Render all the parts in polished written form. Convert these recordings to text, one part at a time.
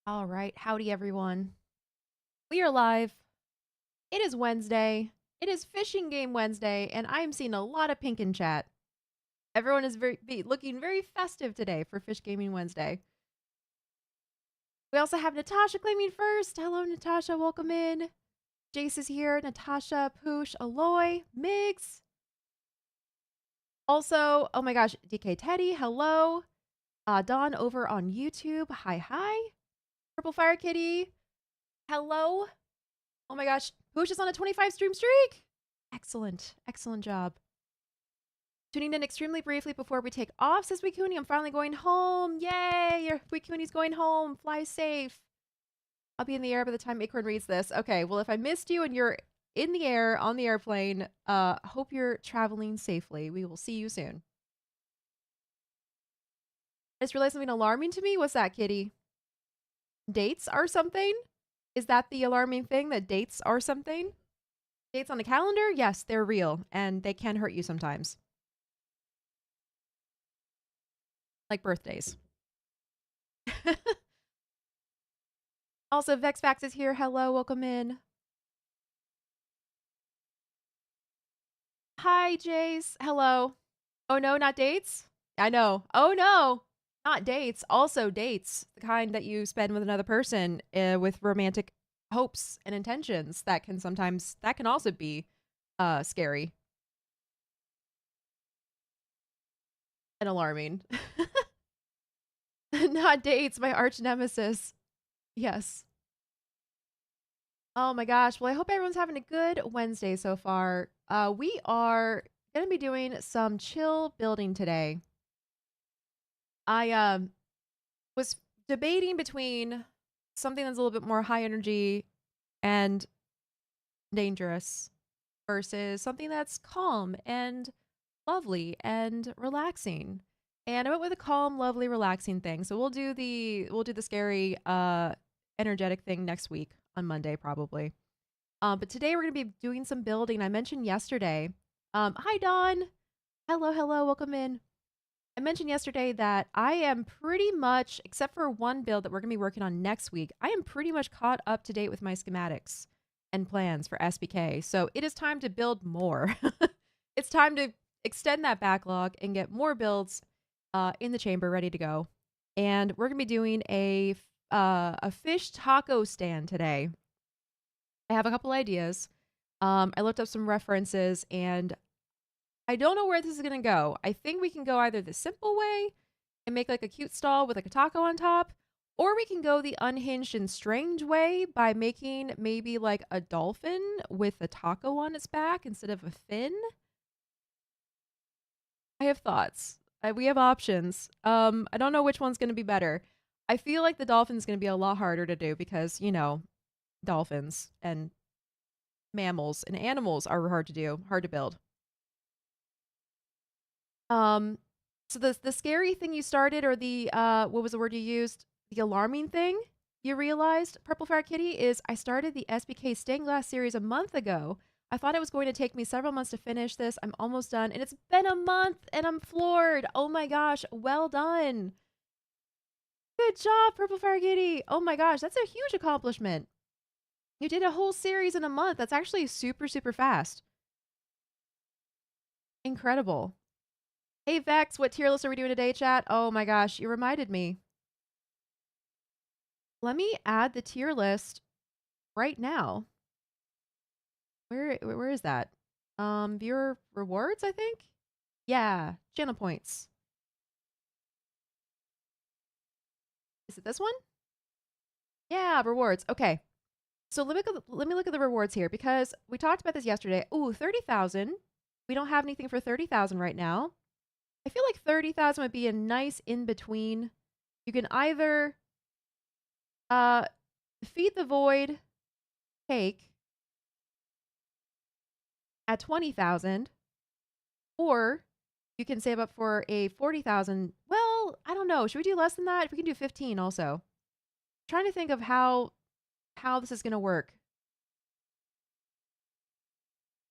All right, howdy everyone. We are live. It is Wednesday. It is Fishing Game Wednesday, and I am seeing a lot of pink in chat. Everyone is looking very festive today for Fish Gaming Wednesday. We also have Natasha claiming first. Hello, Natasha. Welcome in. Jace is here. Natasha, Poosh, Aloy, Migs. Also, oh my gosh, DK Teddy. Hello. Dawn over on YouTube. Hi. Purple Fire Kitty. Hello. Oh my gosh, Poosh is on a 25 stream streak! Excellent job. Tuning in extremely briefly before we take off, says Wikuni. I'm finally going home. Yay! Wikuni's going home. Fly safe. I'll be in the air by the time Acorn reads this. Okay, well, if I missed you and you're in the air on the airplane, hope you're traveling safely. We will see you soon. I just realized something alarming to me. What's that, kitty? Dates are something? Is that the alarming thing, that dates are something? Dates on the calendar? Yes, they're real, and they can hurt you sometimes. Like birthdays. Also, VexFax is here. Hello, welcome in. Hi, Jace. Hello. Oh no, not dates? I know. Oh no, not dates. Also dates. The kind that you spend with another person with romantic hopes and intentions. That can also be scary and alarming. Not dates, my arch nemesis. Yes. Oh my gosh. Well, I hope everyone's having a good Wednesday so far. We are going to be doing some chill building today. I was debating between something that's a little bit more high energy and dangerous versus something that's calm and lovely and relaxing. And I went with a calm, lovely, relaxing thing. So we'll do the scary energetic thing next week on Monday probably. But today we're going to be doing some building. I mentioned yesterday. Hi Dawn. Hello, welcome in. I mentioned yesterday that I am pretty much, except for one build that we're going to be working on next week, I am pretty much caught up to date with my schematics and plans for SBK. So it is time to build more. It's time to extend that backlog and get more builds in the chamber ready to go. And we're going to be doing a fish taco stand today. I have a couple ideas. I looked up some references and I don't know where this is going to go. I think we can go either the simple way and make like a cute stall with like a taco on top, or we can go the unhinged and strange way by making maybe like a dolphin with a taco on its back instead of a fin. I have thoughts. We have options. I don't know which one's going to be better. I feel like the dolphin's going to be a lot harder to do because, you know, dolphins and mammals and animals are hard to build. So the scary thing you started, or the what was the word you used? The alarming thing you realized, Purple Fire Kitty, is I started the SBK Stained Glass series a month ago. I thought it was going to take me several months to finish this. I'm almost done, and it's been a month, and I'm floored. Oh my gosh, well done. Good job, Purple Fire Kitty. Oh my gosh, that's a huge accomplishment. You did a whole series in a month. That's actually super fast. Incredible. Hey Vex, what tier list are we doing today, chat? Oh my gosh, you reminded me. Let me add the tier list right now. Where is that? Viewer rewards, I think? Yeah, channel points. Is it this one? Yeah, rewards. Okay. So let me look at the rewards here because we talked about this yesterday. Ooh, 30,000. We don't have anything for 30,000 right now. I feel like 30,000 would be a nice in between. You can either feed the void cake at 20,000, or you can save up for a 40,000. Well, I don't know. Should we do less than that? If we can do 15 also. I'm trying to think of how this is going to work.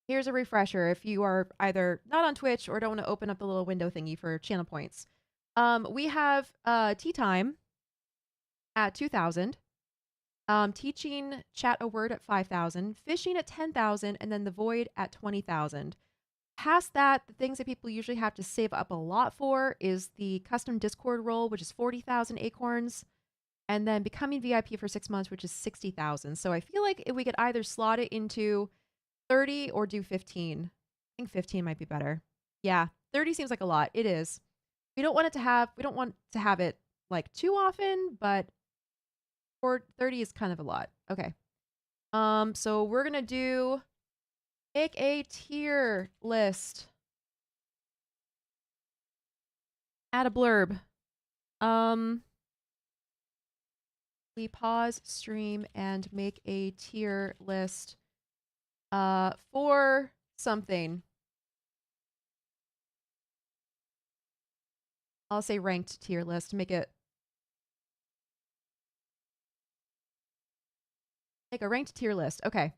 Here's a refresher if you are either not on Twitch or don't want to open up the little window thingy for channel points. We have tea time at 2,000. Teaching chat a word at 5,000, fishing at 10,000, and then the void at 20,000. Past that, the things that people usually have to save up a lot for is the custom Discord role, which is 40,000 acorns, and then becoming VIP for 6 months, which is 60,000. So I feel like if we could either slot it into 30 or do 15. I think 15 might be better. Yeah, 30 seems like a lot. It is. We don't want to have it like too often, but 30 is kind of a lot. Okay. So we're gonna make a tier list. Add a blurb. We pause stream and make a tier list for something. I'll say ranked tier list to make a ranked tier list. Okay.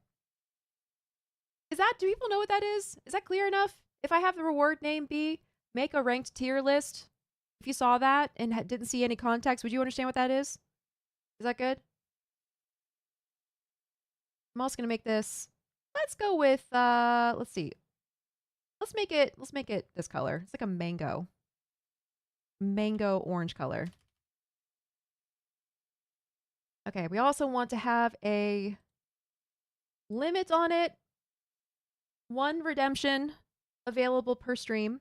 Do people know what that is? Is that clear enough? If I have the reward name be make a ranked tier list, if you saw that and didn't see any context, would you understand what that is? Is that good? I'm also gonna make this. Let's go with let's see. Let's make it this color. It's like a mango orange color. Okay, we also want to have a limit on it. 1 redemption available per stream.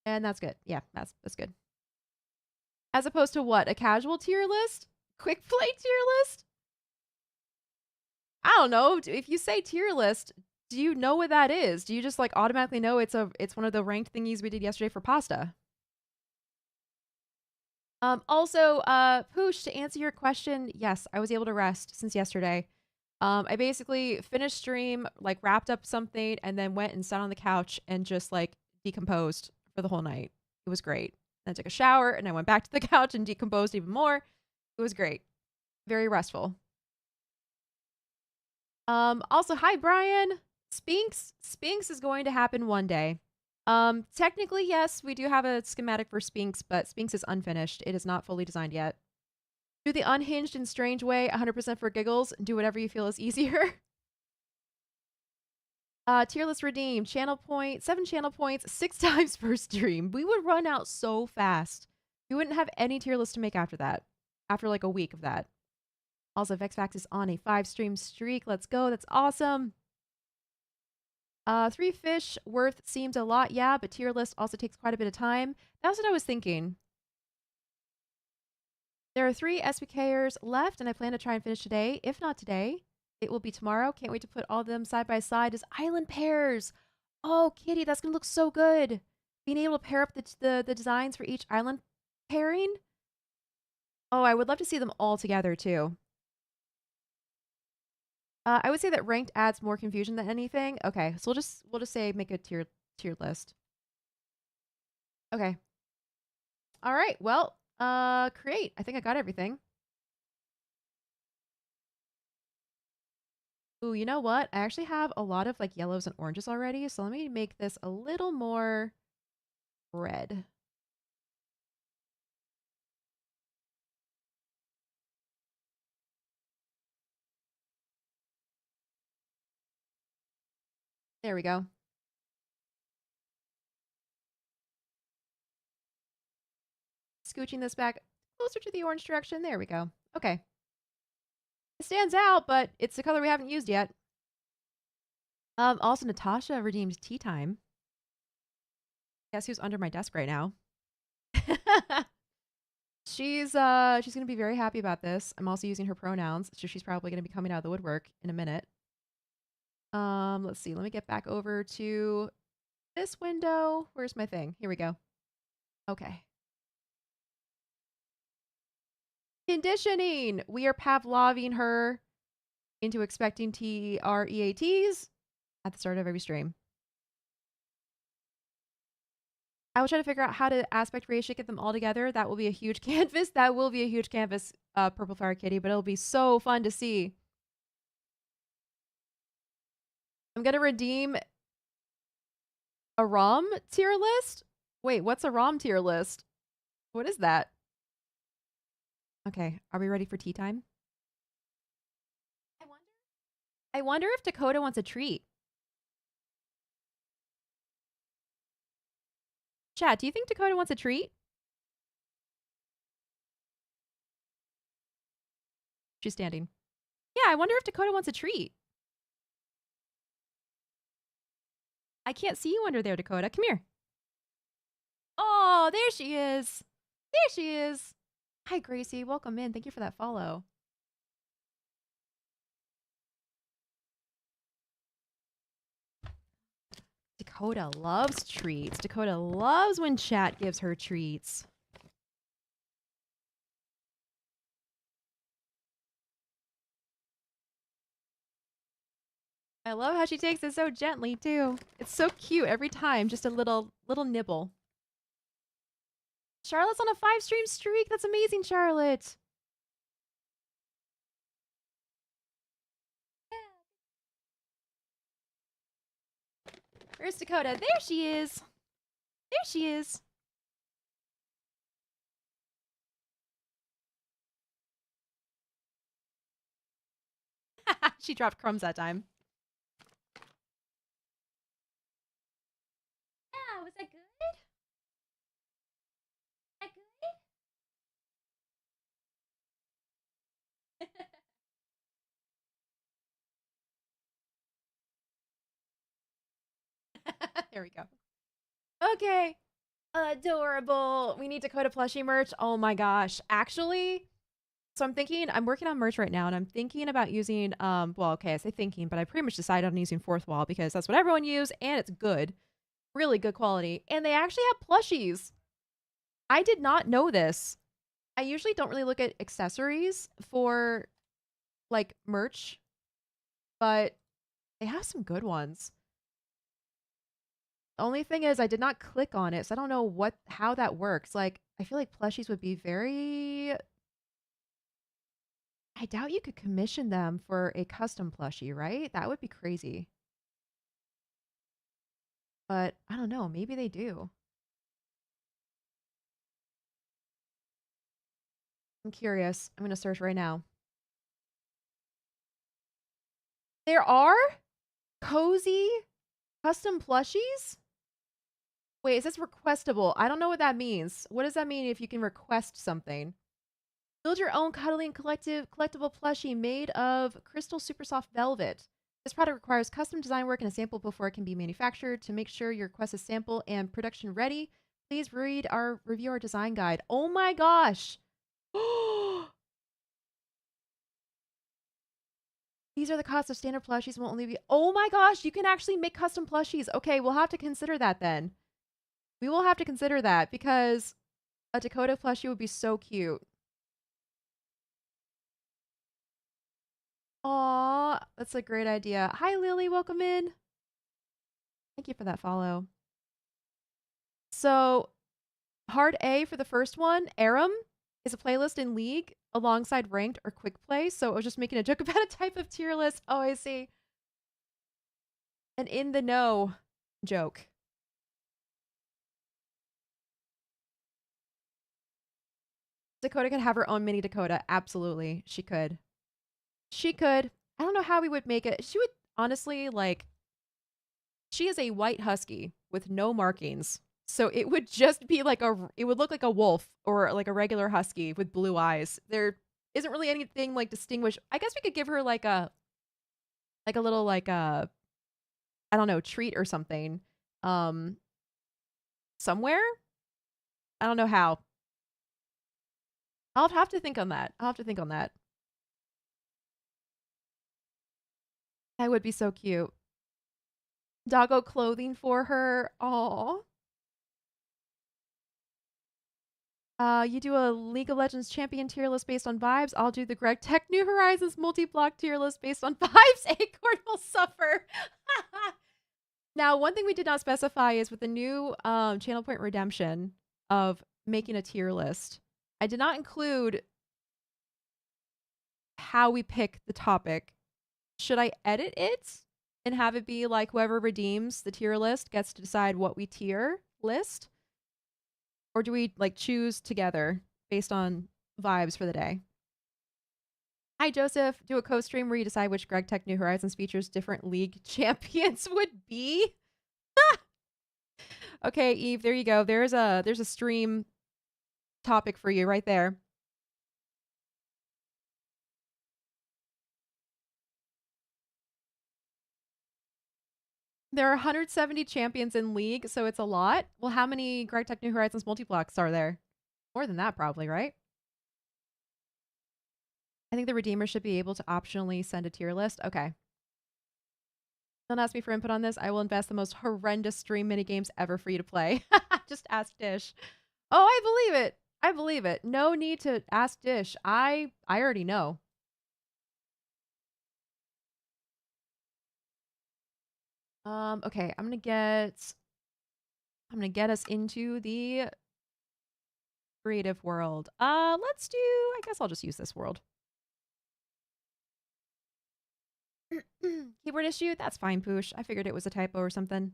And that's good. Yeah, that's good. As opposed to what? A casual tier list? Quick play tier list? I don't know. If you say tier list, do you know what that is? Do you just like automatically know it's one of the ranked thingies we did yesterday for pasta? Also, Poosh, to answer your question, yes, I was able to rest since yesterday. I basically finished stream, like wrapped up something, and then went and sat on the couch and just like decomposed for the whole night. It was great. Then I took a shower and I went back to the couch and decomposed even more. It was great. Very restful. Also, hi Brian. Spinks is going to happen one day. Technically, yes, we do have a schematic for Spinks, but Spinks is unfinished. It is not fully designed yet. Do the unhinged and strange way, 100% for giggles. Do whatever you feel is easier. Tier list redeemed. Channel point, 7 channel points, 6 times per stream. We would run out so fast. We wouldn't have any tier list to make after that. After like a week of that. Also, Vexfax is on a 5 stream streak. Let's go. That's awesome. 3 fish worth seems a lot, yeah, but tier list also takes quite a bit of time. That's what I was thinking. There are 3 SBKers left, and I plan to try and finish today. If not today, it will be tomorrow. Can't wait to put all of them side by side as island pairs. Oh, Kitty, that's going to look so good. Being able to pair up the designs for each island pairing. Oh, I would love to see them all together, too. I would say that ranked adds more confusion than anything. Okay, so we'll just say make a tier list. Okay. All right. Well, create. I think I got everything. Ooh, you know what? I actually have a lot of like yellows and oranges already, so let me make this a little more red. There we go. Scooching this back closer to the orange direction. There we go. Okay. It stands out, but it's the color we haven't used yet. Also Natasha redeemed tea time. Guess who's under my desk right now? She's gonna be very happy about this. I'm also using her pronouns, so she's probably gonna be coming out of the woodwork in a minute. Let's see. Let me get back over to this window. Where's my thing? Here we go. Okay. Conditioning. We are Pavloving her into expecting TREATs at the start of every stream. I will try to figure out how to aspect ratio get them all together. That will be a huge canvas. That will be a huge canvas, Purple Fire Kitty, but it'll be so fun to see. I'm gonna redeem a ROM tier list? Wait, what's a ROM tier list? What is that? Okay, are we ready for tea time? I wonder if Dakota wants a treat. Chat, do you think Dakota wants a treat? She's standing. Yeah, I wonder if Dakota wants a treat. I can't see you under there, Dakota. Come here. Oh, there she is. There she is. Hi, Gracie. Welcome in. Thank you for that follow. Dakota loves treats. Dakota loves when chat gives her treats. I love how she takes it so gently, too. It's so cute every time. Just a little nibble. Charlotte's on a 5-stream streak. That's amazing, Charlotte. Where's Dakota? There she is. There she is. She dropped crumbs that time. Yeah, was that good? Was that good? There we go. Okay. Adorable. We need Dakota plushie merch. Oh my gosh. Actually, so I'm working on merch right now, and I'm thinking about using well, okay, I say thinking, but I pretty much decided on using fourth wall because that's what everyone uses, and it's good. Really good quality. And they actually have plushies. I did not know this. I usually don't really look at accessories for like merch, but they have some good ones. The only thing is I did not click on it, so I don't know how that works. Like, I feel like plushies would be very I doubt you could commission them for a custom plushie, right? That would be crazy. But I don't know, maybe they do. I'm curious. I'm going to search right now. There are cozy custom plushies? Wait, is this requestable? I don't know what that means. What does that mean if you can request something? Build your own cuddly and collectible plushie made of crystal super soft velvet. This product requires custom design work and a sample before it can be manufactured. To make sure your request is sample and production ready, please review our design guide. Oh my gosh. These are the costs of standard plushies will only be Oh my gosh, you can actually make custom plushies. Okay, we'll have to consider that then. We will have to consider that because a Dakota plushie would be so cute. Aw, that's a great idea. Hi, Lily. Welcome in. Thank you for that follow. So, hard A for the first one, Aram is a playlist in League alongside ranked or quick play. So, I was just making a joke about a type of tier list. Oh, I see. An in the know joke. Dakota could have her own mini Dakota. Absolutely. She could. She could. I don't know how we would make it. She would honestly, like, she is a white husky with no markings. So it would just be like it would look like a wolf or like a regular husky with blue eyes. There isn't really anything like distinguished. I guess we could give her like a little like a I don't know, treat or something. Somewhere? I don't know how. I'll have to think on that. I'll have to think on that. That would be so cute. Doggo clothing for her. Aww. You do a League of Legends champion tier list based on vibes. I'll do the Greg Tech New Horizons multi-block tier list based on vibes. Acorn will suffer. Now, one thing we did not specify is with the new channel point redemption of making a tier list, I did not include how we pick the topic. Should I edit it and have it be like whoever redeems the tier list gets to decide what we tier list? Or do we like choose together based on vibes for the day. Hi, Joseph. Do a co-stream where you decide which Greg Tech New Horizons features different league champions would be. Okay, Eve, there you go. There's a stream topic for you right there. There are 170 champions in League, so it's a lot. Well, how many Greg Tech New Horizons multi-blocks are there? More than that, probably, right? I think the Redeemer should be able to optionally send a tier list. Okay. Don't ask me for input on this. I will invest the most horrendous stream minigames ever for you to play. Just ask Dish. Oh, I believe it. I believe it. No need to ask Dish. I already know. Okay, I'm gonna get us into the creative world. Let's do, I guess I'll just use this world. Keyboard issue? That's fine, Poosh. I figured it was a typo or something.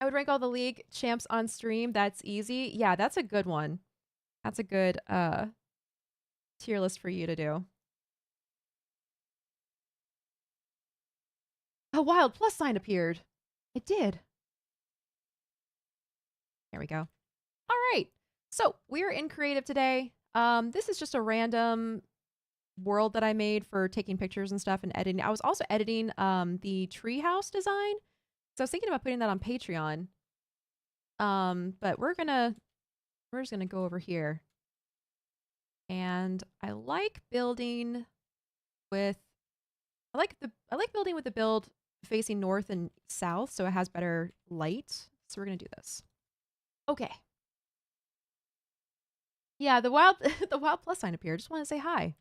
I would rank all the league champs on stream. That's easy. Yeah, that's a good one. That's a good tier list for you to do. A wild plus sign appeared. It did. There we go. All right. So we're in creative today. This is just a random world that I made for taking pictures and stuff and editing. I was also editing the treehouse design. So I was thinking about putting that on Patreon. But we're just gonna go over here. And I like building with I like building with the build facing north and south so it has better light. So we're gonna do this. Okay. Yeah, the wild the wild plus sign appeared. Just want to say hi.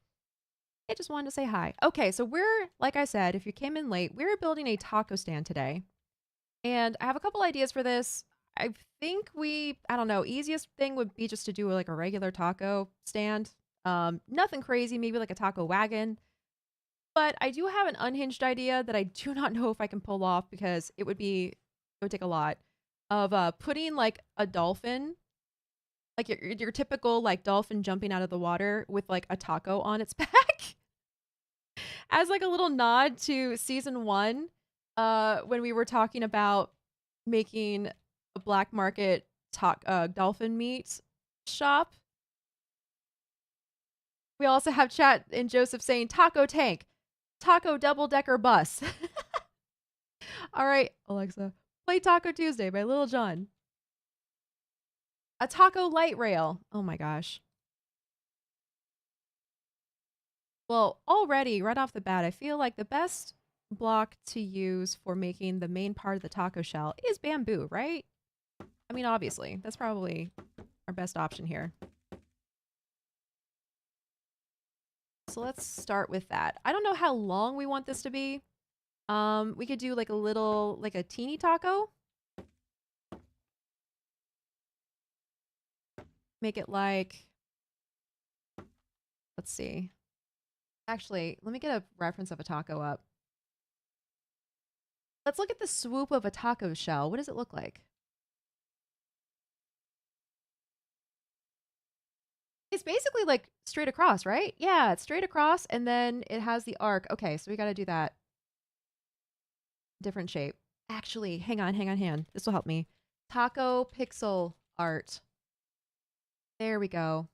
I just wanted to say hi. Okay, so we're, like I said, if you came in late, we're building a taco stand today. And I have a couple ideas for this. I think I don't know, easiest thing would be just to do like a regular taco stand. Nothing crazy, maybe like a taco wagon. But I do have an unhinged idea that I do not know if I can pull off because it would take a lot of putting like a dolphin, like your typical like dolphin jumping out of the water with like a taco on its back. As like a little nod to season 1, when we were talking about making a black market dolphin meat shop. We also have chat in Joseph saying taco tank, taco double decker bus. All right, Alexa, play Taco Tuesday by Little John. A taco light rail. Oh my gosh. Well, already, right off the bat, I feel like the best block to use for making the main part of the taco shell is bamboo, right? I mean, obviously, that's probably our best option here. So let's start with that. I don't know how long we want this to be. We could do like a teeny taco. Make it like, let's see. Actually, let me get a reference of a taco up. Let's look at the swoop of a taco shell. What does it look like? It's basically like straight across, right? Yeah, it's straight across and then it has the arc. Okay, so we got to do that. Different shape. Actually, hang on. This will help me. Taco pixel art. There we go.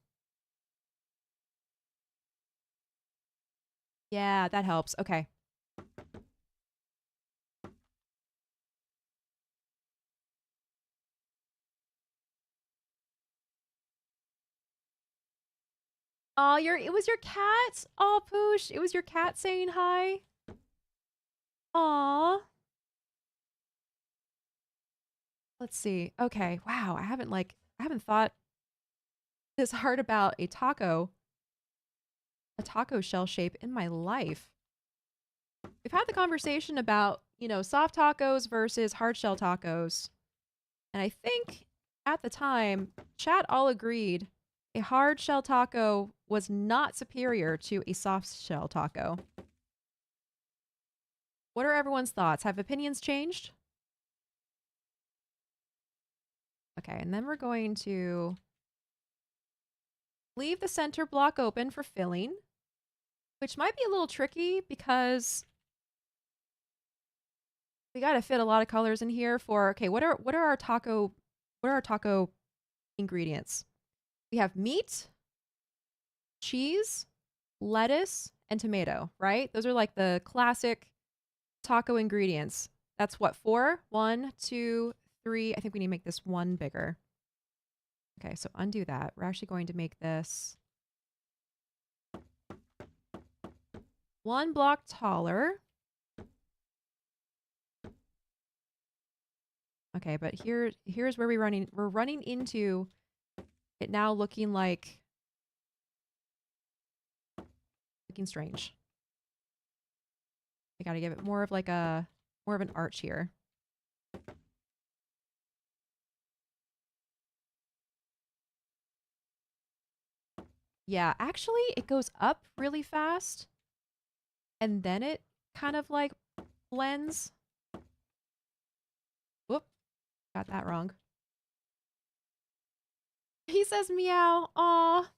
Yeah, that helps. Okay. Oh, it was your cat. Oh, Poosh. It was your cat saying hi. Aw. Let's see. Okay. Wow. I haven't thought this hard about a taco shell shape in my life. We've had the conversation about, soft tacos versus hard shell tacos. And I think at the time, chat all agreed a hard shell taco was not superior to a soft shell taco. What are everyone's thoughts? Have opinions changed? Okay, and then we're going to leave the center block open for filling, which might be a little tricky because we got to fit a lot of colors in here for, okay, what are our taco ingredients? We have meat, cheese, lettuce, and tomato, right? Those are like the classic taco ingredients. That's what, 4? 1, 2, 3. I think we need to make this one bigger. Okay, so undo that. We're actually going to make this 1 block taller. Okay, but here's where we're running into it now looking strange. I gotta give it more of an arch here. Yeah, actually it goes up really fast and then it kind of like blends. Whoop, got that wrong. He says meow. Aw.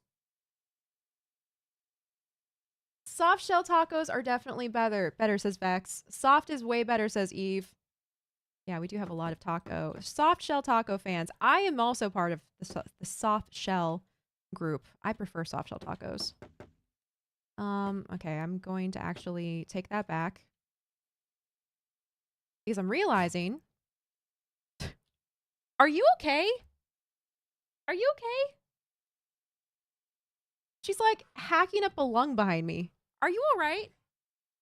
Soft shell tacos are definitely better, says Vex. Soft is way better, says Eve. Yeah, we do have a lot of soft shell taco fans. I am also part of the soft shell group. I prefer soft shell tacos. Okay, I'm going to actually take that back. Because I'm realizing... Are you okay? Are you okay? She's like hacking up a lung behind me. Are you all right?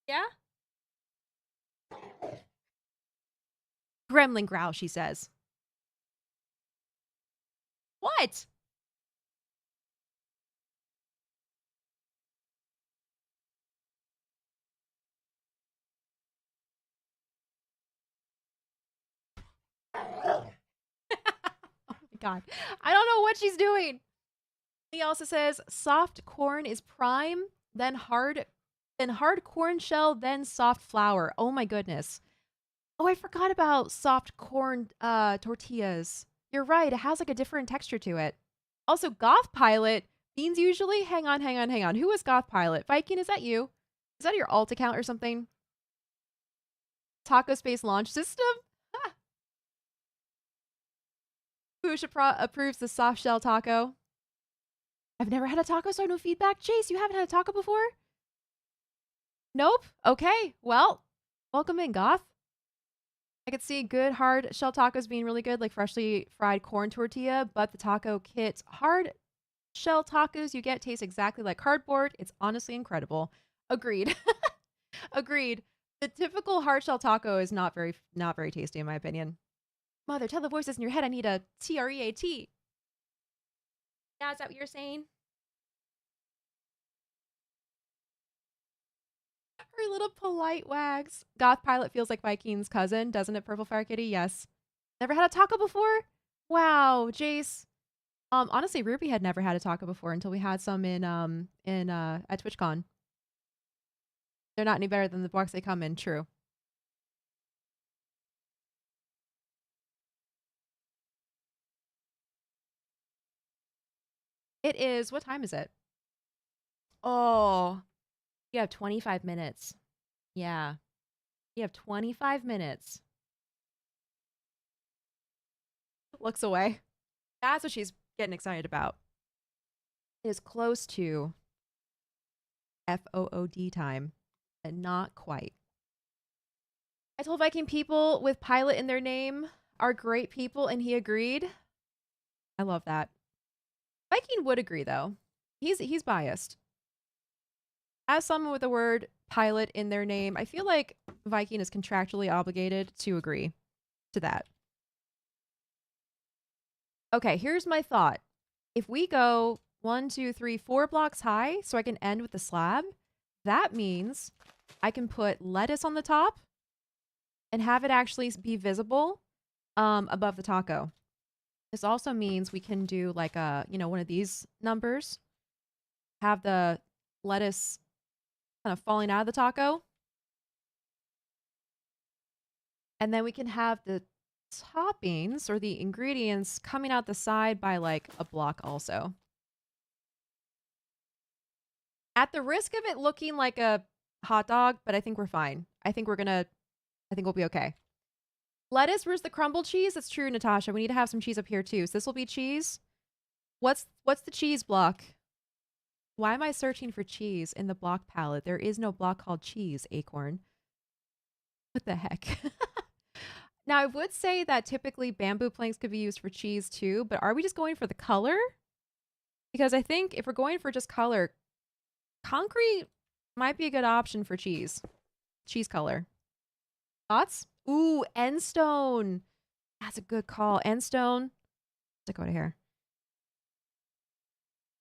Yeah? Gremlin growl, she says. What? Oh my god. I don't know what she's doing. He also says soft corn is prime, then hard corn shell, then soft flour. Oh my goodness. Oh, I forgot about soft corn tortillas. You're right. It has like a different texture to it. Also, Goth Pilot, beans usually. Hang on. Who is Goth Pilot? Viking, is that you? Is that your alt account or something? Taco Space launch system? Fushapra approves the soft shell taco. I've never had a taco, so no feedback. Chase, you haven't had a taco before? Nope. Okay. Well, welcome in, Goth. I could see good hard shell tacos being really good, like freshly fried corn tortilla, but the taco kit hard shell tacos you get taste exactly like cardboard. It's honestly incredible. Agreed. Agreed. The typical hard shell taco is not very tasty in my opinion. Mother, tell the voices in your head I need a TREAT. Yeah, is that what you're saying? Her little polite wags. Goth Pilot feels like Viking's cousin, doesn't it, Purple Fire Kitty? Yes. Never had a taco before? Wow, Jace. Honestly, Ruby had never had a taco before until we had some at TwitchCon. They're not any better than the box they come in, true. It is. What time is it? Oh, you have 25 minutes. Yeah. You have 25 minutes. Looks away. That's what she's getting excited about. It is close to FOOD time, and not quite. I told Viking people with pilot in their name are great people, and he agreed. I love that. Viking would agree, though. He's biased. As someone with the word pilot in their name, I feel like Viking is contractually obligated to agree to that. Okay, here's my thought. If we go 1, 2, 3, 4 blocks high, so I can end with the slab, that means I can put lettuce on the top and have it actually be visible above the taco. This also means we can do like one of these numbers, have the lettuce kind of falling out of the taco. And then we can have the toppings or the ingredients coming out the side by like a block also. At the risk of it looking like a hot dog, but I think we're fine. I think we'll be okay. Lettuce, where's the crumbled cheese? That's true, Natasha. We need to have some cheese up here too. So this will be cheese. What's the cheese block? Why am I searching for cheese in the block palette? There is no block called cheese, Acorn. What the heck? Now, I would say that typically bamboo planks could be used for cheese too, but are we just going for the color? Because I think if we're going for just color, concrete might be a good option for cheese. Cheese color. Thoughts? Ooh, endstone. That's a good call. Endstone. Stick out of here.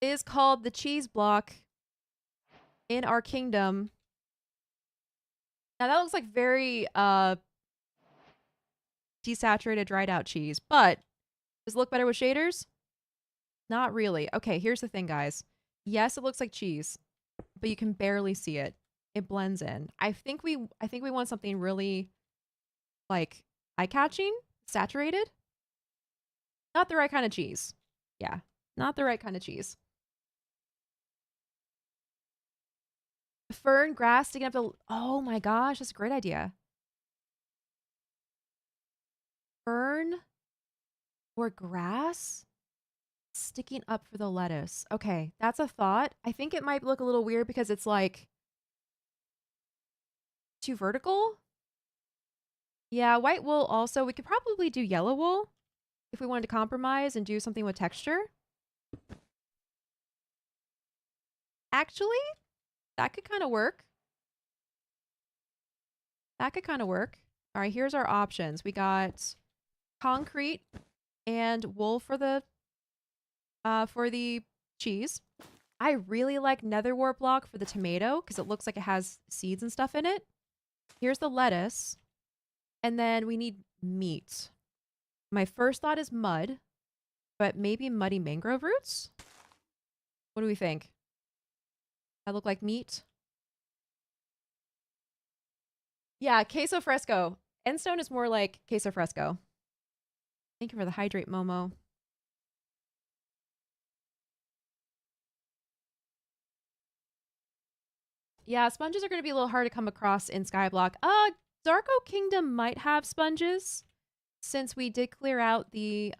Is called the cheese block in our kingdom. Now that looks like very desaturated, dried out cheese, but does it look better with shaders? Not really. Okay, here's the thing, guys. Yes, it looks like cheese, but you can barely see it. It blends in. I think we want something really like eye-catching, saturated. Not the right kind of cheese. Yeah, not the right kind of cheese. Fern, grass sticking up the... Oh my gosh, that's a great idea. Fern or grass sticking up for the lettuce. Okay, that's a thought. I think it might look a little weird because it's like too vertical. Yeah, white wool also. We could probably do yellow wool if we wanted to compromise and do something with texture. Actually, that could kind of work. That could kind of work. All right, here's our options. We got concrete and wool for the cheese. I really like nether wart block for the tomato because it looks like it has seeds and stuff in it. Here's the lettuce. And then we need meat. My first thought is mud, but maybe muddy mangrove roots? What do we think? That look like meat? Yeah, queso fresco. Endstone is more like queso fresco. Thank you for the hydrate, Momo. Yeah, sponges are going to be a little hard to come across in Skyblock. Darko Kingdom might have sponges since we did clear out the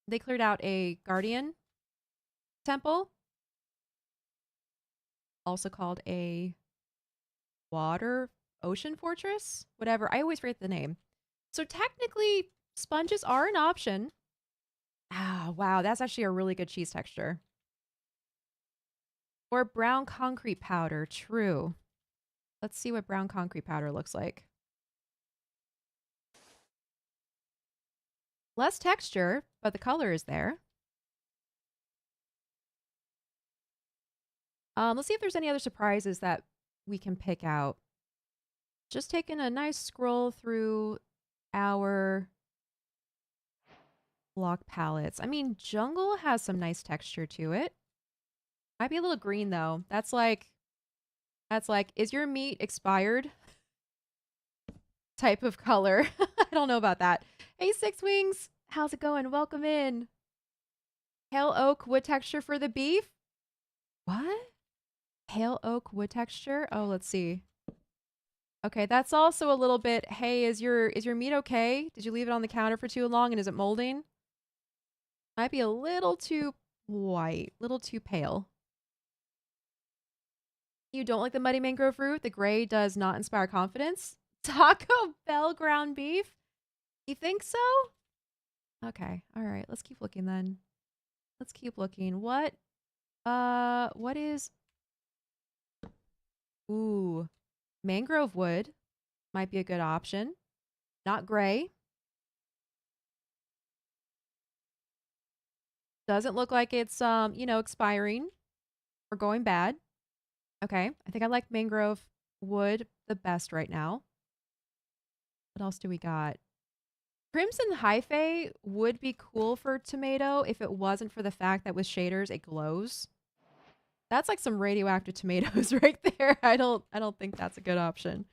they cleared out a guardian temple, also called a water ocean fortress, whatever. I always forget the name. So technically sponges are an option. Ah, wow, that's actually a really good cheese texture. Or brown concrete powder, true. Let's see what brown concrete powder looks like. Less texture, but the color is there. Let's see if there's any other surprises that we can pick out. Just taking a nice scroll through our block palettes. I mean, jungle has some nice texture to it. Might be a little green though. That's like, is your meat expired? Type of color. I don't know about that. Hey, Six Wings. How's it going? Welcome in. Pale oak wood texture for the beef? What? Pale oak wood texture? Oh, let's see. Okay, that's also a little bit, hey, is your meat okay? Did you leave it on the counter for too long and is it molding? Might be a little too white, little too pale. You don't like the muddy mangrove root? The gray does not inspire confidence? Taco Bell ground beef? You think so? Okay, all right, let's keep looking then. Let's keep looking. What is... Ooh, mangrove wood might be a good option. Not gray. Doesn't look like it's, expiring or going bad. Okay, I think I like mangrove wood the best right now. What else do we got? Crimson Hyphae would be cool for tomato if it wasn't for the fact that with shaders it glows. That's like some radioactive tomatoes right there. I don't think that's a good option.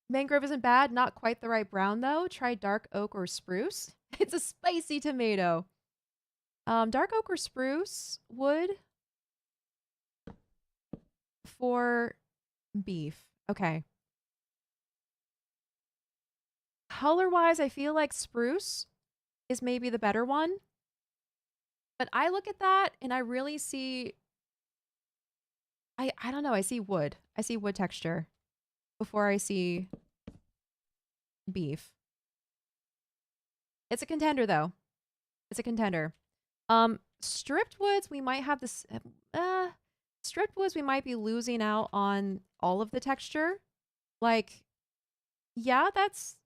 Mangrove isn't bad. Not quite the right brown, though. Try dark oak or spruce. It's a spicy tomato. Dark oak or spruce wood for beef. Okay. Color-wise, I feel like spruce is maybe the better one. But I look at that and I really see... I don't know. I see wood. I see wood texture before I see beef. It's a contender, though. It's a contender. Stripped woods, we might have this... stripped woods, we might be losing out on all of the texture. Like, yeah, that's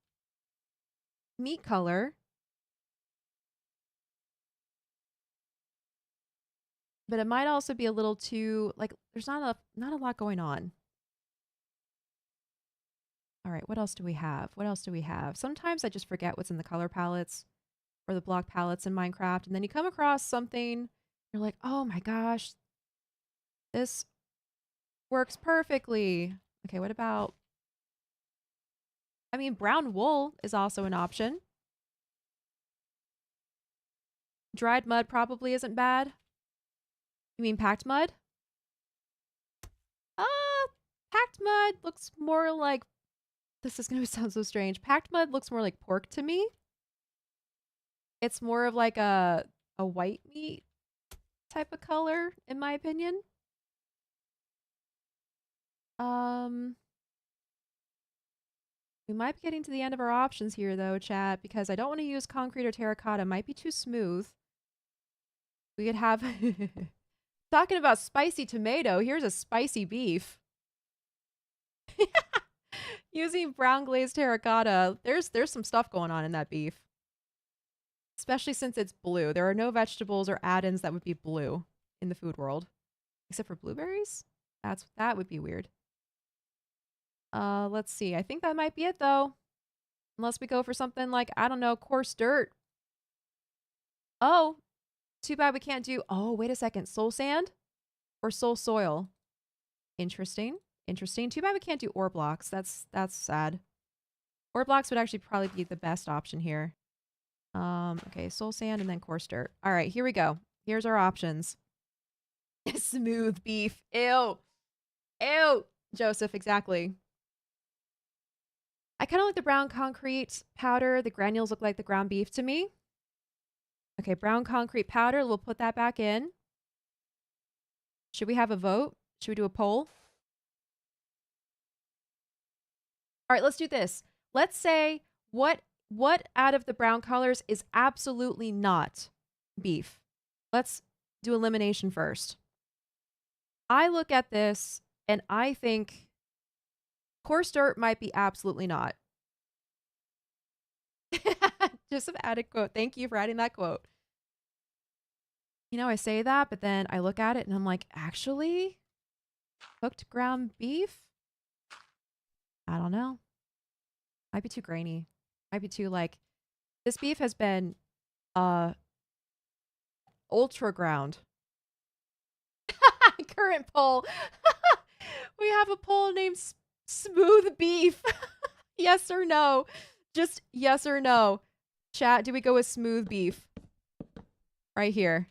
meat color. But it might also be a little too, like, there's not a lot going on. All right, what else do we have? What else do we have? Sometimes I just forget what's in the color palettes or the block palettes in Minecraft. And then you come across something, you're like, oh my gosh, this works perfectly. Okay, what about... I mean, brown wool is also an option. Dried mud probably isn't bad. You mean packed mud? Packed mud looks more like... This is going to sound so strange. Packed mud looks more like pork to me. It's more of like a white meat type of color, in my opinion. We might be getting to the end of our options here, though, chat, because I don't want to use concrete or terracotta. It might be too smooth. We could have... Talking about spicy tomato, here's a spicy beef. Using brown glazed terracotta, there's some stuff going on in that beef. Especially since it's blue. There are no vegetables or add-ins that would be blue in the food world. Except for blueberries? That would be weird. Let's see. I think that might be it, though. Unless we go for something like, I don't know, coarse dirt. Oh, too bad we can't do... Oh, wait a second. Soul sand or soul soil? Interesting. Interesting. Too bad we can't do ore blocks. That's sad. Ore blocks would actually probably be the best option here. Okay, soul sand and then coarse dirt. All right, here we go. Here's our options. Smooth beef. Ew. Ew. Joseph, exactly. I kind of like the brown concrete powder. The granules look like the ground beef to me. Okay, brown concrete powder. We'll put that back in. Should we have a vote? Should we do a poll? All right, let's do this. Let's say what out of the brown colors is absolutely not beef. Let's do elimination first. I look at this and I think coarse dirt might be absolutely not. Just some added quote. Thank you for adding that quote. You know, I say that, but then I look at it and I'm like, actually? Cooked ground beef? I don't know. Might be too grainy. Might be too, like... This beef has been, ultra ground. Current poll. We have a poll named Smooth Beef. Yes or no? Just yes or no. Chat, do we go with smooth beef? Right here.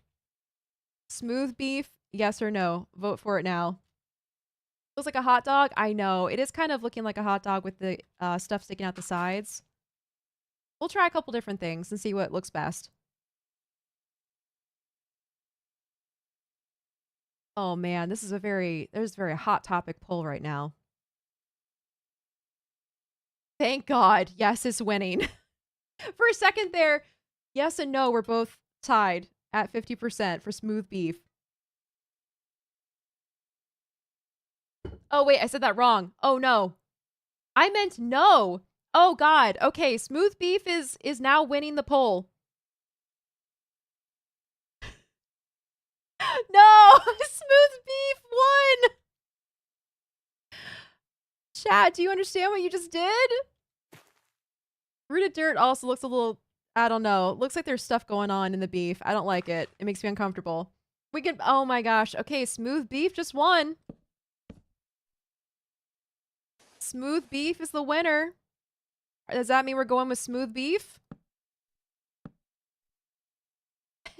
Smooth beef, yes or no? Vote for it now. Looks like a hot dog? I know. It is kind of looking like a hot dog with the stuff sticking out the sides. We'll try a couple different things and see what looks best. Oh man, there's a very hot topic poll right now. Thank God. Yes is winning. For a second there, yes and no were both tied at 50% for smooth beef. Oh wait, I said that wrong. Oh no. I meant no. Oh God. Okay, smooth beef is now winning the poll. No! Smooth beef won! Chat, do you understand what you just did? Rooted dirt also looks a little, I don't know. Looks like there's stuff going on in the beef. I don't like it. It makes me uncomfortable. We can, oh my gosh. Okay, smooth beef just won. Smooth beef is the winner. Does that mean we're going with smooth beef?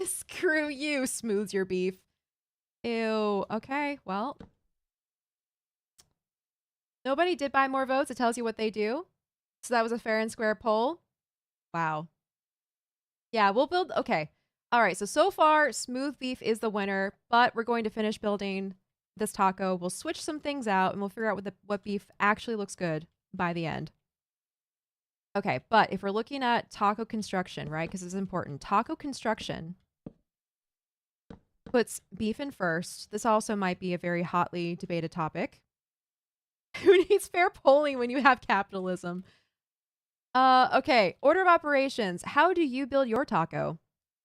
Screw you, smooths your beef. Ew. Okay, well. Nobody did buy more votes. It tells you what they do. So that was a fair and square poll. Wow. Yeah, we'll build. Okay. All right. So far, smooth beef is the winner, but we're going to finish building this taco. We'll switch some things out and we'll figure out what beef actually looks good by the end. Okay. But if we're looking at taco construction, right? Because it's important. Taco construction puts beef in first. This also might be a very hotly debated topic. Who needs fair polling when you have capitalism? Okay. Order of operations. How do you build your taco?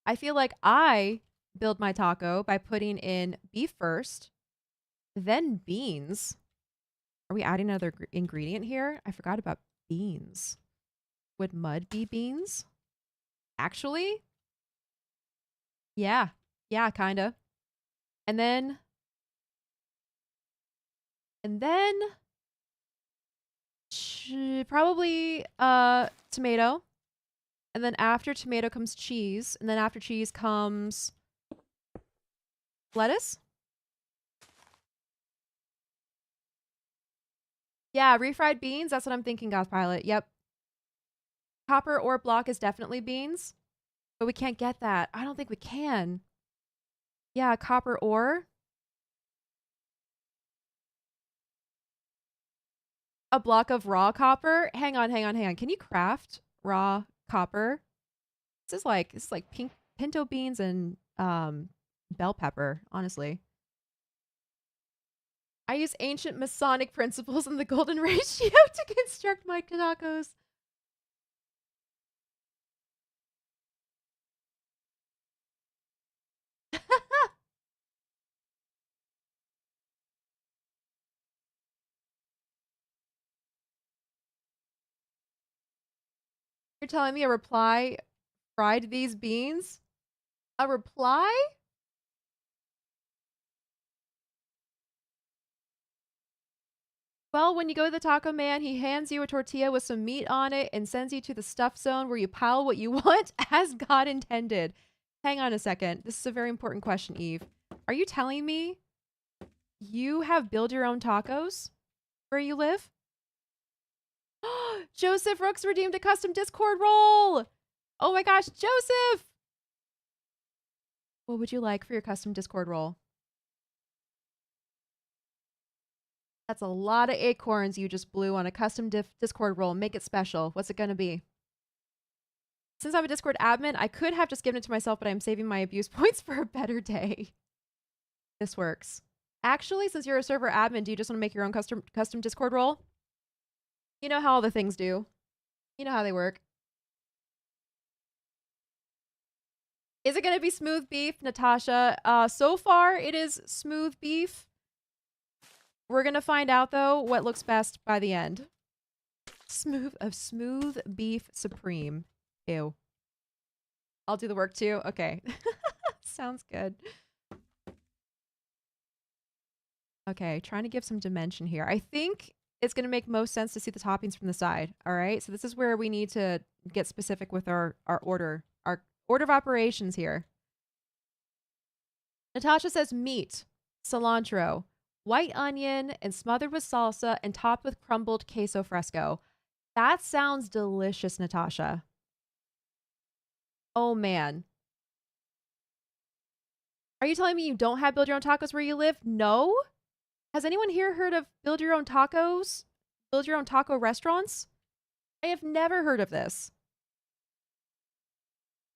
I feel like I build my taco by putting in beef first, then beans. Are we adding another ingredient here? I forgot about beans. Would mud be beans? Actually? Yeah. Yeah, kinda. And then probably tomato. And then after tomato comes cheese. And then after cheese comes lettuce. Yeah, refried beans. That's what I'm thinking, Goth Pilot. Yep. Copper ore block is definitely beans. But we can't get that. I don't think we can. Yeah, copper ore. A block of raw copper. Hang on. Can you craft raw copper? This is like pink pinto beans and bell pepper, honestly. I use ancient Masonic principles and the golden ratio to construct my tacos. You're telling me a reply fried these beans? A reply? Well, when you go to the taco man, he hands you a tortilla with some meat on it and sends you to the stuff zone where you pile what you want as God intended. Hang on a second. This is a very important question, Eve. Are you telling me you have build your own tacos where you live? Joseph Rooks redeemed a custom Discord role. Oh my gosh, Joseph! What would you like for your custom Discord role? That's a lot of acorns you just blew on a custom Discord role. Make it special. What's it going to be? Since I'm a Discord admin, I could have just given it to myself, but I'm saving my abuse points for a better day. This works. Actually, since you're a server admin, do you just want to make your own custom Discord role? You know how all the things do. You know how they work. Is it going to be smooth beef, Natasha? So far, it is smooth beef. We're going to find out, though, what looks best by the end. Smooth beef supreme. Ew. I'll do the work, too. Okay. Sounds good. Okay, trying to give some dimension here. I think it's going to make most sense to see the toppings from the side. All right, so this is where we need to get specific with our order of operations here. Natasha says meat, cilantro, white onion, and smothered with salsa and topped with crumbled queso fresco. That sounds delicious, Natasha. Oh, man. Are you telling me you don't have build your own tacos where you live? No? Has anyone here heard of build your own tacos? Build your own taco restaurants? I have never heard of this.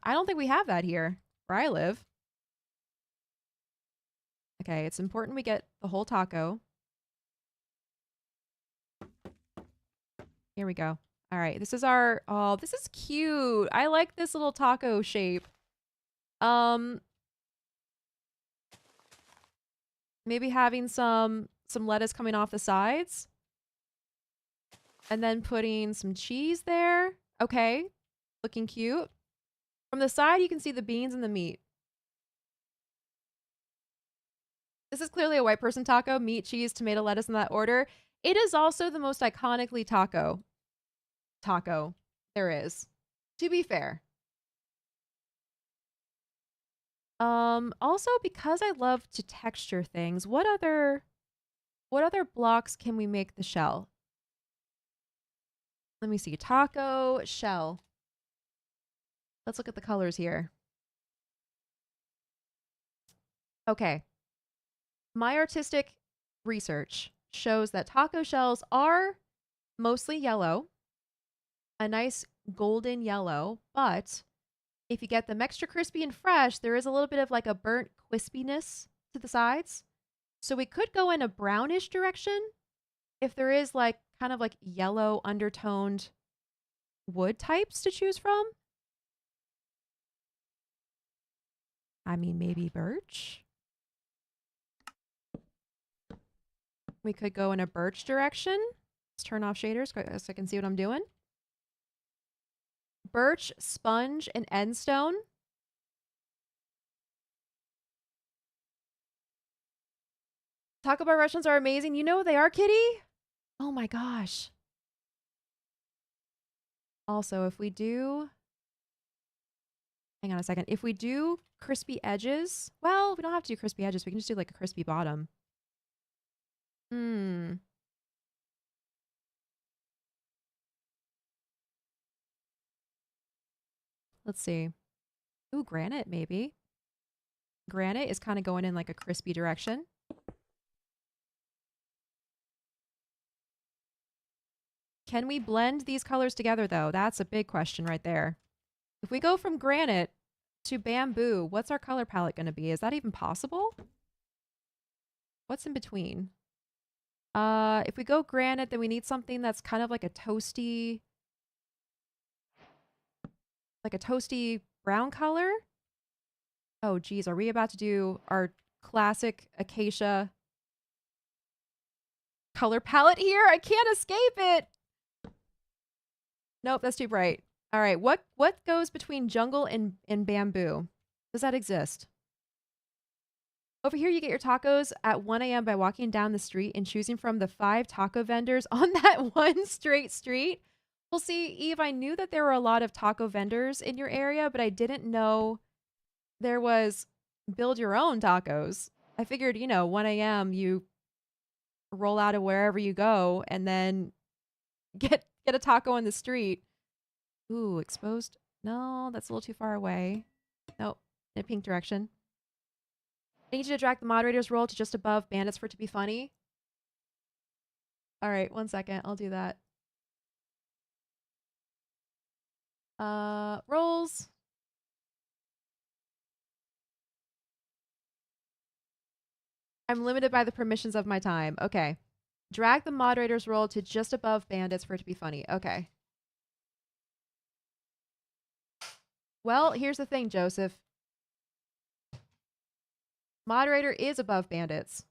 I don't think we have that here where I live. Okay, it's important we get the whole taco. Here we go. All right, this is our, oh, this is cute. I like this little taco shape. Maybe having some lettuce coming off the sides. And then putting some cheese there. Okay, looking cute. From the side, you can see the beans and the meat. This is clearly a white person taco. Meat, cheese, tomato, lettuce in that order. It is also the most iconically taco there is, to be fair. Also because I love to texture things, what other blocks can we make the shell? Let me see. Taco, shell. Let's look at the colors here. Okay. My artistic research shows that taco shells are mostly yellow, a nice golden yellow, but if you get them extra crispy and fresh, there is a little bit of like a burnt crispiness to the sides. So we could go in a brownish direction if there is like kind of like yellow undertoned wood types to choose from. I mean, maybe birch. We could go in a birch direction. Let's turn off shaders so I can see what I'm doing. Birch, sponge, and endstone. Taco bar restaurants are amazing. You know what they are, Kitty? Oh my gosh. Also, if we do... Hang on a second. If we do crispy edges... Well, we don't have to do crispy edges. We can just do like a crispy bottom. Let's see. Ooh, granite, maybe. Granite is kind of going in like a crispy direction. Can we blend these colors together, though? That's a big question right there. If we go from granite to bamboo, what's our color palette going to be? Is that even possible? What's in between? If we go granite, then we need something that's kind of like a toasty brown color. Oh, geez. Are we about to do our classic acacia color palette here? I can't escape it. Nope, that's too bright. All right, what goes between jungle and bamboo? Does that exist? Over here, you get your tacos at 1 a.m. by walking down the street and choosing from the 5 taco vendors on that one straight street. Well, see, Eve, I knew that there were a lot of taco vendors in your area, but I didn't know there was build your own tacos. I figured, 1 a.m. you roll out of wherever you go and then get a taco in the street. Ooh, exposed. No, that's a little too far away. Nope, in a pink direction. I need you to drag the moderator's role to just above bandits for it to be funny. All right, 1 second. I'll do that. Roles. I'm limited by the permissions of my time. Okay. Drag the moderator's role to just above bandits for it to be funny. Okay. Well, here's the thing, Joseph. Moderator is above bandits.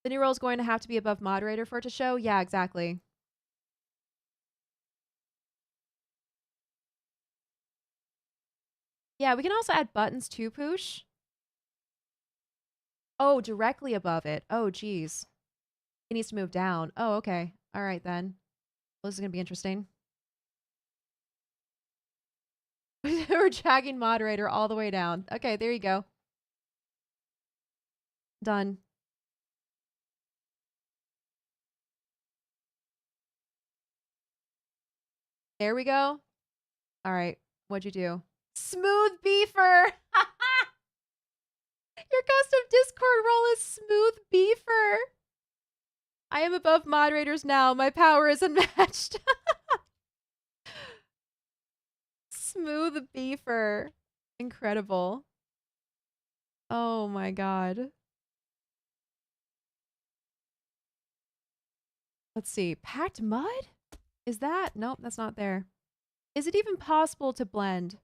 The new role is going to have to be above moderator for it to show? Yeah, exactly. Yeah, we can also add buttons too, Poosh. Oh, directly above it. Oh, geez. It needs to move down. Oh, okay. All right, then. Well, this is going to be interesting. We're dragging moderator all the way down. Okay, there you go. Done. There we go. All right. What'd you do? Smooth beefer. Your custom Discord role is smooth beefer. I am above moderators now. My power is unmatched. Smooth beefer. Incredible. Oh my god. Let's see. Packed mud? Is that? Nope, that's not there. Is it even possible to blend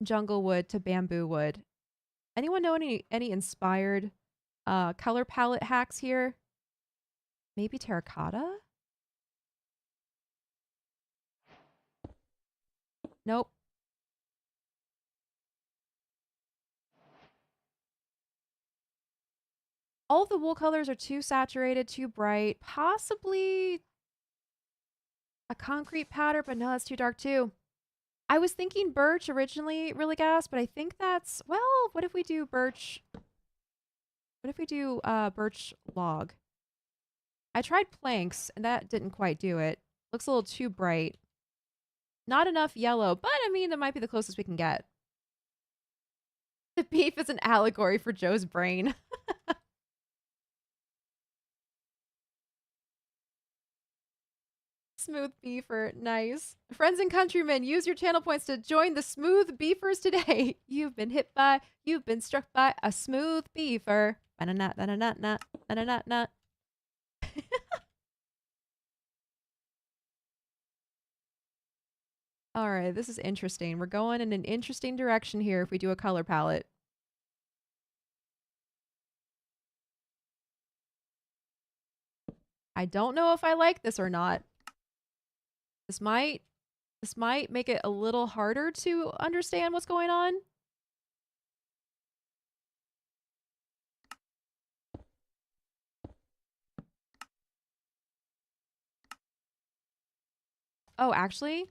jungle wood to bamboo wood? Anyone know any inspired color palette hacks here? Maybe terracotta? Nope. All of the wool colors are too saturated, too bright. Possibly a concrete powder, but no, that's too dark too. I was thinking birch originally, really gas, but I think that's, well, what if we do birch? What if we do birch log? I tried planks and that didn't quite do it. Looks a little too bright. Not enough yellow, but I mean, that might be the closest we can get. The beef is an allegory for Joe's brain. Smooth beefer, nice. Friends and countrymen, use your channel points to join the smooth beefers today. You've been struck by a smooth beefer. All right, this is interesting. We're going in an interesting direction here if we do a color palette. I don't know if I like this or not. This might make it a little harder to understand what's going on. Oh, actually?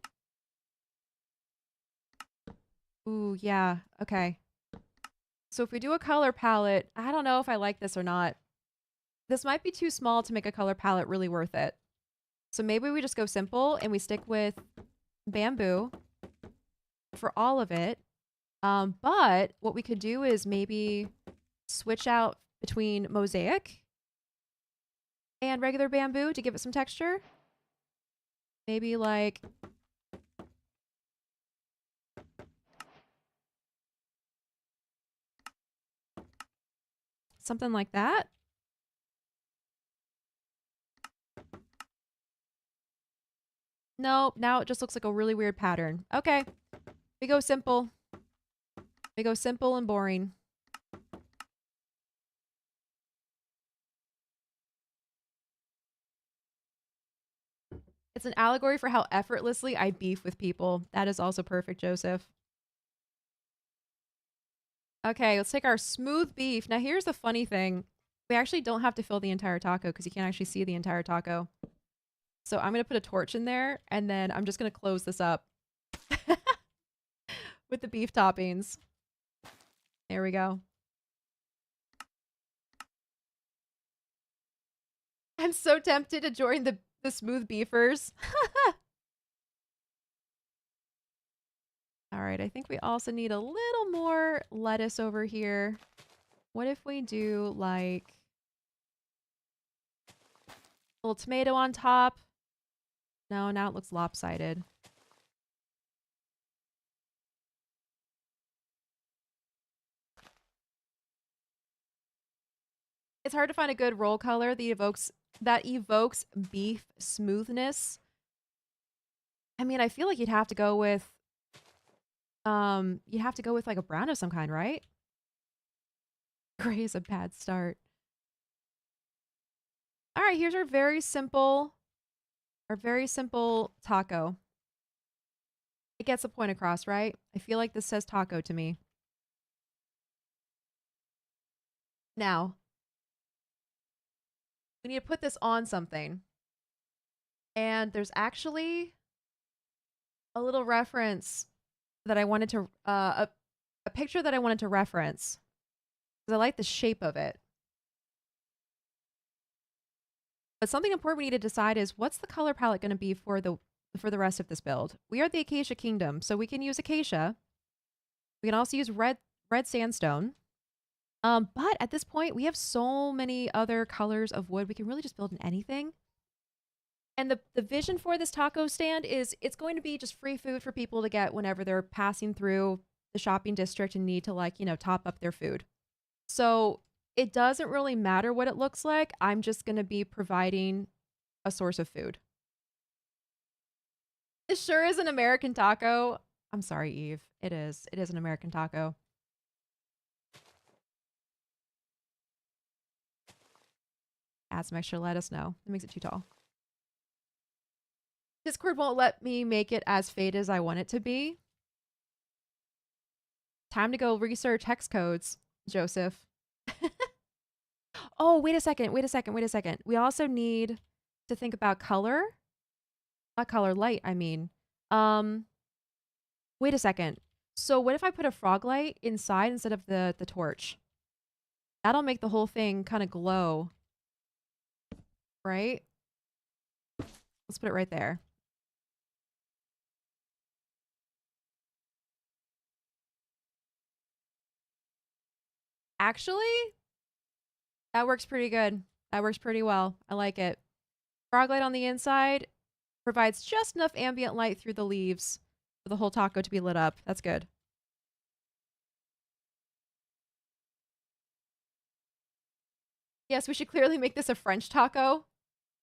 Ooh, yeah. Okay. So if we do a color palette, I don't know if I like this or not. This might be too small to make a color palette really worth it. So maybe we just go simple and we stick with bamboo for all of it. But what we could do is maybe switch out between mosaic and regular bamboo to give it some texture. Maybe like something like that. Nope, now it just looks like a really weird pattern. Okay, we go simple. We go simple and boring. It's an allegory for how effortlessly I beef with people. That is also perfect, Joseph. Okay, let's take our smooth beef. Now here's the funny thing. We actually don't have to fill the entire taco because you can't actually see the entire taco. So I'm going to put a torch in there and then I'm just going to close this up with the beef toppings. There we go. I'm so tempted to join the smooth beefers. All right, I think we also need a little more lettuce over here. What if we do like a little tomato on top? No, now it looks lopsided. It's hard to find a good roll color that evokes beef smoothness. I mean, I feel like you'd have to go with like a brown of some kind, right? Gray is a bad start. All right, here's our very simple taco. It gets a point across, right? I feel like this says taco to me. Now, we need to put this on something. And there's actually a little reference that I wanted to, a picture that I wanted to reference. Because I like the shape of it. But something important we need to decide is what's the color palette going to be for the rest of this build? We are the Acacia Kingdom, so we can use acacia. We can also use red sandstone. But at this point, we have so many other colors of wood. We can really just build in anything. And the vision for this taco stand is it's going to be just free food for people to get whenever they're passing through the shopping district and need to, like, you know, top up their food. So it doesn't really matter what it looks like. I'm just going to be providing a source of food. This sure is an American taco. I'm sorry, Eve. It is. It is an American taco. Add some extra lettuce. No, it makes it too tall. Discord won't let me make it as fade as I want it to be. Time to go research hex codes, Joseph. Oh, wait a second. We also need to think about color. Not color, light, I mean. Um, Wait a second. So what if I put a frog light inside instead of the torch? That'll make the whole thing kind of glow, right? Let's put it right there. Actually, that works pretty good. That works pretty well. I like it. Frog light on the inside provides just enough ambient light through the leaves for the whole taco to be lit up. That's good. Yes, we should clearly make this a French taco.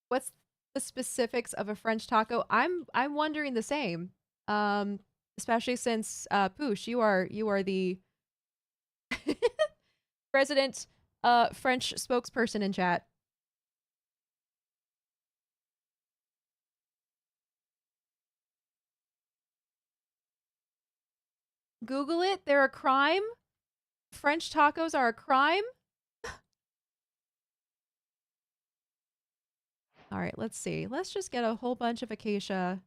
What's the specifics of a French taco? I'm wondering the same. Um, Especially since Poosh, you are the resident French spokesperson in chat. Google it. They're a crime. French tacos are a crime. All right, let's see. Let's just get a whole bunch of acacia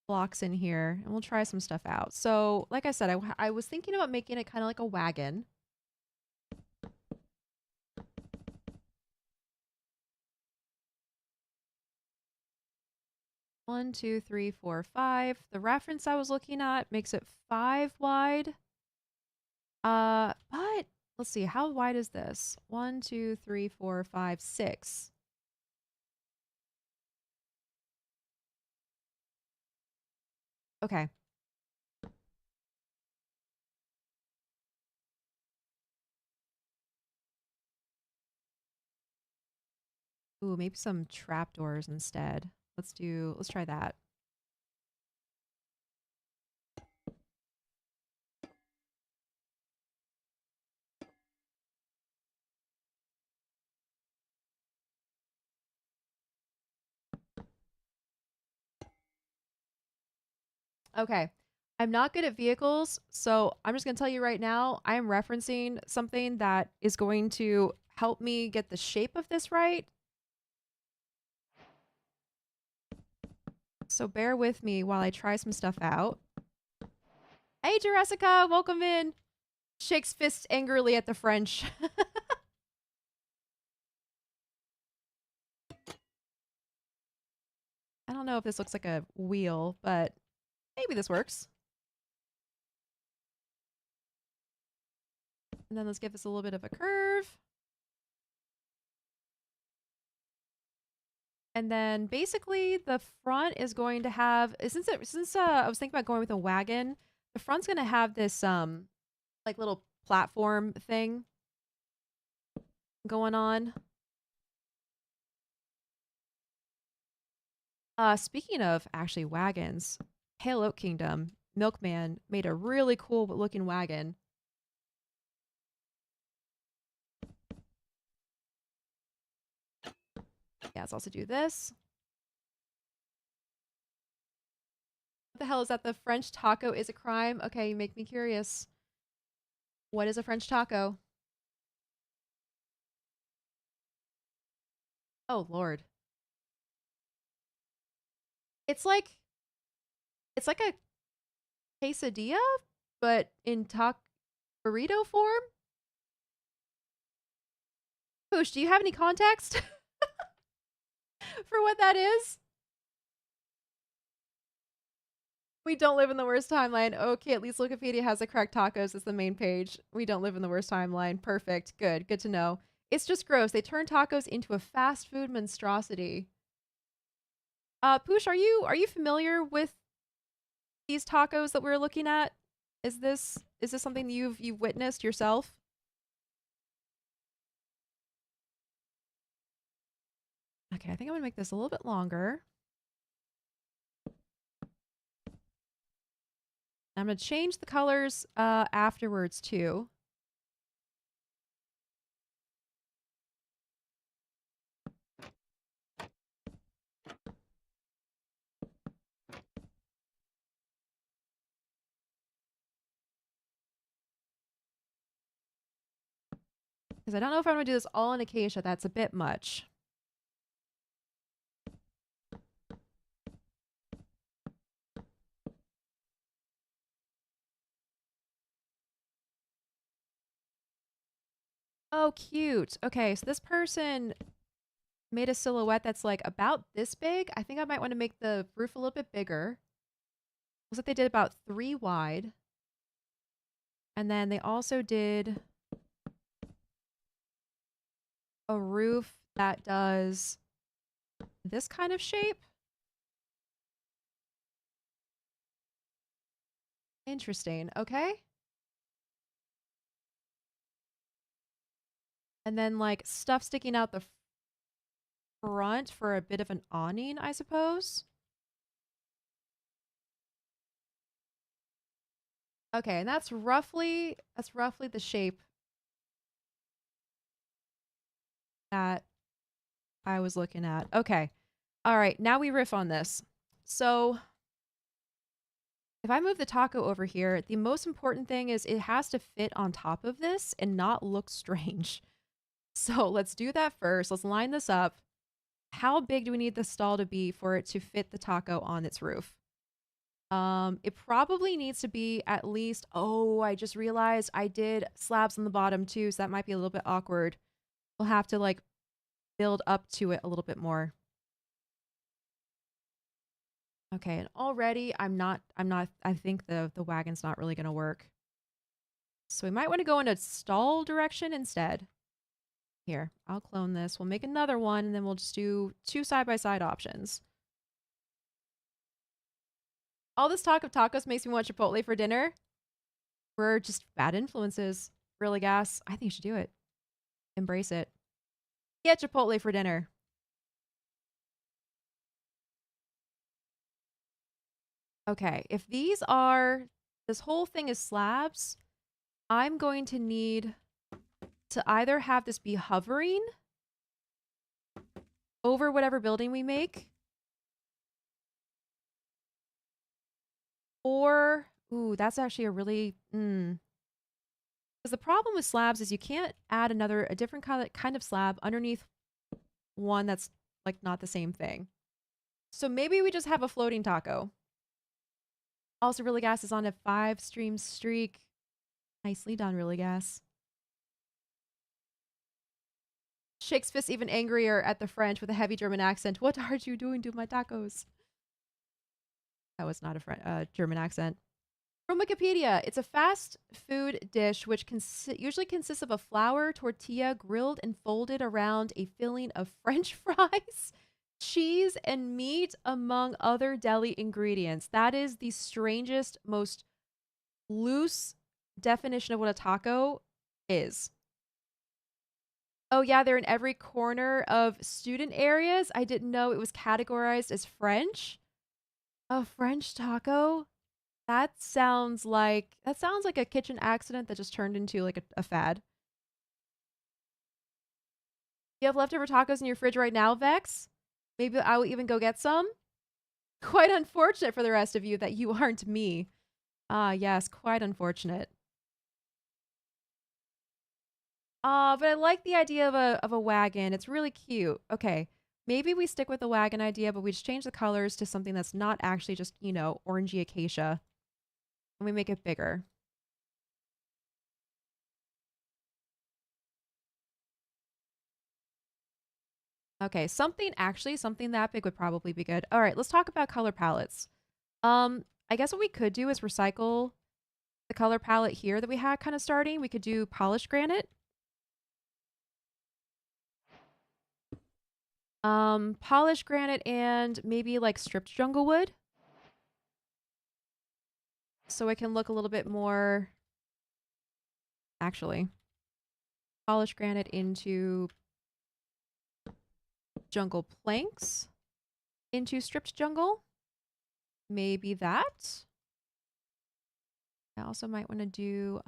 blocks in here and we'll try some stuff out. So, like I said, I was thinking about making it kind of like a wagon. One, two, three, four, five. The reference I was looking at makes it 5 wide. But let's see, how wide is this? 1, 2, 3, 4, 5, 6. Okay. Ooh, maybe some trapdoors instead. Let's try that. Okay. I'm not good at vehicles, so I'm just going to tell you right now, I am referencing something that is going to help me get the shape of this right. So bear with me while I try some stuff out. Hey, Jessica, welcome in. Shakes fist angrily at the French. I don't know if this looks like a wheel, but maybe this works. And then let's give this a little bit of a curve. And then basically the front is going to have, since I was thinking about going with a wagon, the front's going to have this like little platform thing going on. Speaking of actually wagons, Pale Oak Kingdom, Milkman made a really cool looking wagon. Yeah, let's also do this. What the hell is that? The French taco is a crime? Okay, you make me curious. What is a French taco? Oh, Lord. It's like a quesadilla, but in burrito form? Poosh, do you have any context for what that is? We don't live in the worst timeline. Okay, at least Wikipedia has the correct tacos as the main page. We don't live in the worst timeline. Perfect. Good to know. It's just gross. They turn tacos into a fast food monstrosity. Poosh, are you familiar with these tacos that we're looking at? Is this something you've witnessed yourself? Okay, I think I'm gonna make this a little bit longer. I'm gonna change the colors afterwards too. Because I don't know if I'm going to do this all in acacia. That's a bit much. Oh, cute. Okay, so this person made a silhouette that's like about this big. I think I might want to make the roof a little bit bigger. Looks like they did about 3 wide. And then they also did a roof that does this kind of shape. Interesting. Okay. And then like stuff sticking out the front for a bit of an awning, I suppose. Okay, and that's roughly the shape that I was looking at. Okay. All right, now we riff on this. So if I move the taco over here, the most important thing is it has to fit on top of this and not look strange. So let's do that first. Let's line this up. How big do we need the stall to be for it to fit the taco on its roof? It probably needs to be at least, oh, I just realized I did slabs on the bottom too, so that might be a little bit awkward. We'll have to like build up to it a little bit more. Okay, and already I think the wagon's not really gonna work. So we might want to go in a stall direction instead. Here, I'll clone this. We'll make another one, and then we'll just do 2 side-by-side options. All this talk of tacos makes me want Chipotle for dinner. We're just bad influences. Really, gas. I think you should do it. Embrace it. Get Chipotle for dinner. Okay, if this whole thing is slabs, I'm going to need to either have this be hovering over whatever building we make, or, ooh, that's actually a really, because the problem with slabs is you can't add a different kind of slab underneath one that's like not the same thing. So maybe we just have a floating taco. Also, Really Gas is on a 5-stream streak. Nicely done, Really Gas. Shakes fist even angrier at the French with a heavy German accent. What are you doing to my tacos? That was not a German accent. From Wikipedia, it's a fast food dish which usually consists of a flour tortilla grilled and folded around a filling of French fries, cheese, and meat, among other deli ingredients. That is the strangest, most loose definition of what a taco is. Oh yeah, they're in every corner of student areas. I didn't know it was categorized as French. A French taco? That sounds like a kitchen accident that just turned into like a fad. You have leftover tacos in your fridge right now, Vex? Maybe I will even go get some. Quite unfortunate for the rest of you that you aren't me. Ah, yes, quite unfortunate. But I like the idea of a wagon. It's really cute. Okay, maybe we stick with the wagon idea, but we just change the colors to something that's not actually just, you know, orangey acacia. And we make it bigger. Okay, something that big would probably be good. All right, let's talk about color palettes. I guess what we could do is recycle the color palette here that we had kind of starting. We could do polished granite. Polished granite and maybe like stripped jungle wood. So it can look a little bit more, actually. Polished granite into jungle planks, into stripped jungle. Maybe that. I also might want to do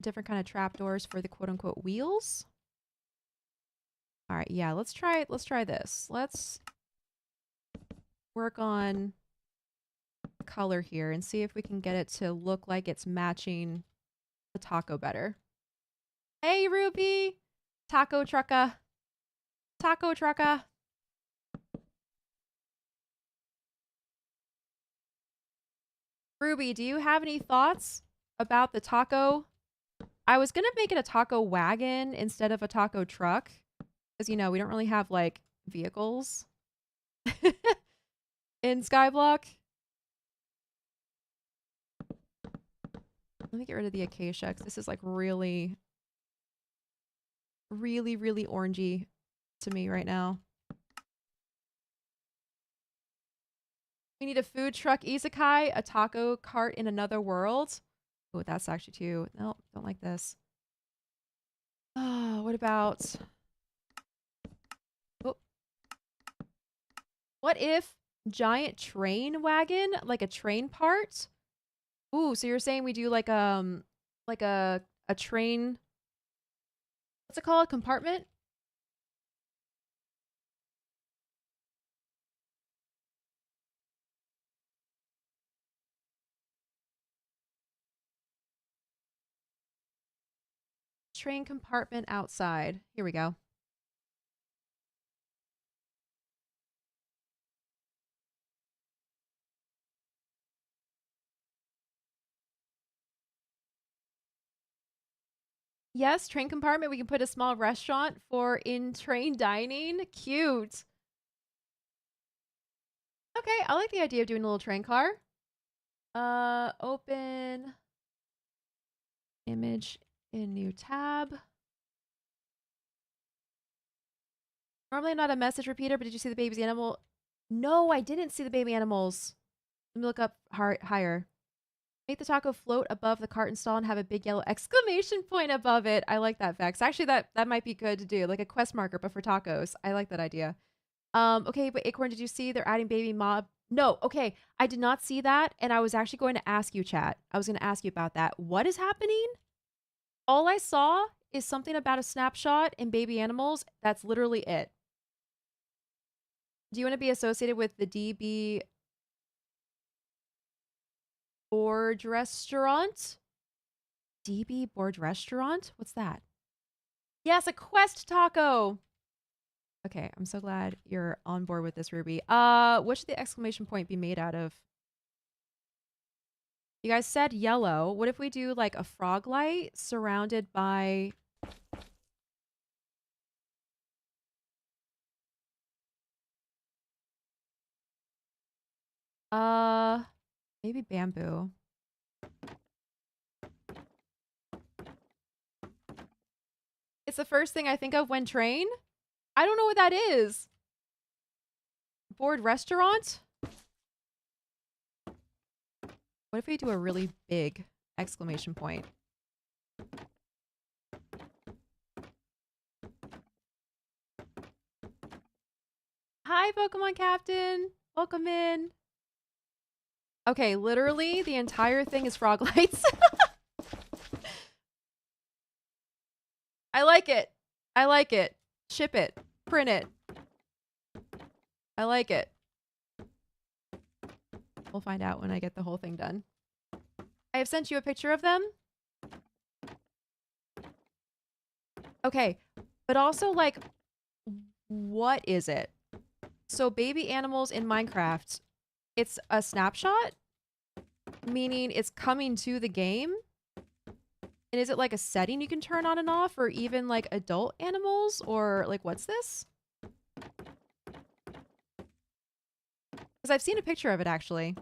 different kind of trapdoors for the quote unquote wheels. All right, yeah, let's try this. Let's work on color here and see if we can get it to look like it's matching the taco better. Hey, Ruby. Taco trucka. Taco trucka. Ruby, do you have any thoughts about the taco? I was gonna make it a taco wagon instead of a taco truck. Because, you know, we don't really have, like, vehicles in Skyblock. Let me get rid of the acacia, because this is, like, really, really, really orangey to me right now. We need a food truck isekai, a taco cart in another world. Oh, that's actually too... Nope, don't like this. Oh, what about... Oh. What if giant train wagon, like a train part? Ooh, so you're saying we do like a train, what's it called? Compartment? Train compartment outside. Here we go. Yes, train compartment. We can put a small restaurant for in-train dining. Cute. Okay, I like the idea of doing a little train car. Open image in new tab. Normally not a message repeater, but did you see the baby's animal? No, I didn't see the baby animals. Let me look up higher. Make the taco float above the carton stall and have a big yellow exclamation point above it. I like that, Vex. Actually, that might be good to do, like a quest marker, but for tacos. I like that idea. Okay, but Acorn, did you see they're adding baby mob? No, okay, I did not see that, and I was actually going to ask you, chat. I was going to ask you about that. What is happening? All I saw is something about a snapshot and baby animals. That's literally it. Do you want to be associated with the DB Board Restaurant? DB Board Restaurant? What's that? Yes, a quest taco. Okay, I'm so glad you're on board with this, Ruby. What should the exclamation point be made out of? You guys said yellow. What if we do like a frog light surrounded by... Maybe bamboo. It's the first thing I think of when train. I don't know what that is. Board restaurant? What if we do a really big exclamation point? Hi, Pokemon Captain. Welcome in. Okay, literally the entire thing is frog lights. I like it. I like it. Ship it. Print it. I like it. We'll find out when I get the whole thing done. I have sent you a picture of them. Okay, but also like, what is it? So baby animals in Minecraft, it's a snapshot, meaning it's coming to the game. And is it like a setting you can turn on and off, or even like adult animals, or like what's this? Because I've seen a picture of it actually.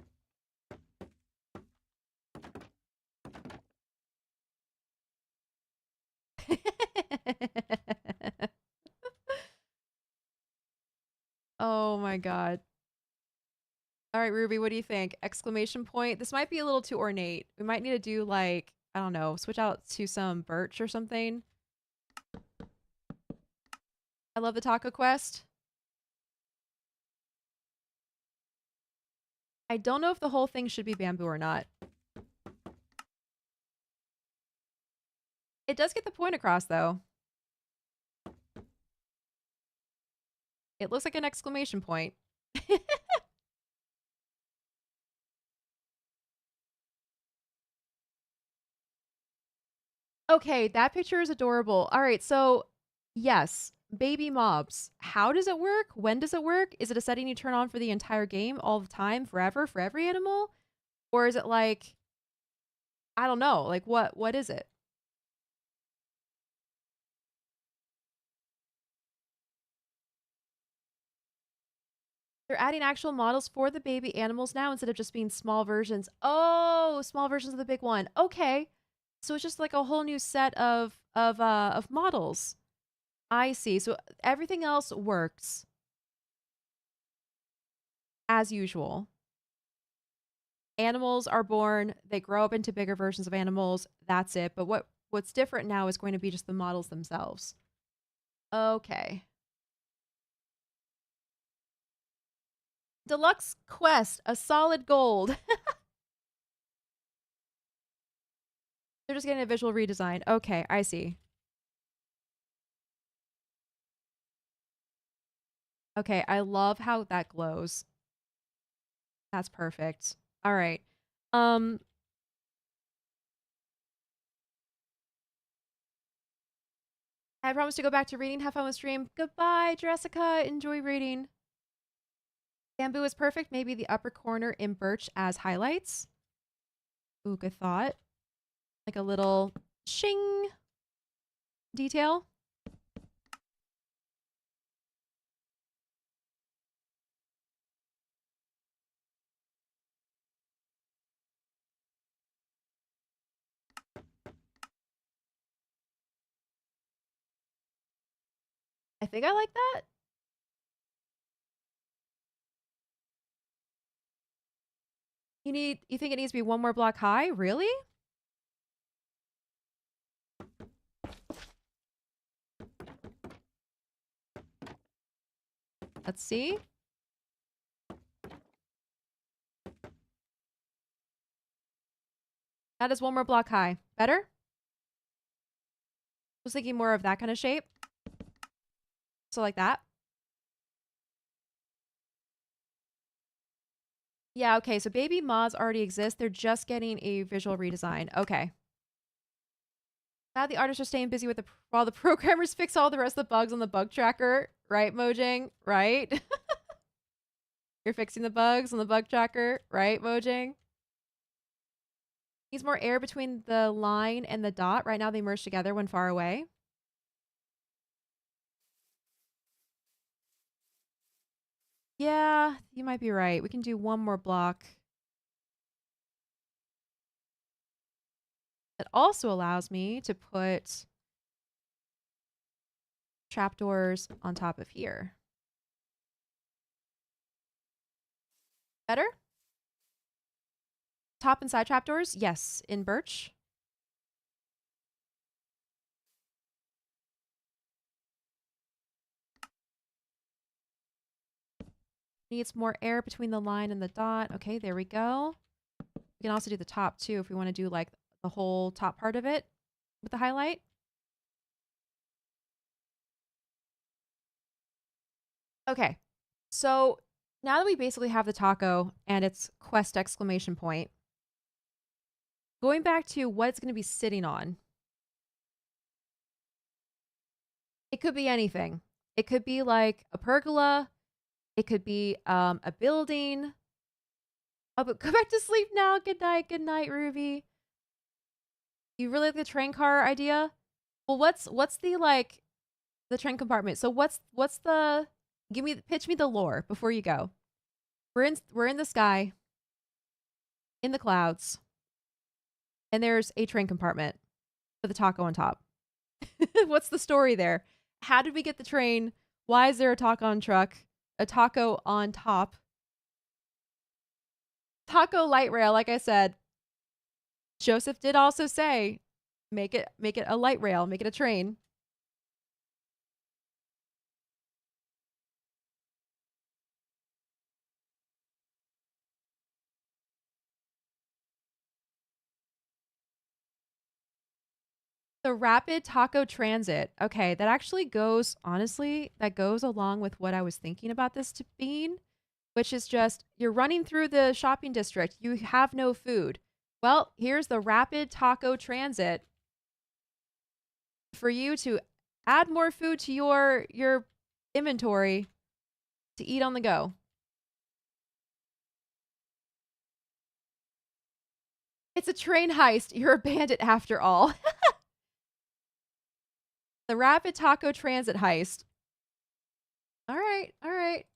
Oh my god. All right, Ruby, what do you think? Exclamation point. This might be a little too ornate. We might need to do like, I don't know, switch out to some birch or something. I love the taco quest. I don't know if the whole thing should be bamboo or not. It does get the point across though. It looks like an exclamation point. Okay, that picture is adorable. All right, so yes, baby mobs. How does it work? When does it work? Is it a setting you turn on for the entire game, all the time, forever, for every animal? Or is it like, I don't know, like what is it? They're adding actual models for the baby animals now instead of just being small versions. Oh, small versions of the big one. Okay. So it's just like a whole new set of models. I see. So everything else works as usual. Animals are born, they grow up into bigger versions of animals. That's it. But what's different now is going to be just the models themselves. Okay. Deluxe Quest, a solid gold. They're just getting a visual redesign. Okay, I see. Okay, I love how that glows. That's perfect. All right. Um, I promised to go back to reading. Have fun with stream. Goodbye, Jessica. Enjoy reading. Bamboo is perfect. Maybe the upper corner in birch as highlights. Ooh, good thought. Like a little shing detail. I think I like that. You think it needs to be one more block high? Really? Let's see. That is one more block high. Better? I was thinking more of that kind of shape. So like that. Yeah, okay. So baby mods already exist. They're just getting a visual redesign. Okay. Now the artists are staying busy with while the programmers fix all the rest of the bugs on the bug tracker. Right, Mojang? Right? You're fixing the bugs on the bug tracker. Right, Mojang? Needs more air between the line and the dot. Right now they merge together when far away. Yeah, you might be right. We can do one more block. It also allows me to put trapdoors on top of here. Better? Top and side trapdoors? Yes, in birch. Needs more air between the line and the dot. Okay, there we go. We can also do the top too if we want to do like the whole top part of it with the highlight. Okay, so now that we basically have the taco and its quest exclamation point, going back to what it's going to be sitting on. It could be anything. It could be like a pergola. It could be a building. Oh, but go back to sleep now. Good night, Ruby. You really like the train car idea? Well, what's the like the train compartment? So what's the pitch me the lore before you go. We're in the sky, in the clouds, and there's a train compartment with a taco on top. What's the story there? How did we get the train? Why is there a taco on truck? A taco on top? Taco light rail, like I said. Joseph did also say, make it a light rail, make it a train. The rapid taco transit. Okay, that actually goes, honestly, that goes along with what I was thinking about this to being, which is just you're running through the shopping district. You have no food. Well, here's the rapid taco transit. for you to add more food to your inventory to eat on the go. It's a train heist. You're a bandit after all. The Rapid Taco Transit heist. All right, all right.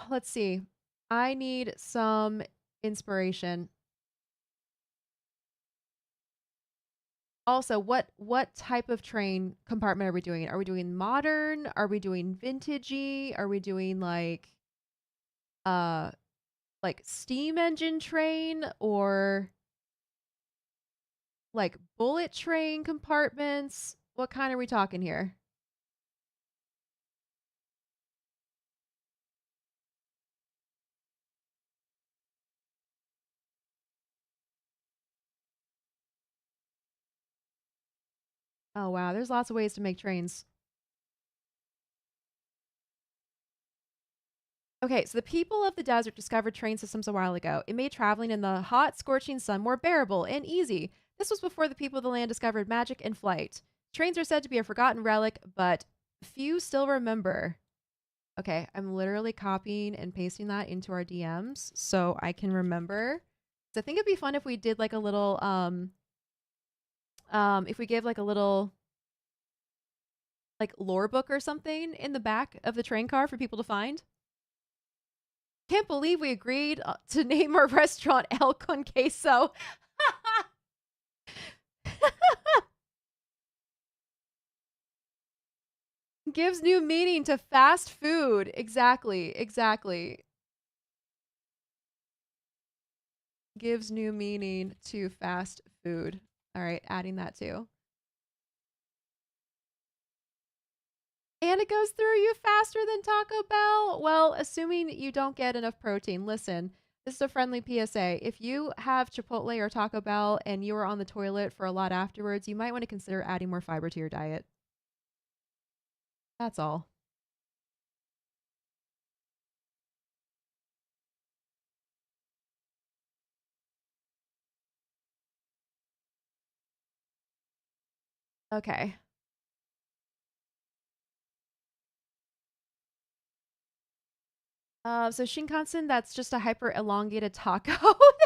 Let's see. I need some inspiration. Also, what type of train compartment are we doing? Are we doing modern? Are we doing vintagey? Are we doing uh like steam engine train or like bullet train compartments? What kind are we talking here? Oh wow, there's lots of ways to make trains. Okay, so the people of the desert discovered train systems a while ago. It made traveling in the hot, scorching sun more bearable and easy. This was before the people of the land discovered magic and flight. Trains are said to be a forgotten relic, but few still remember. Okay, I'm literally copying and pasting that into our DMs so I can remember. So I think it'd be fun if we did like a little if we gave like a little like lore book or something in the back of the train car for people to find. Can't believe we agreed to name our restaurant El Con Queso. Gives new meaning to fast food. Exactly, exactly. Gives new meaning to fast food. All right, adding that too. And it goes through you faster than Taco Bell? Well, assuming you don't get enough protein. Listen, this is a friendly PSA. If you have Chipotle or Taco Bell and you are on the toilet for a lot afterwards, you might want to consider adding more fiber to your diet. That's all. Okay. So Shinkansen, that's just a hyper elongated taco.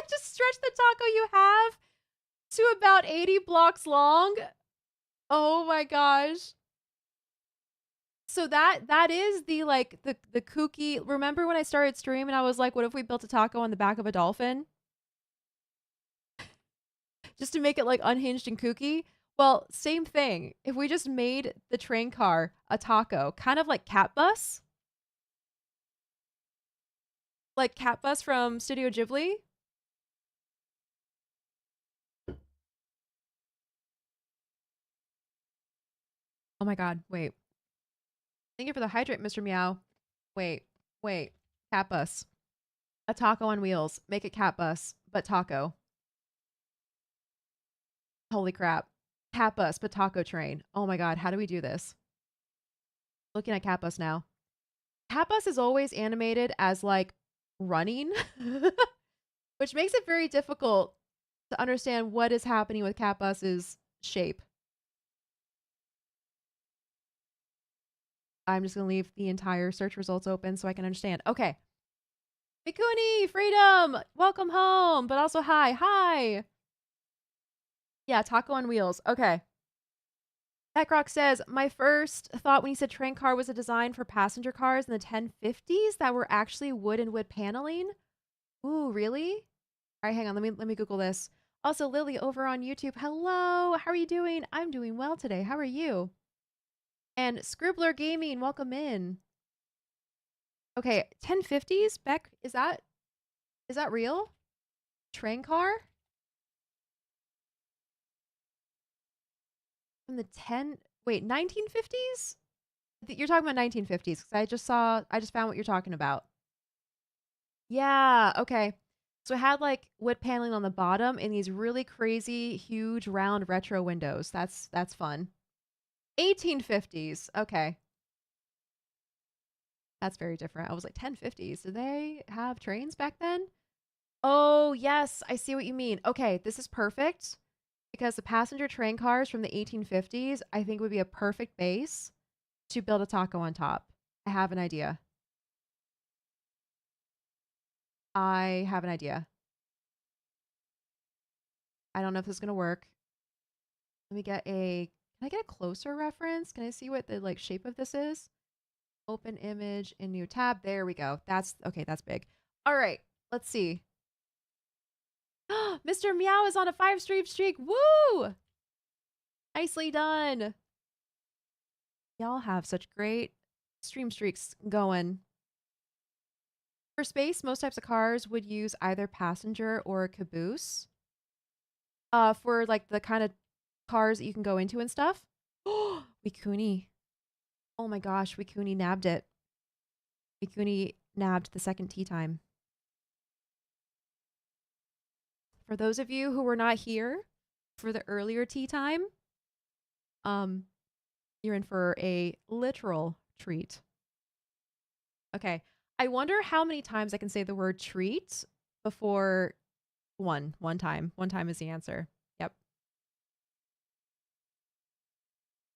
Just stretch the taco you have to about 80 blocks long. Oh my gosh. So that is the like the kooky. Remember when I started streaming, I was like, what if we built a taco on the back of a dolphin? Just to make it like unhinged and kooky? Well, same thing. If we just made the train car a taco, kind of like Cat Bus, like Cat Bus from Studio Ghibli. Oh my god, wait. Thank you for the hydrate, Mr. Meow. Wait, wait. Cat Bus. A taco on wheels. Make it Cat Bus, but taco. Holy crap. Cat Bus, but taco train. Oh my god, how do we do this? Looking at Cat Bus now. Cat Bus is always animated as like running, which makes it very difficult to understand what is happening with Cat Bus's shape. I'm just going to leave the entire search results open so I can understand. Okay. Mikuni, freedom, welcome home, but also hi, hi. Yeah, taco on wheels. Okay. Techrock says, my first thought when you said train car was a design for passenger cars in the 1050s that were actually wood and wood paneling. Ooh, really? All right, hang on. Let me Google this. Also, Lily over on YouTube. Hello. How are you doing? I'm doing well today. How are you? And Scribbler Gaming, welcome in. Okay, 1050s, Beck, is that real? Train car? From the 1950s? You're talking about 1950s because I just found what you're talking about. Yeah, okay. So it had like wood paneling on the bottom and these really crazy, huge, round retro windows. That's fun. 1850s. Okay. That's very different. I was like 1050s. Did they have trains back then? Oh, yes, I see what you mean. Okay, this is perfect because the passenger train cars from the 1850s, I think would be a perfect base to build a taco on top. I have an idea. I have an idea. I don't know if this is gonna work. Let me get a, can I get a closer reference? Can I see what the like shape of this is? Open image in new tab. There we go. That's okay, that's big. All right, let's see. Mr. Meow is on a 5 stream streak. Woo! Nicely done. Y'all have such great stream streaks going. For space, most types of cars would use either passenger or a caboose. For like the kind of cars that you can go into and stuff. Oh, Wikuni. Oh my gosh, Wikuni nabbed it. Wikuni nabbed the second tea time. For those of you who were not here for the earlier tea time, you're in for a literal treat. Okay. I wonder how many times I can say the word treat before one. One time. One time is the answer. Yep.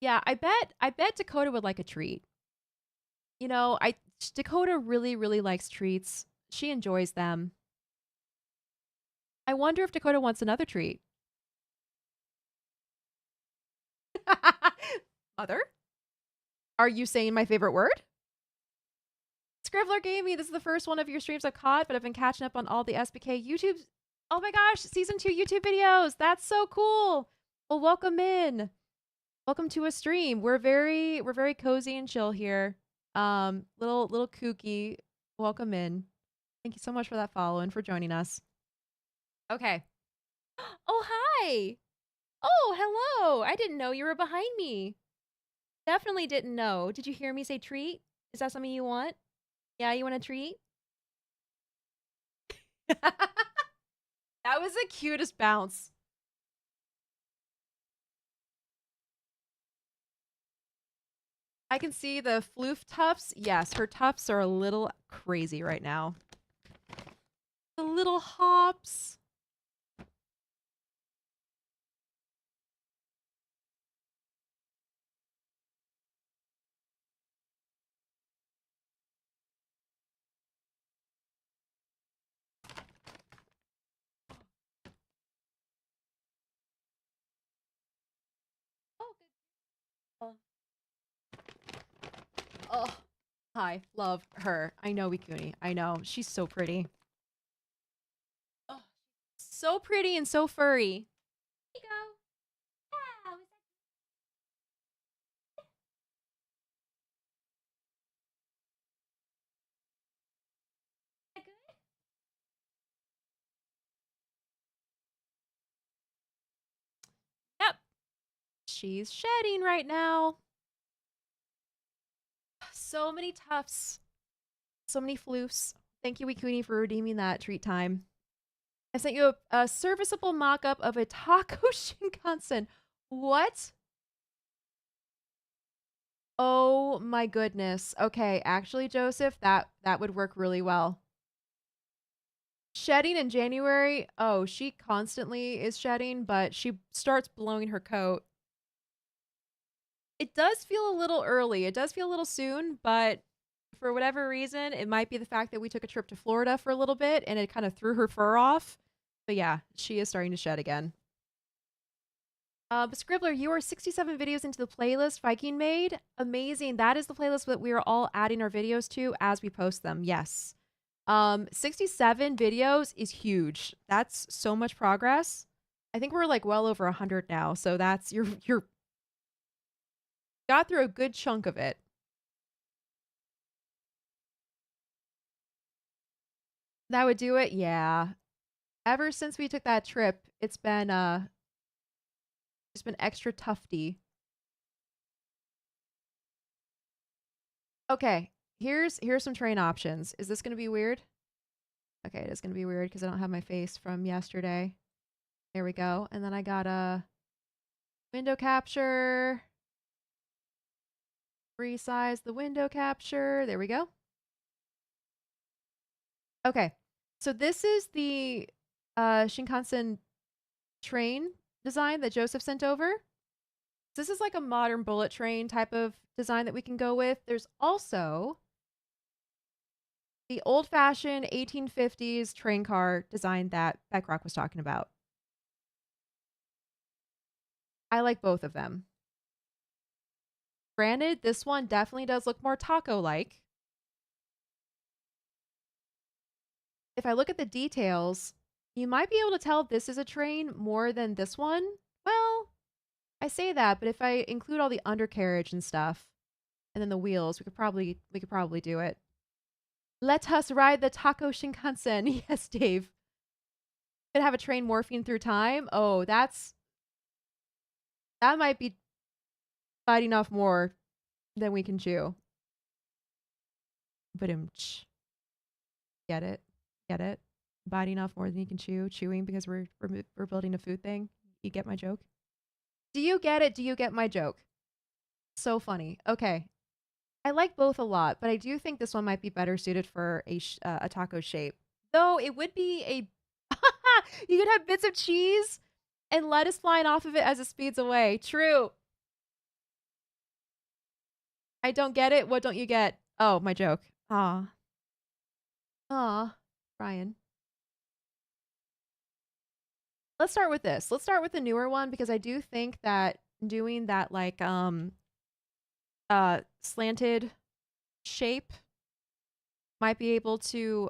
Yeah, I bet Dakota would like a treat. You know, Dakota really, really likes treats. She enjoys them. I wonder if Dakota wants another treat. Mother? Are you saying my favorite word? Scribbler Gaming, this is the first one of your streams I've caught, but I've been catching up on all the SBK YouTube. Oh my gosh, season 2 YouTube videos. That's so cool. Well, welcome in. Welcome to a stream. We're very cozy and chill here. Little kooky. Welcome in. Thank you so much for that follow and for joining us. Okay. Oh, hi. Oh, hello. I didn't know you were behind me. Definitely didn't know. Did you hear me say treat? Is that something you want? Yeah, you want a treat? That was the cutest bounce. I can see the floof tufts. Yes, her tufts are a little crazy right now. The little hops. Oh, good. Oh, hi. Love her. I know Wikuni. I know. She's so pretty. Oh, so pretty and so furry. There you go. Yeah, was that good? Yep. She's shedding right now. So many tufts. So many floofs. Thank you, Wikuni, for redeeming that treat time. I sent you a serviceable mock-up of a taco Shinkansen. What? Oh my goodness. Okay, actually, Joseph, that would work really well. Shedding in January. Oh, she constantly is shedding, but she starts blowing her coat. It does feel a little early. It does feel a little soon, but for whatever reason, it might be the fact that we took a trip to Florida for a little bit and it kind of threw her fur off. But yeah, she is starting to shed again. But Scribbler, you are 67 videos into the playlist Viking made. Amazing. That is the playlist that we are all adding our videos to as we post them. Yes. 67 videos is huge. That's so much progress. I think we're like well over 100 now. So that's you're got through a good chunk of it. That would do it. Yeah. Ever since we took that trip, it's been extra tufty. Okay, here's some train options. Is this gonna be weird? Okay, it is gonna be weird because I don't have my face from yesterday. There we go. And then I got a window capture. Resize the window capture. There we go. Okay, so this is the Shinkansen train design that Joseph sent over. This is like a modern bullet train type of design that we can go with. There's also the old-fashioned 1850s train car design that Beckrock was talking about. I like both of them. Granted, this one definitely does look more taco-like. If I look at the details, you might be able to tell if this is a train more than this one. Well, I say that, but if I include all the undercarriage and stuff, and then the wheels, we could probably do it. Let us ride the Taco Shinkansen. Yes, Dave. Could have a train morphing through time. Oh, that might be biting off more than we can chew. But get it, get it. Biting off more than you can chew, chewing because we're building a food thing. You get my joke? Do you get it? Do you get my joke? So funny. Okay, I like both a lot, but I do think this one might be better suited for a taco shape. Though it would be a you could have bits of cheese and lettuce flying off of it as it speeds away. True. I don't get it. What don't you get? Oh, my joke. Ah. Ah. Brian. Let's start with this. Let's start with the newer one because I do think that doing that like slanted shape might be able to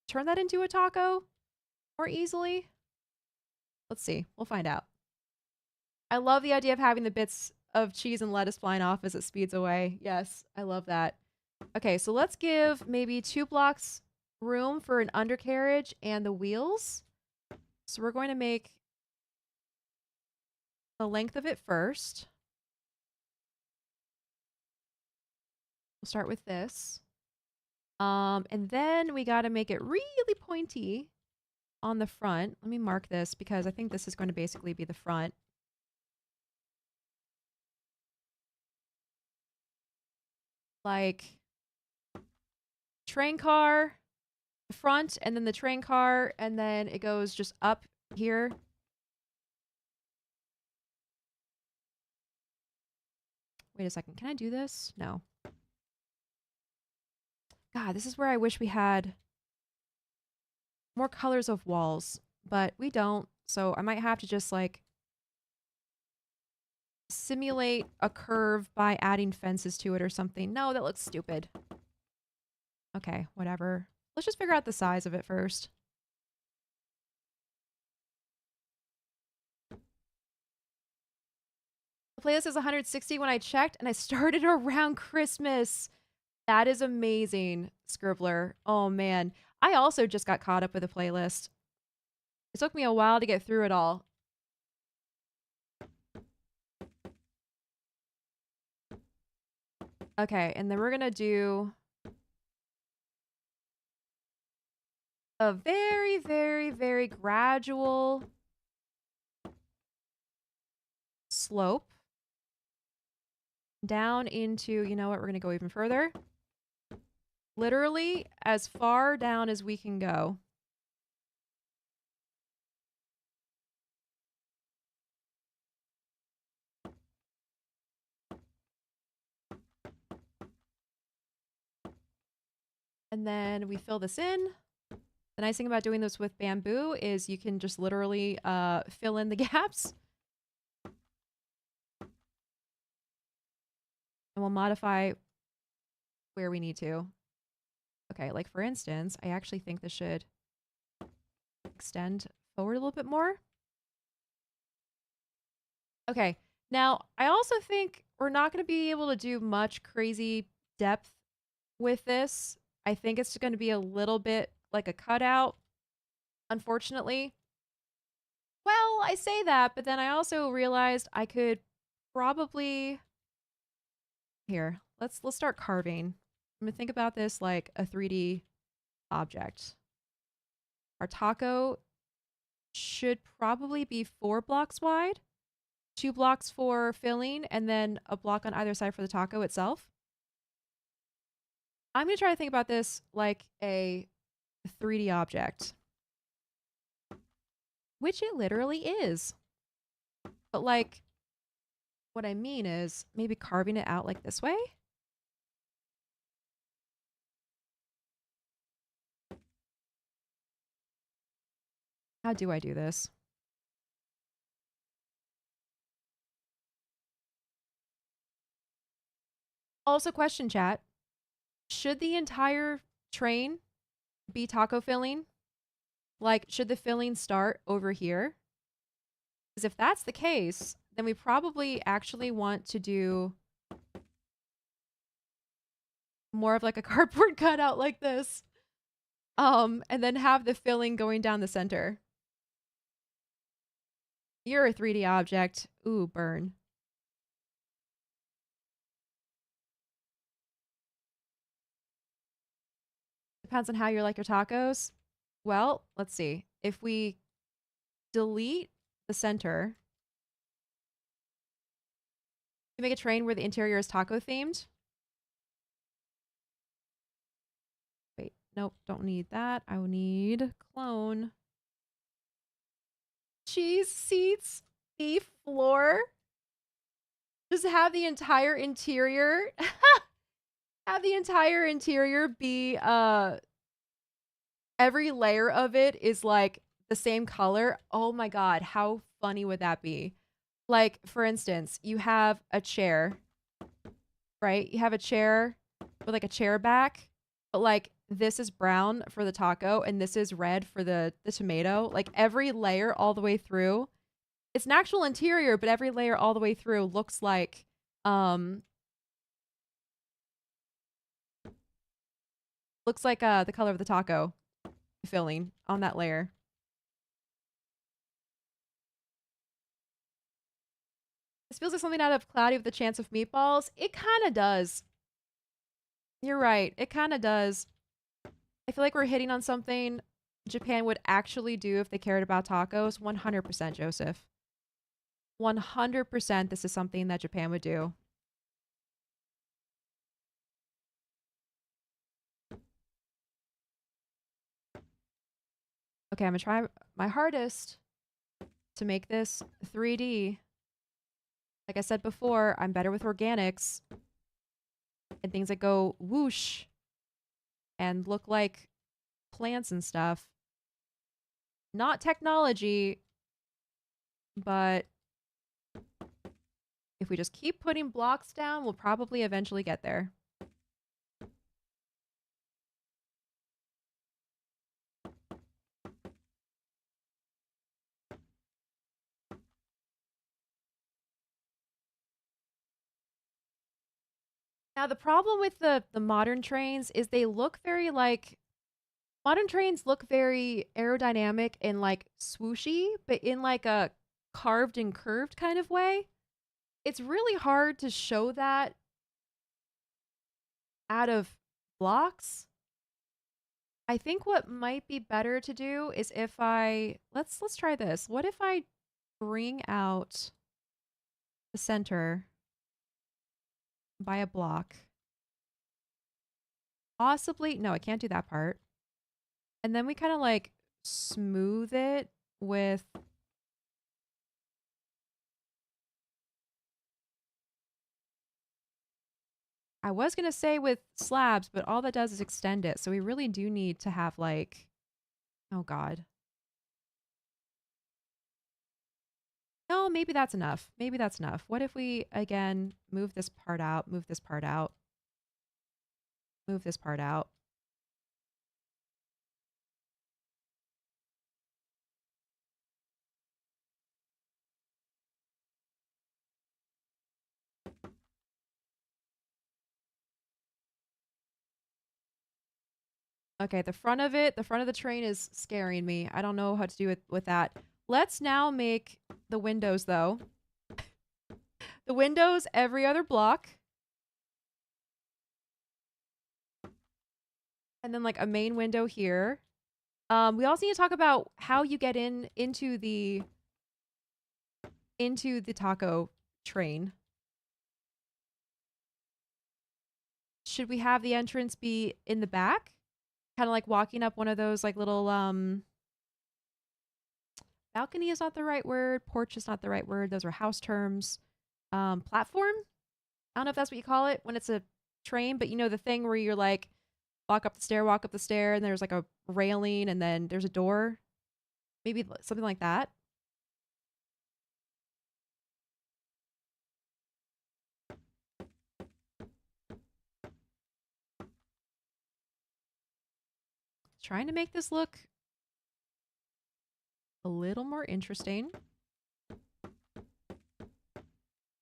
turn that into a taco more easily. Let's see. We'll find out. I love the idea of having the bits of cheese and lettuce flying off as it speeds away. Yes, I love that. Okay, so let's give maybe 2 blocks room for an undercarriage and the wheels. So we're going to make the length of it first. We'll start with this. And then we got to make it really pointy on the front. Let me mark this because I think this is going to basically be the front. Like train car, the front, and then the train car, and then it goes just up here. Wait a second. Can I do this? No. God, this is where I wish we had more colors of walls, but we don't. So I might have to just like simulate a curve by adding fences to it or something. No, that looks stupid. Okay, whatever. Let's just figure out the size of it first. The playlist is 160 when I checked, and I started around Christmas. That is amazing, Scribbler. Oh, man. I also just got caught up with a playlist. It took me a while to get through it all. Okay, and then we're going to do a very, very, very gradual slope down into, you know what, we're going to go even further. Literally as far down as we can go. And then we fill this in. The nice thing about doing this with bamboo is you can just literally fill in the gaps. And we'll modify where we need to. Okay, like for instance, I actually think this should extend forward a little bit more. Okay, now I also think we're not going to be able to do much crazy depth with this. I think it's going to be a little bit like a cutout, unfortunately. Well, I say that, but then I also realized I could probably... Here, let's start carving. I'm gonna think about this like a 3D object. Our taco should probably be 4 blocks wide, 2 blocks for filling, and then a block on either side for the taco itself. I'm going to try to think about this like a 3D object, which it literally is. But like, what I mean is maybe carving it out like this way. How do I do this? Also, question chat. Should the entire train be taco filling? Like, should the filling start over here? Because if that's the case, then we probably actually want to do more of like a cardboard cutout like this. And then have the filling going down the center. You're a 3D object. Ooh, burn. Depends on how you like your tacos. Well, let's see. If we delete the center, you make a train where the interior is taco themed. Wait, nope, don't need that. I will need clone. Cheese seats, beef floor. Just have the entire interior have the entire interior be every layer of it is like the same color. Oh my god, how funny would that be? Like, for instance, you have a chair, right? You have a chair with like a chair back, but like this is brown for the taco and this is red for the tomato. Like every layer all the way through. It's an actual interior, but every layer all the way through looks like the color of the taco filling on that layer. This feels like something out of Cloudy with a Chance of Meatballs. It kind of does. You're right. It kind of does. I feel like we're hitting on something Japan would actually do if they cared about tacos. 100%, Joseph. 100% this is something that Japan would do. Okay, I'm going to try my hardest to make this 3D. Like I said before, I'm better with organics and things that go whoosh and look like plants and stuff. Not technology, but if we just keep putting blocks down, we'll probably eventually get there. Now, the problem with the modern trains is they look very like modern trains look very aerodynamic and like swooshy, but in like a carved and curved kind of way. It's really hard to show that out of blocks. I think what might be better to do is if I let's try this. What if I bring out the center by a block? Possibly, no, I can't do that part. And then we kind of like smooth it with I was going to say with slabs, but all that does is extend it. So we really do need to have like, oh God. No, maybe that's enough. Maybe that's enough. What if we, again, move this part out, move this part out, move this part out. Okay, the front of it, the front of the train is scaring me. I don't know how to do it with that. Let's now make the windows though. The windows every other block. And then like a main window here. We also need to talk about how you get into the taco train. should we have the entrance be in the back? Kind of like walking up one of those like little balcony is not the right word, porch is not the right word. Those are house terms. Platform? I don't know if that's what you call it when it's a train, but you know the thing where you're like walk up the stair, and there's like a railing and then there's a door. Maybe something like that. Trying to make this look a little more interesting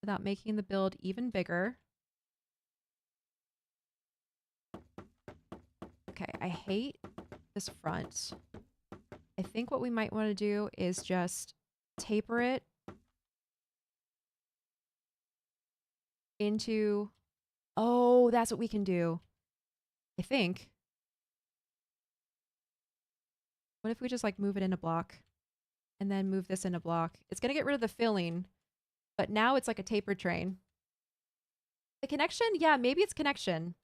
without making the build even bigger. Okay, I hate this front. I think what we might want to do is just taper it into... Oh, that's what we can do. I think. What if we just like move it in a block and then move this in a block? It's going to get rid of the filling, but now it's like a tapered train. The connection? Yeah, maybe it's connection.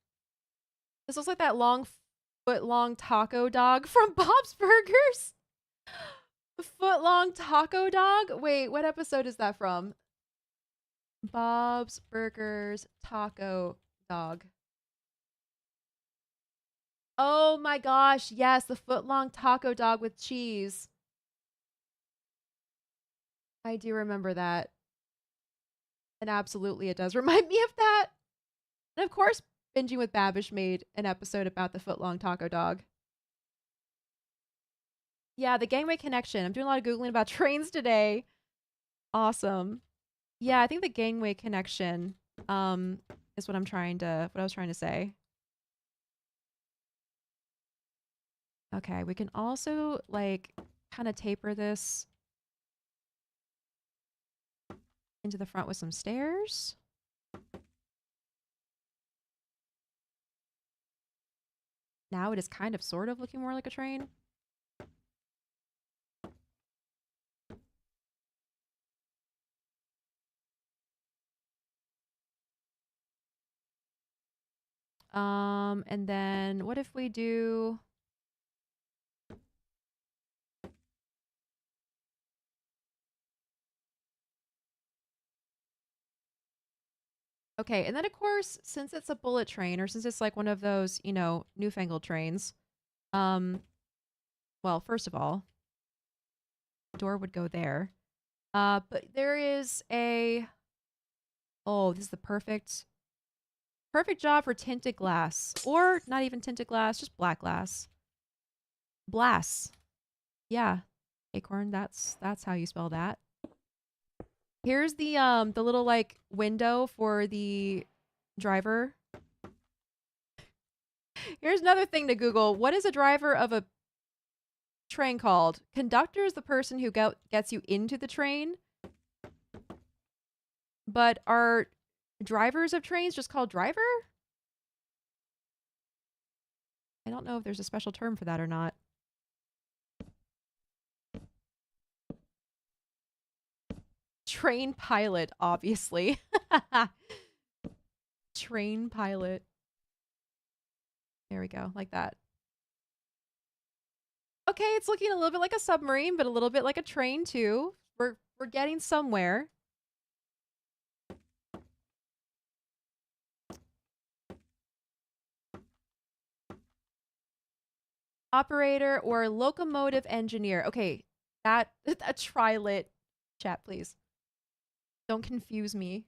This looks like that foot-long taco dog from Bob's Burgers. The foot-long taco dog? Wait, what episode is that from? Bob's Burgers taco dog. Oh my gosh, yes, the foot-long taco dog with cheese. I do remember that. And absolutely it does remind me of that. And of course, Binging with Babish made an episode about the foot-long taco dog. Yeah, the gangway connection. I'm doing a lot of Googling about trains today. Awesome. Yeah, I think the gangway connection is what I was trying to say. Okay, we can also like kind of taper this into the front with some stairs. Now it is kind of sort of looking more like a train. And then what if we do... Okay, and then of course, since it's a bullet train, or since it's like one of those, you know, newfangled trains, well, first of all, the door would go there. But there is a... Oh, this is the perfect job for tinted glass. Or not even tinted glass, just black glass. Blass. Yeah. Acorn, that's how you spell that. Here's the little like window for the driver. Here's another thing to Google. What is a driver of a train called? Conductor is the person who gets you into the train. But are drivers of trains just called driver? I don't know if there's a special term for that or not. Train pilot, obviously. Train pilot. There we go, like that. Okay, it's looking a little bit like a submarine, but a little bit like a train too. We're getting somewhere. Operator or locomotive engineer. Okay, that a trilit. Chat, please. Don't confuse me.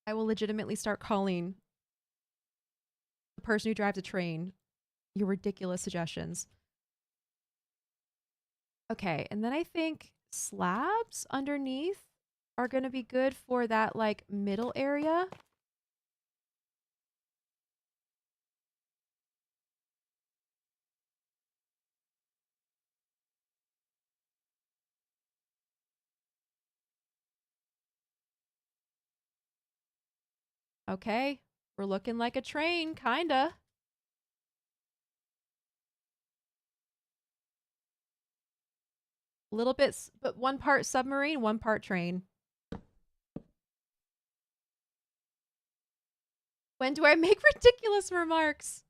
I will legitimately start calling the person who drives a train your ridiculous suggestions. Okay, and then I think slabs underneath are going to be good for that like middle area. Okay, we're looking like a train, kinda. A little bit, but one part submarine, one part train. When do I make ridiculous remarks?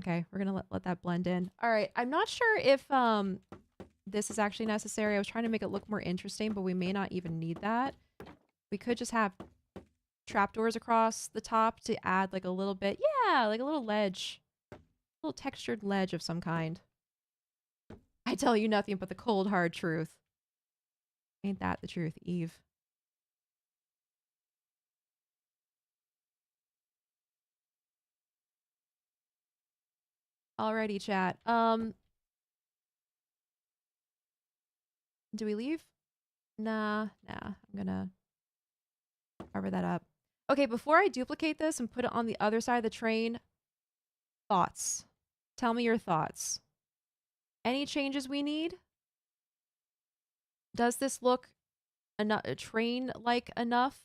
Okay, we're gonna let that blend in. All right, I'm not sure if this is actually necessary. I was trying to make it look more interesting, but we may not even need that. We could just have trapdoors across the top to add like a little bit. Yeah, like a little ledge. A little textured ledge of some kind. I tell you nothing but the cold, hard truth. Ain't that the truth, Eve? Alrighty, chat. Do we leave? Nah. I'm gonna cover that up. Okay, before I duplicate this and put it on the other side of the train, thoughts. Tell me your thoughts. Any changes we need? Does this look train-like enough?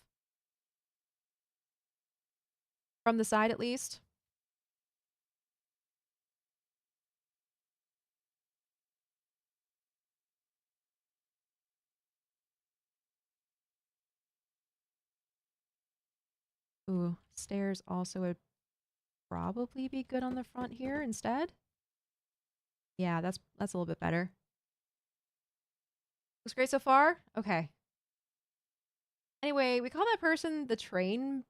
From the side, at least? Ooh, stairs also would probably be good on the front here instead. Yeah, that's a little bit better. Looks great so far? Okay. Anyway, we call that person the train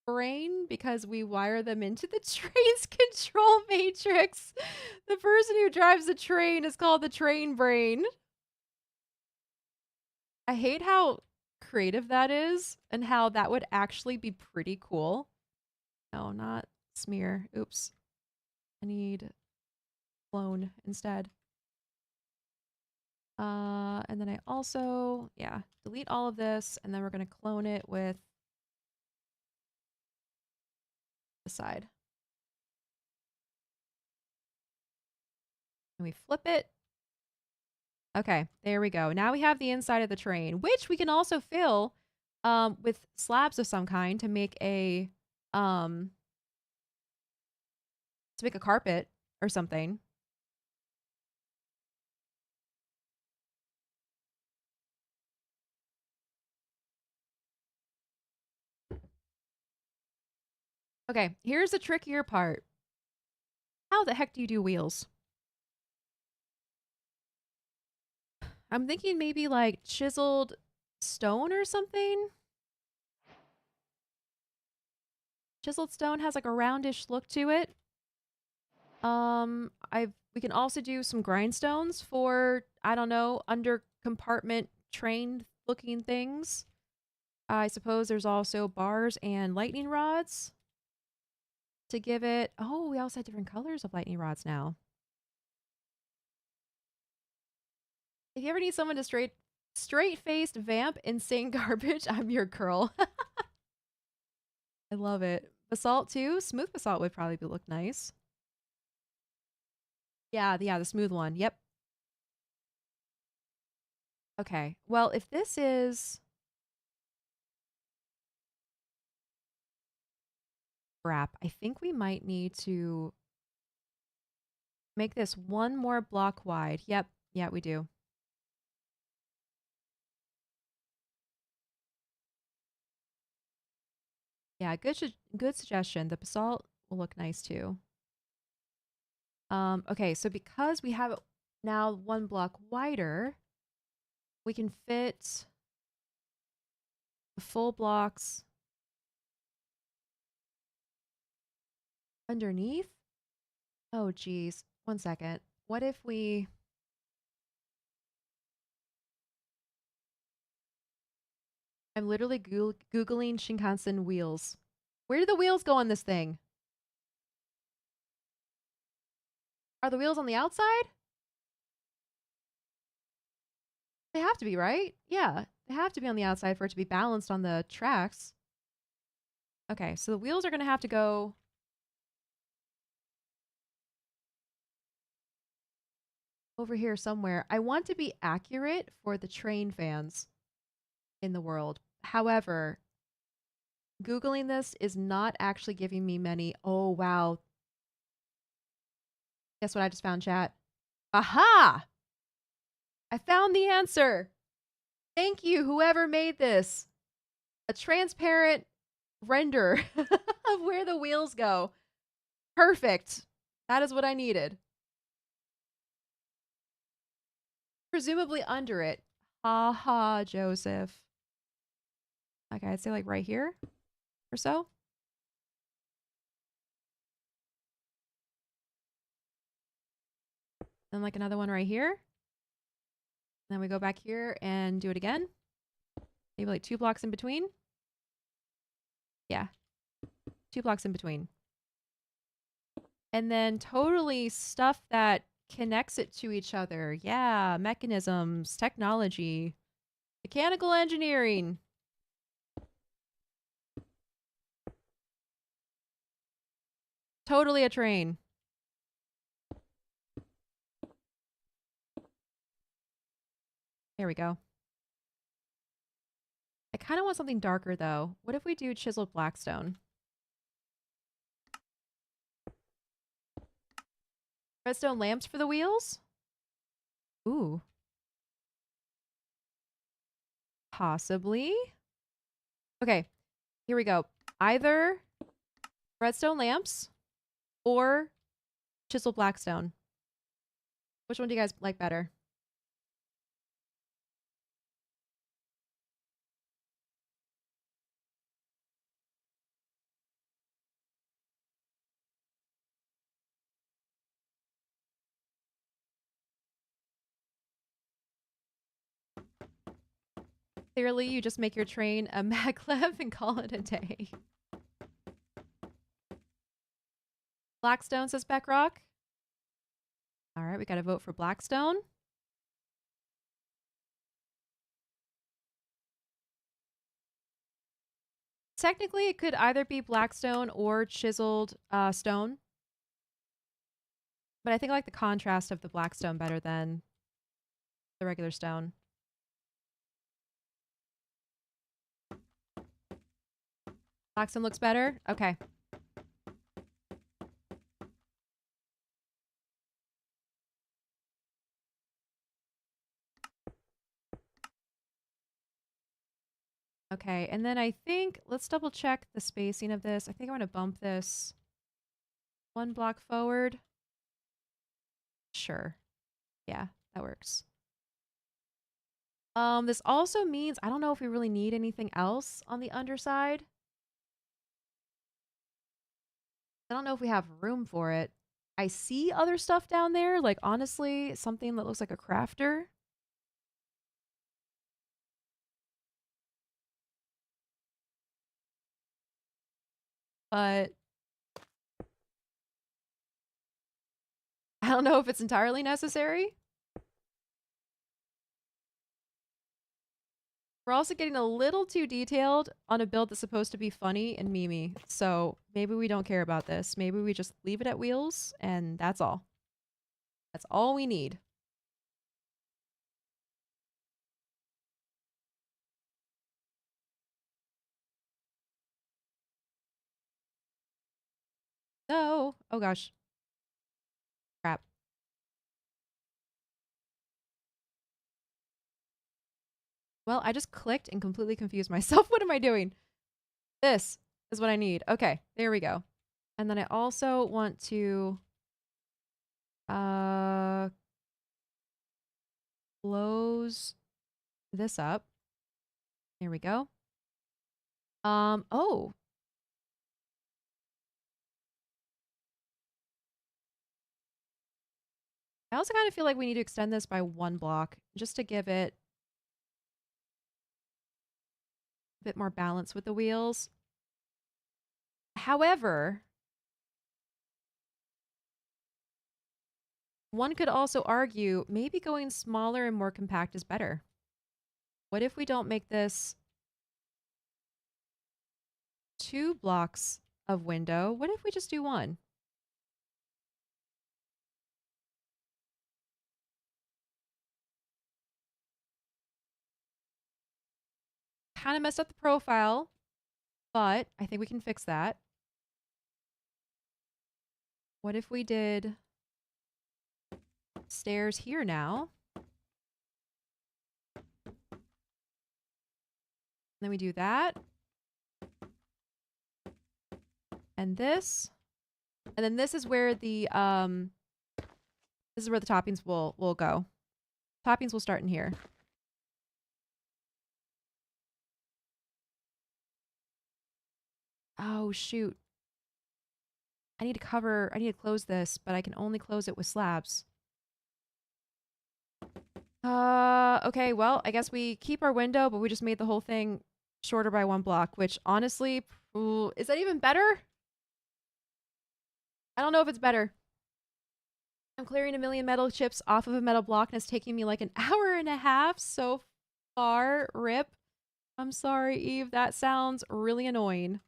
brain because we wire them into the train's control matrix. The person who drives the train is called the train brain. I hate how creative that is and how that would actually be pretty cool. No, not smear. Oops. I need clone instead. And then I also, yeah, delete all of this, and then we're going to clone it with the side. And we flip it. Okay, there we go. Now we have the inside of the train, which we can also fill with slabs of some kind to make a carpet or something. Okay, here's the trickier part. How the heck do you do wheels? I'm thinking maybe like chiseled stone or something. Chiseled stone has like a roundish look to it. We can also do some grindstones for, I don't know, under compartment train looking things. I suppose there's also bars and lightning rods to give it. Oh, we also have different colors of lightning rods now. If you ever need someone to straight-faced vamp insane garbage, I'm your girl. I love it. Basalt too. Smooth basalt would probably look nice. Yeah, the smooth one. Yep. Okay. Well, if this is crap, I think we might need to make this one more block wide. Yep. Yeah, we do. Yeah, good suggestion. The basalt will look nice too. Okay, so because we have it now one block wider, we can fit the full blocks underneath. Oh, geez. One second. What if we... I'm literally Googling Shinkansen wheels. Where do the wheels go on this thing? Are the wheels on the outside? They have to be, right? Yeah, they have to be on the outside for it to be balanced on the tracks. Okay, so the wheels are going to have to go... over here somewhere. I want to be accurate for the train fans in the world. However, Googling this is not actually giving me many. Oh, wow. Guess what I just found, chat? Aha! I found the answer. Thank you, whoever made this. A transparent render of where the wheels go. Perfect. That is what I needed. Presumably under it. Ha ha, Joseph. Okay, I'd say like right here or so. Then like another one right here. Then we go back here and do it again. Maybe like 2 blocks in between. Yeah. 2 blocks in between. And then totally stuff that connects it to each other. Yeah, mechanisms, technology, mechanical engineering. Totally a train. There we go. I kind of want something darker though. What if we do chiseled blackstone? Redstone lamps for the wheels? Ooh. Possibly. Okay, here we go. Either redstone lamps or chiseled blackstone. Which one do you guys like better? Clearly, you just make your train a maglev and call it a day. Blackstone, says Beckrock. All right, we got to vote for Blackstone. Technically, it could either be Blackstone or chiseled stone. But I think I like the contrast of the Blackstone better than the regular stone. Blackstone looks better? Okay. Okay, and then I think, let's double check the spacing of this. I think I want to bump this 1 block forward. Sure. Yeah, that works. This also means, I don't know if we really need anything else on the underside. I don't know if we have room for it. I see other stuff down there, like honestly, something that looks like a crafter. But I don't know if it's entirely necessary. We're also getting a little too detailed on a build that's supposed to be funny and memey. So maybe we don't care about this. Maybe we just leave it at wheels and that's all. That's all we need. No. Oh gosh. Crap. Well, I just clicked and completely confused myself. What am I doing? This is what I need. Okay, there we go. And then I also want to close this up. There we go. Oh. I also kind of feel like we need to extend this by 1 block just to give it a bit more balance with the wheels. However, one could also argue maybe going smaller and more compact is better. What if we don't make this 2 blocks of window? What if we just do 1? Kind of messed up the profile, but I think we can fix that. What if we did stairs here now? Then we do that. And this. And then this is where the toppings will go. Toppings will start in here. Oh shoot. I need to close this, but I can only close it with slabs. Okay, well, I guess we keep our window, but we just made the whole thing shorter by 1 block, which honestly, ooh, is that even better? I don't know if it's better. I'm clearing 1,000,000 metal chips off of a metal block, and it's taking me like an hour and a half so far. Rip. I'm sorry, Eve. That sounds really annoying.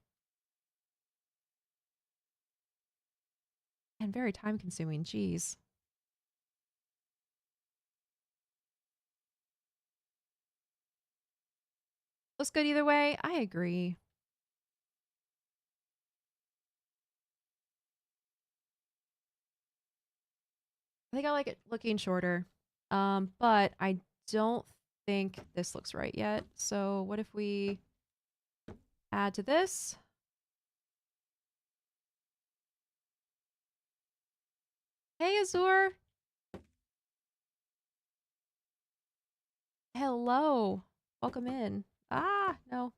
And very time consuming. Jeez. Looks good either way. I agree. I think I like it looking shorter. But I don't think this looks right yet. So what if we add to this? Hey, Azur. Hello. Welcome in. Ah, no.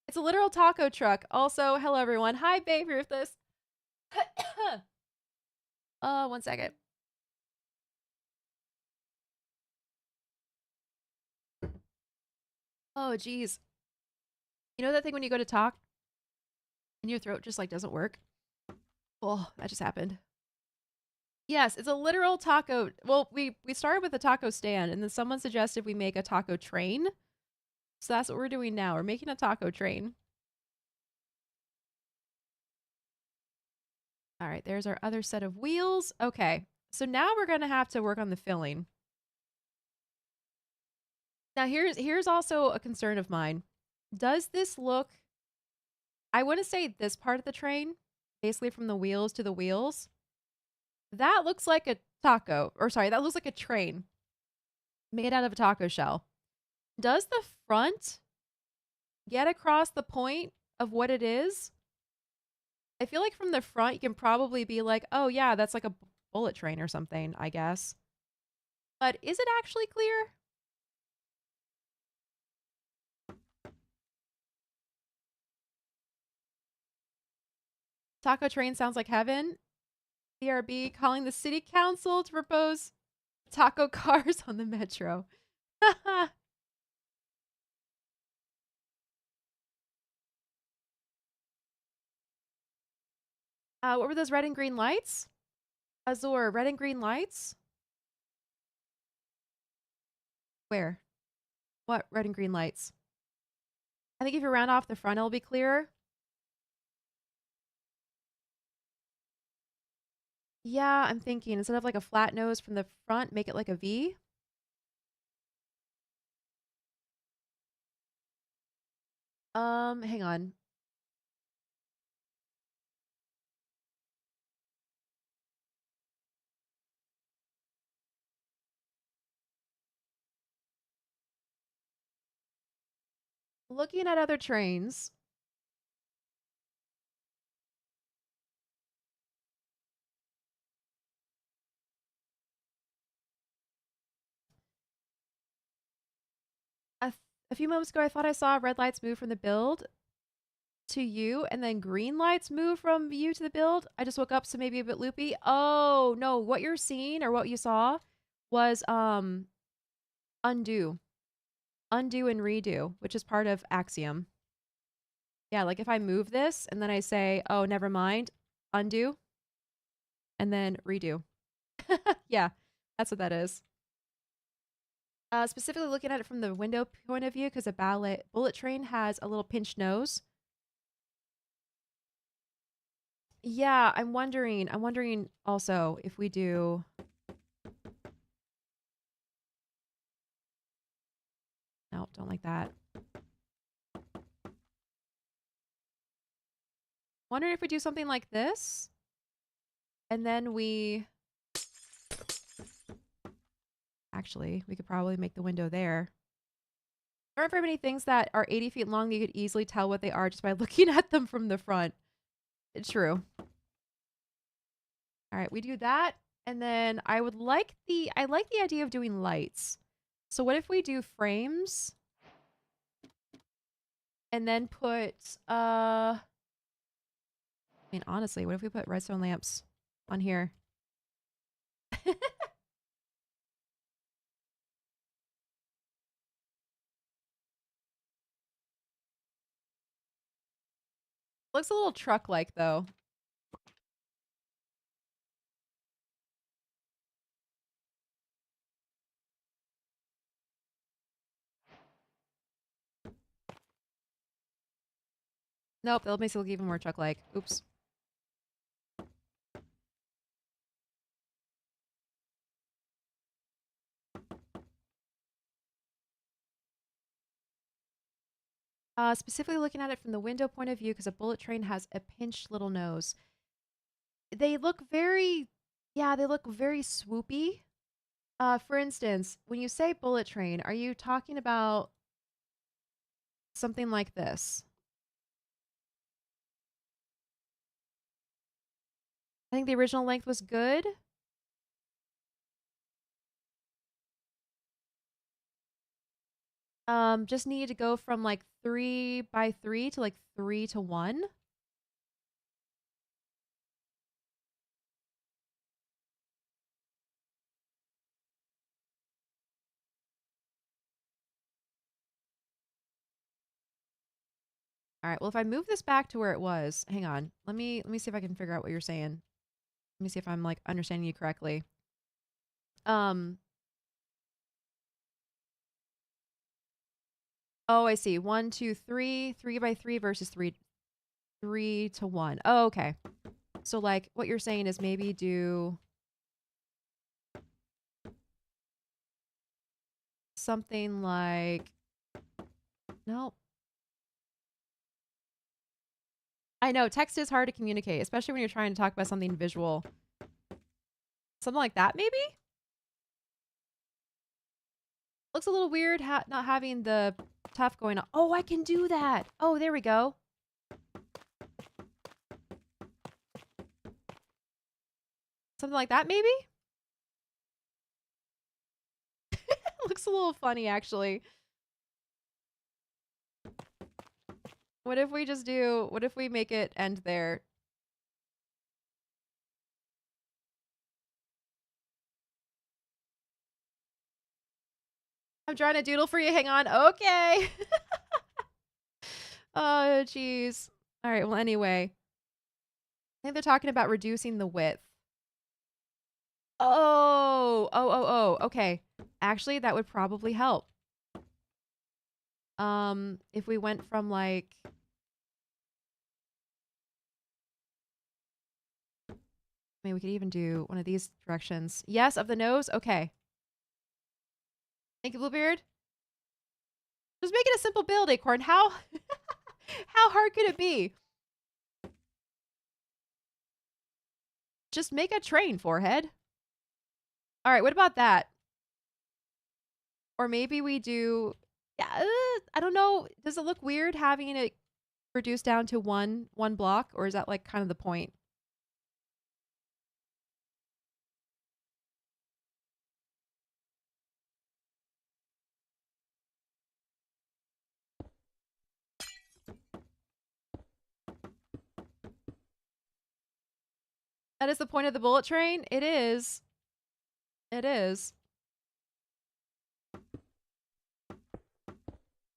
It's a literal taco truck. Also, hello, everyone. Hi, Babe Ruthless. 1 second. Oh, geez. You know that thing when you go to talk and your throat just like doesn't work? Oh, that just happened. Yes, it's a literal taco. Well, we started with a taco stand, and then someone suggested we make a taco train. So that's what we're doing now. We're making a taco train. All right, there's our other set of wheels. Okay, so now we're going to have to work on the filling. Now here's also a concern of mine. Does this look... I want to say this part of the train, basically from the wheels to the wheels, that looks like a taco. Or sorry, that looks like a train made out of a taco shell. Does the front get across the point of what it is? I feel like from the front, you can probably be like, oh yeah, that's like a bullet train or something, I guess. But is it actually clear? Taco train sounds like heaven. BRB calling the city council to propose taco cars on the metro. What were those red and green lights? Azure, red and green lights? Where? What red and green lights? I think if you round off the front, it'll be clearer. Yeah, I'm thinking instead of like a flat nose from the front, make it like a V. Hang on. Looking at other trains. A few moments ago, I thought I saw red lights move from the build to you, and then green lights move from you to the build. I just woke up, so maybe a bit loopy. Oh, no, what you're seeing or what you saw was undo. Undo and redo, which is part of Axiom. Yeah, like if I move this and then I say, oh, never mind, undo, and then redo. Yeah, that's what that is. Specifically looking at it from the window point of view, because a bullet train has a little pinched nose. Yeah, I'm wondering also if we do... No, don't like that. Wondering if we do something like this. And then we... Actually, we could probably make the window there. There aren't very many things that are 80 feet long that you could easily tell what they are just by looking at them from the front. It's true. All right, we do that. And then I like the idea of doing lights. So what if we do frames and then put I mean honestly, what if we put redstone lamps on here? Looks a little truck-like though. Nope, that makes it look even more truck-like. Oops. Specifically looking at it from the window point of view, because a bullet train has a pinched little nose. They look very, yeah, they look very swoopy. For instance, when you say bullet train, are you talking about something like this? I think the original length was good. Just needed to go from like 3 by 3 to like 3 to 1. All right. Well, if I move this back to where it was, hang on. Let me see if I can figure out what you're saying. Let me see if I'm like understanding you correctly. Um. Oh, I see. 1, 2, 3, 3 by 3 versus 3 to 1. Oh, okay. So like what you're saying is maybe do something like no. I know text is hard to communicate, especially when you're trying to talk about something visual. Something like that, maybe? Looks a little weird not having the tuff going on. Oh, I can do that. Oh, there we go. Something like that, maybe? Looks a little funny, actually. What if we make it end there? I'm trying to doodle for you. Hang on. Okay. Oh, jeez. All right. Well, anyway, I think they're talking about reducing the width. Oh. Okay. Actually, that would probably help. If we went from like, I mean, we could even do one of these directions. Yes, of the nose. Okay. Thank you, Bluebeard. Just make it a simple build, Acorn. How how hard could it be? Just make a train, Forehead. All right, what about that? Or maybe we do, yeah, I don't know. Does it look weird having it reduced down to one block, or is that like kind of the point? That is the point of the bullet train? It is. It is.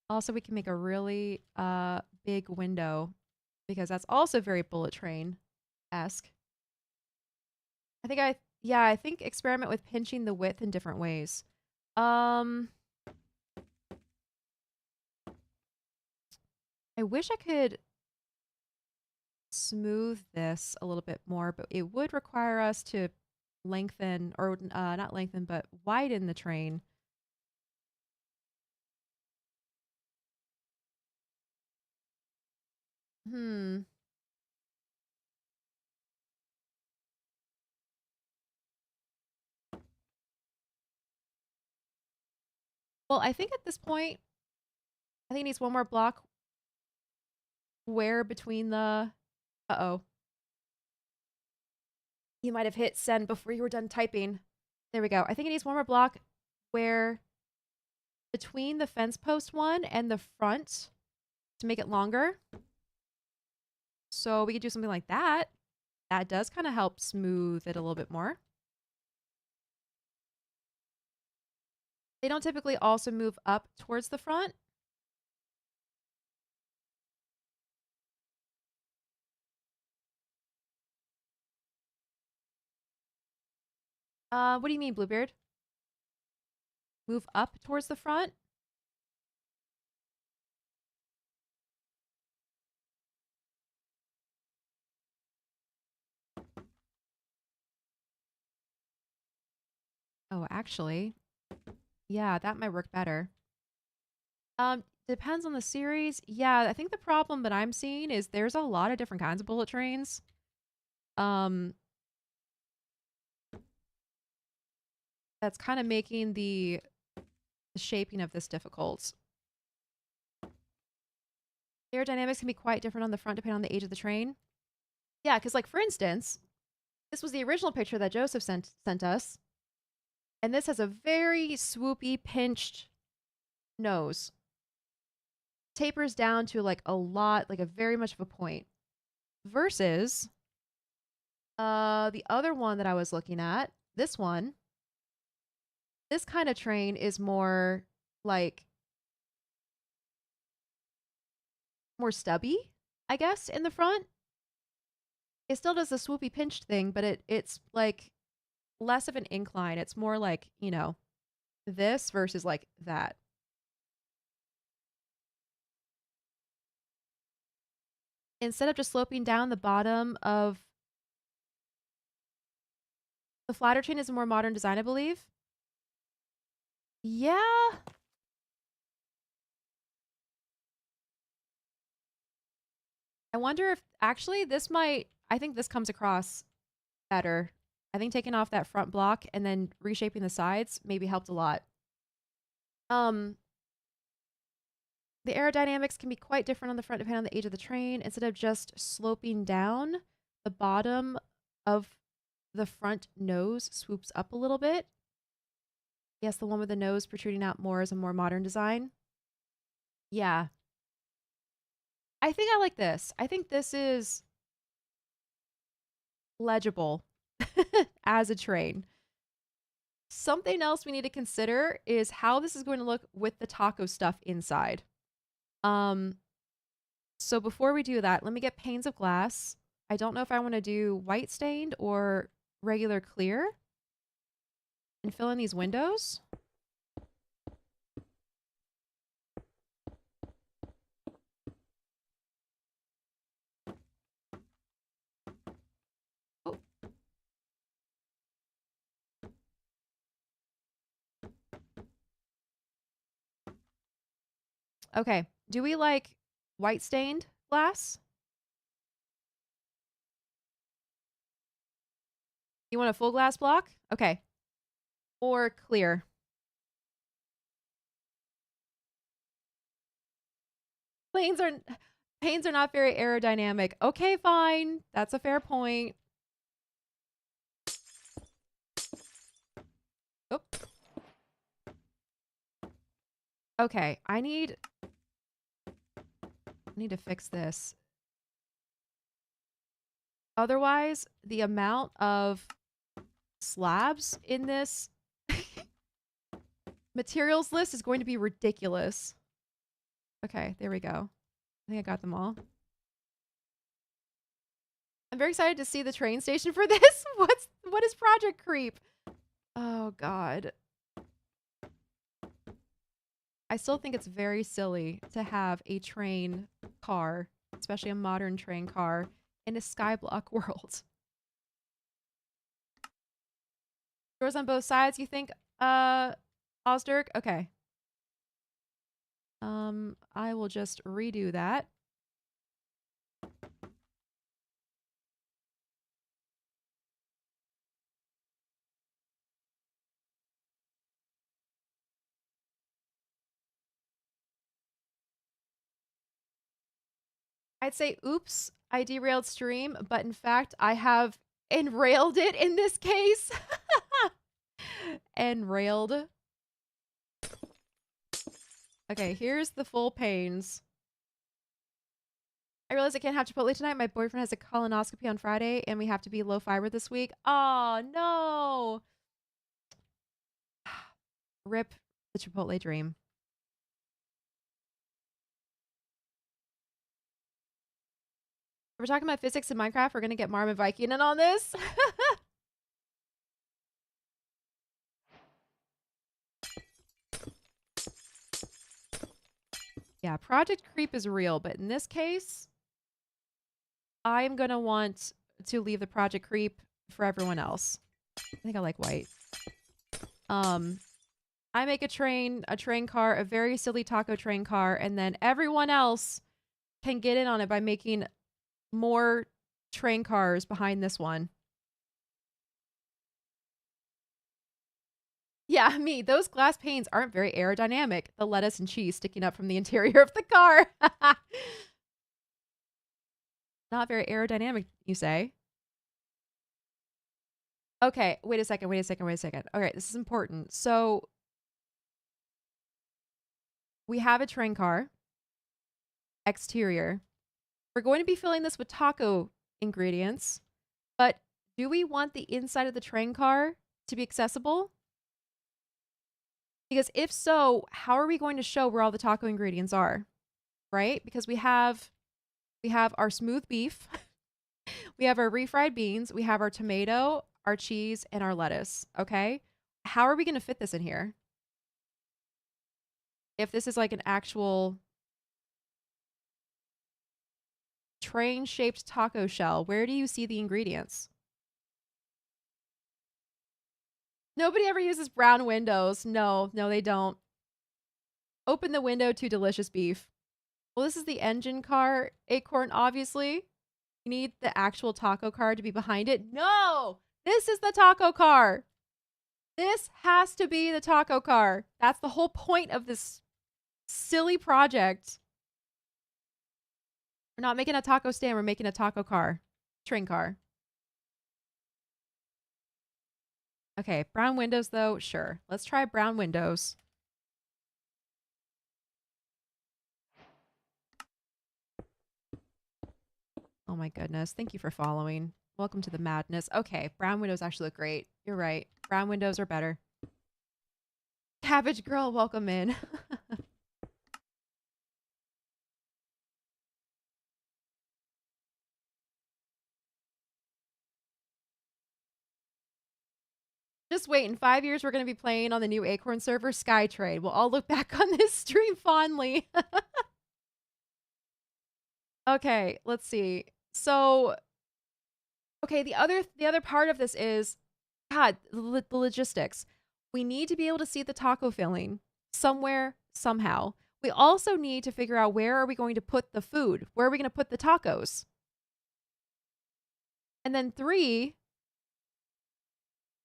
Also, we can make a really big window because that's also very bullet train-esque. I think experiment with pinching the width in different ways. I wish I could smooth this a little bit more, but it would require us to lengthen, or not lengthen, but widen the train. Hmm. Well, I think at this point, I think it needs one more block where between the... Uh-oh. You might have hit send before you were done typing. There we go. I think it needs one more block where between the fence post one and the front to make it longer. So we could do something like that. That does kind of help smooth it a little bit more. They don't typically also move up towards the front. What do you mean, Bluebeard? Move up towards the front? Oh, actually, yeah, that might work better. Depends on the series. Yeah, I think the problem that I'm seeing is there's a lot of different kinds of bullet trains. That's kind of making the shaping of this difficult. Aerodynamics can be quite different on the front depending on the age of the train. Yeah, because like for instance, this was the original picture that Joseph sent us. And this has a very swoopy, pinched nose. Tapers down to like a lot, like a very much of a point. Versus the other one that I was looking at, this one, this kind of train is more like more stubby, I guess, in the front. It still does the swoopy pinched thing, but it's like less of an incline. It's more like, you know, this versus like that. Instead of just sloping down the bottom of the flatter train is a more modern design, I believe. Yeah. I wonder if actually this might, I think this comes across better. I think taking off that front block and then reshaping the sides maybe helped a lot. The aerodynamics can be quite different on the front depending on the age of the train. Instead of just sloping down, the bottom of the front nose swoops up a little bit. Yes, the one with the nose protruding out more is a more modern design. Yeah. I think I like this. I think this is legible as a train. Something else we need to consider is how this is going to look with the taco stuff inside. So before we do that, let me get panes of glass. I don't know if I want to do white stained or regular clear and fill in these windows. Oh. Okay, do we like white stained glass? You want a full glass block? Okay. Or clear. Planes are not very aerodynamic. Okay, fine. That's a fair point. Oop. Okay, I need to fix this. Otherwise, the amount of slabs in this materials list is going to be ridiculous. Okay, there we go. I think I got them all. I'm very excited to see the train station for this. What is Project Creep? Oh god. I still think it's very silly to have a train car, especially a modern train car, in a Skyblock world. Doors on both sides, you think, Osdirk? Okay. I will just redo that. I'd say, oops, I derailed stream, but in fact, I have enrailed it in this case. Enrailed. Okay, here's the full pains. I realize I can't have Chipotle tonight. My boyfriend has a colonoscopy on Friday, and we have to be low fiber this week. Oh, no. Rip the Chipotle dream. We're talking about physics in Minecraft. We're going to get Marvin Viking in on this. Yeah, project creep is real, but in this case, I am going to want to leave the project creep for everyone else. I think I like white. I make a train car, a very silly taco train car, and then everyone else can get in on it by making more train cars behind this one. Yeah, me. Those glass panes aren't very aerodynamic. The lettuce and cheese sticking up from the interior of the car. Not very aerodynamic, you say? Okay, wait a second. Okay, this is important. So we have a train car. Exterior. We're going to be filling this with taco ingredients, but do we want the inside of the train car to be accessible? Because if so, how are we going to show where all the taco ingredients are? Right? Because we have our smooth beef, we have our refried beans, we have our tomato, our cheese, and our lettuce, okay? How are we going to fit this in here? If this is like an actual train-shaped taco shell, where do you see the ingredients? Nobody ever uses brown windows. No, they don't. Open the window to delicious beef. Well, this is the engine car, Acorn, obviously. You need the actual taco car to be behind it. No! This is the taco car. This has to be the taco car. That's the whole point of this silly project. We're not making a taco stand. We're making a taco car. Train car. Okay, brown windows, though. Sure. Let's try brown windows. Oh my goodness. Thank you for following. Welcome to the madness. Okay, brown windows actually look great. You're right. Brown windows are better. Cabbage girl, welcome in. Just wait. In 5 years, we're going to be playing on the new Acorn server, Skytrade. We'll all look back on this stream fondly. Okay, let's see. So, okay, the other part of this is, God, the logistics. We need to be able to see the taco filling somewhere, somehow. We also need to figure out where are we going to put the food? Where are we going to put the tacos? And then 3,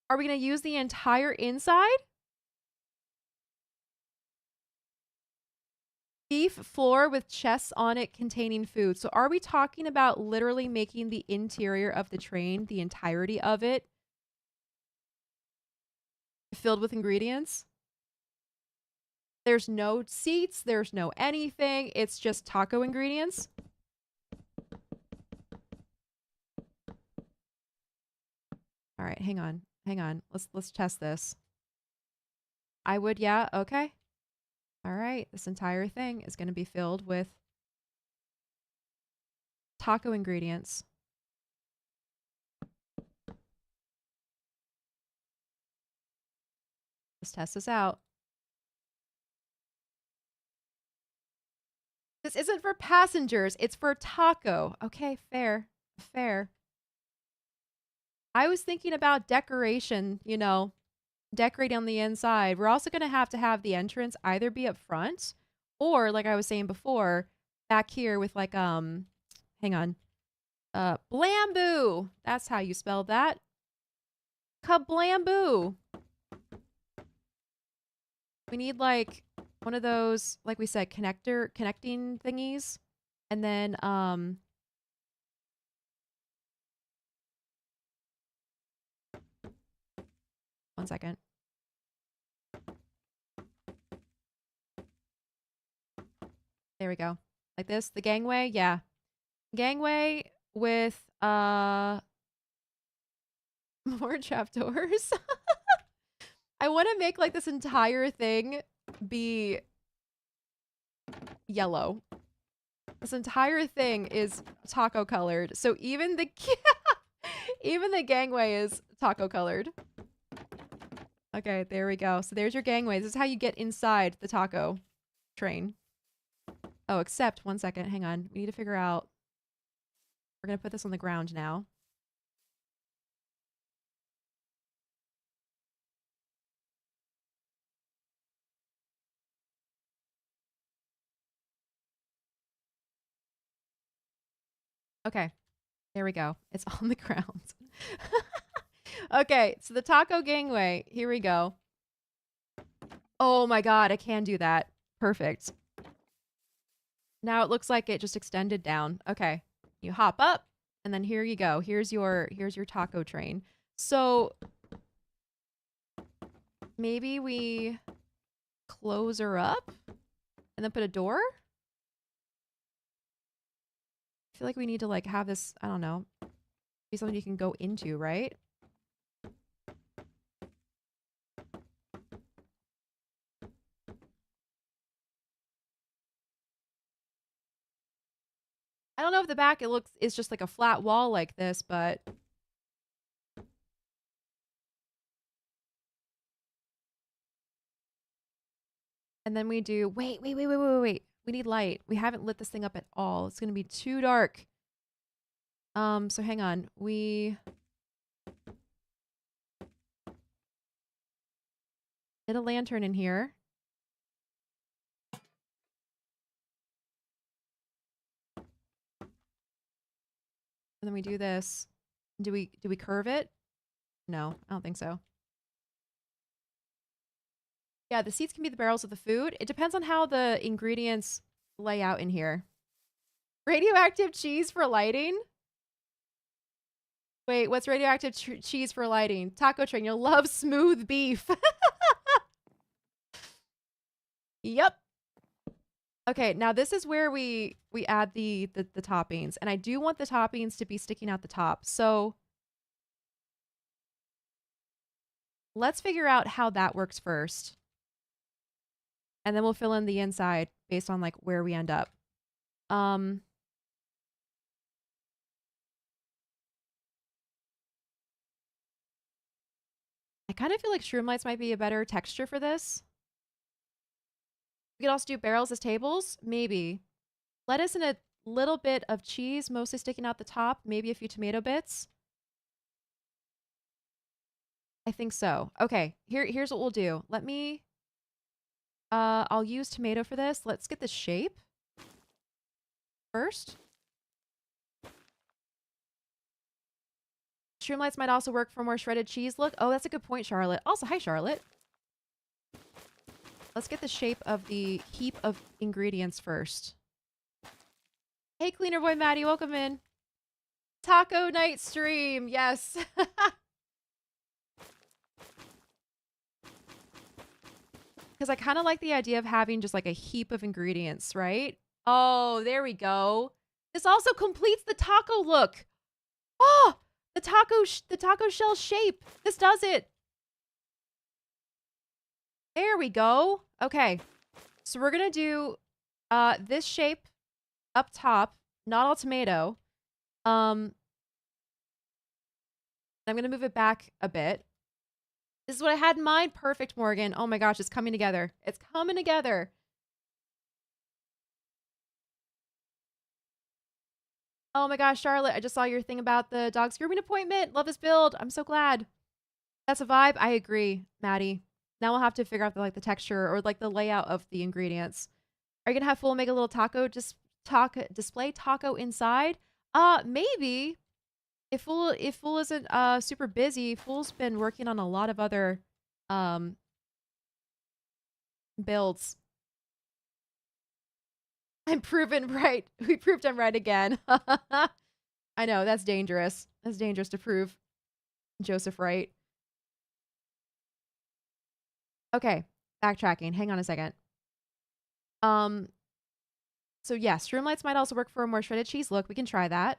are we going to use the entire inside? Beef floor with chests on it containing food. So are we talking about literally making the interior of the train, the entirety of it, filled with ingredients? There's no seats. There's no anything. It's just taco ingredients. All right, hang on. Let's test this. I would, yeah, okay. All right, this entire thing is going to be filled with taco ingredients. Let's test this out. This isn't for passengers, it's for taco. Okay, fair. I was thinking about decoration, you know, decorating on the inside. We're also going to have the entrance either be up front or, like I was saying before, back here with like, hang on. Blambu. That's how you spell that. Kablambu. We need like one of those, like we said, connecting thingies And then, 1 second. There we go. Like this, the gangway, yeah. Gangway with, more trapdoors. I want to make like this entire thing be yellow. This entire thing is taco colored. So even the even the gangway is taco colored. Okay, there we go. So there's your gangway. This is how you get inside the taco train. Oh, except 1 second. Hang on. We need to figure out. We're going to put this on the ground now. Okay. There we go. It's on the ground. Okay, so the taco gangway. Here we go. Oh my god, I can do that. Perfect. Now it looks like it just extended down. Okay. You hop up, and then here you go. Here's your taco train. So maybe we close her up and then put a door? I feel like we need to like have this, I don't know, be something you can go into, right? I don't know if the back it's just like a flat wall like this, but and then we do wait. We need light. We haven't lit this thing up at all. It's gonna be too dark. So hang on. We get a lantern in here. And then we do this. Do we curve it? No, I don't think so. Yeah, the seats can be the barrels of the food. It depends on how the ingredients lay out in here. Radioactive cheese for lighting? Wait, what's radioactive cheese for lighting? Taco train, you'll love smooth beef. Yep. Okay, now this is where we add the toppings. And I do want the toppings to be sticking out the top. So let's figure out how that works first. And then we'll fill in the inside based on like where we end up. I kind of feel like shroom lights might be a better texture for this. We could also do barrels as tables, maybe. Lettuce and a little bit of cheese, mostly sticking out the top, maybe a few tomato bits. I think so. Okay, here's what we'll do. Let me, I'll use tomato for this. Let's get the shape first. Shroom lights might also work for more shredded cheese look. Oh, that's a good point, Charlotte. Also, hi, Charlotte. Let's get the shape of the heap of ingredients first. Hey, Cleaner Boy Maddie, welcome in. Taco night stream, yes. Because I kind of like the idea of having just like a heap of ingredients, right? Oh, there we go. This also completes the taco look. Oh, the taco shell shape. This does it. There we go. Okay. So we're going to do this shape up top, not all tomato. I'm going to move it back a bit. This is what I had in mind. Perfect, Morgan. Oh my gosh, it's coming together. It's coming together. Oh my gosh, Charlotte, I just saw your thing about the dog's grooming appointment. Love this build. I'm so glad. That's a vibe. I agree, Maddie. Now we'll have to figure out the texture or like the layout of the ingredients. Are you gonna have Fool make a little display taco inside? Maybe. If Fool isn't super busy, Fool's been working on a lot of other builds. I'm proven right. We proved I'm right again. I know, that's dangerous. That's dangerous to prove Joseph right. Okay, backtracking. Hang on a second. Um, so yes, Shroomlights might also work for a more shredded cheese look. We can try that.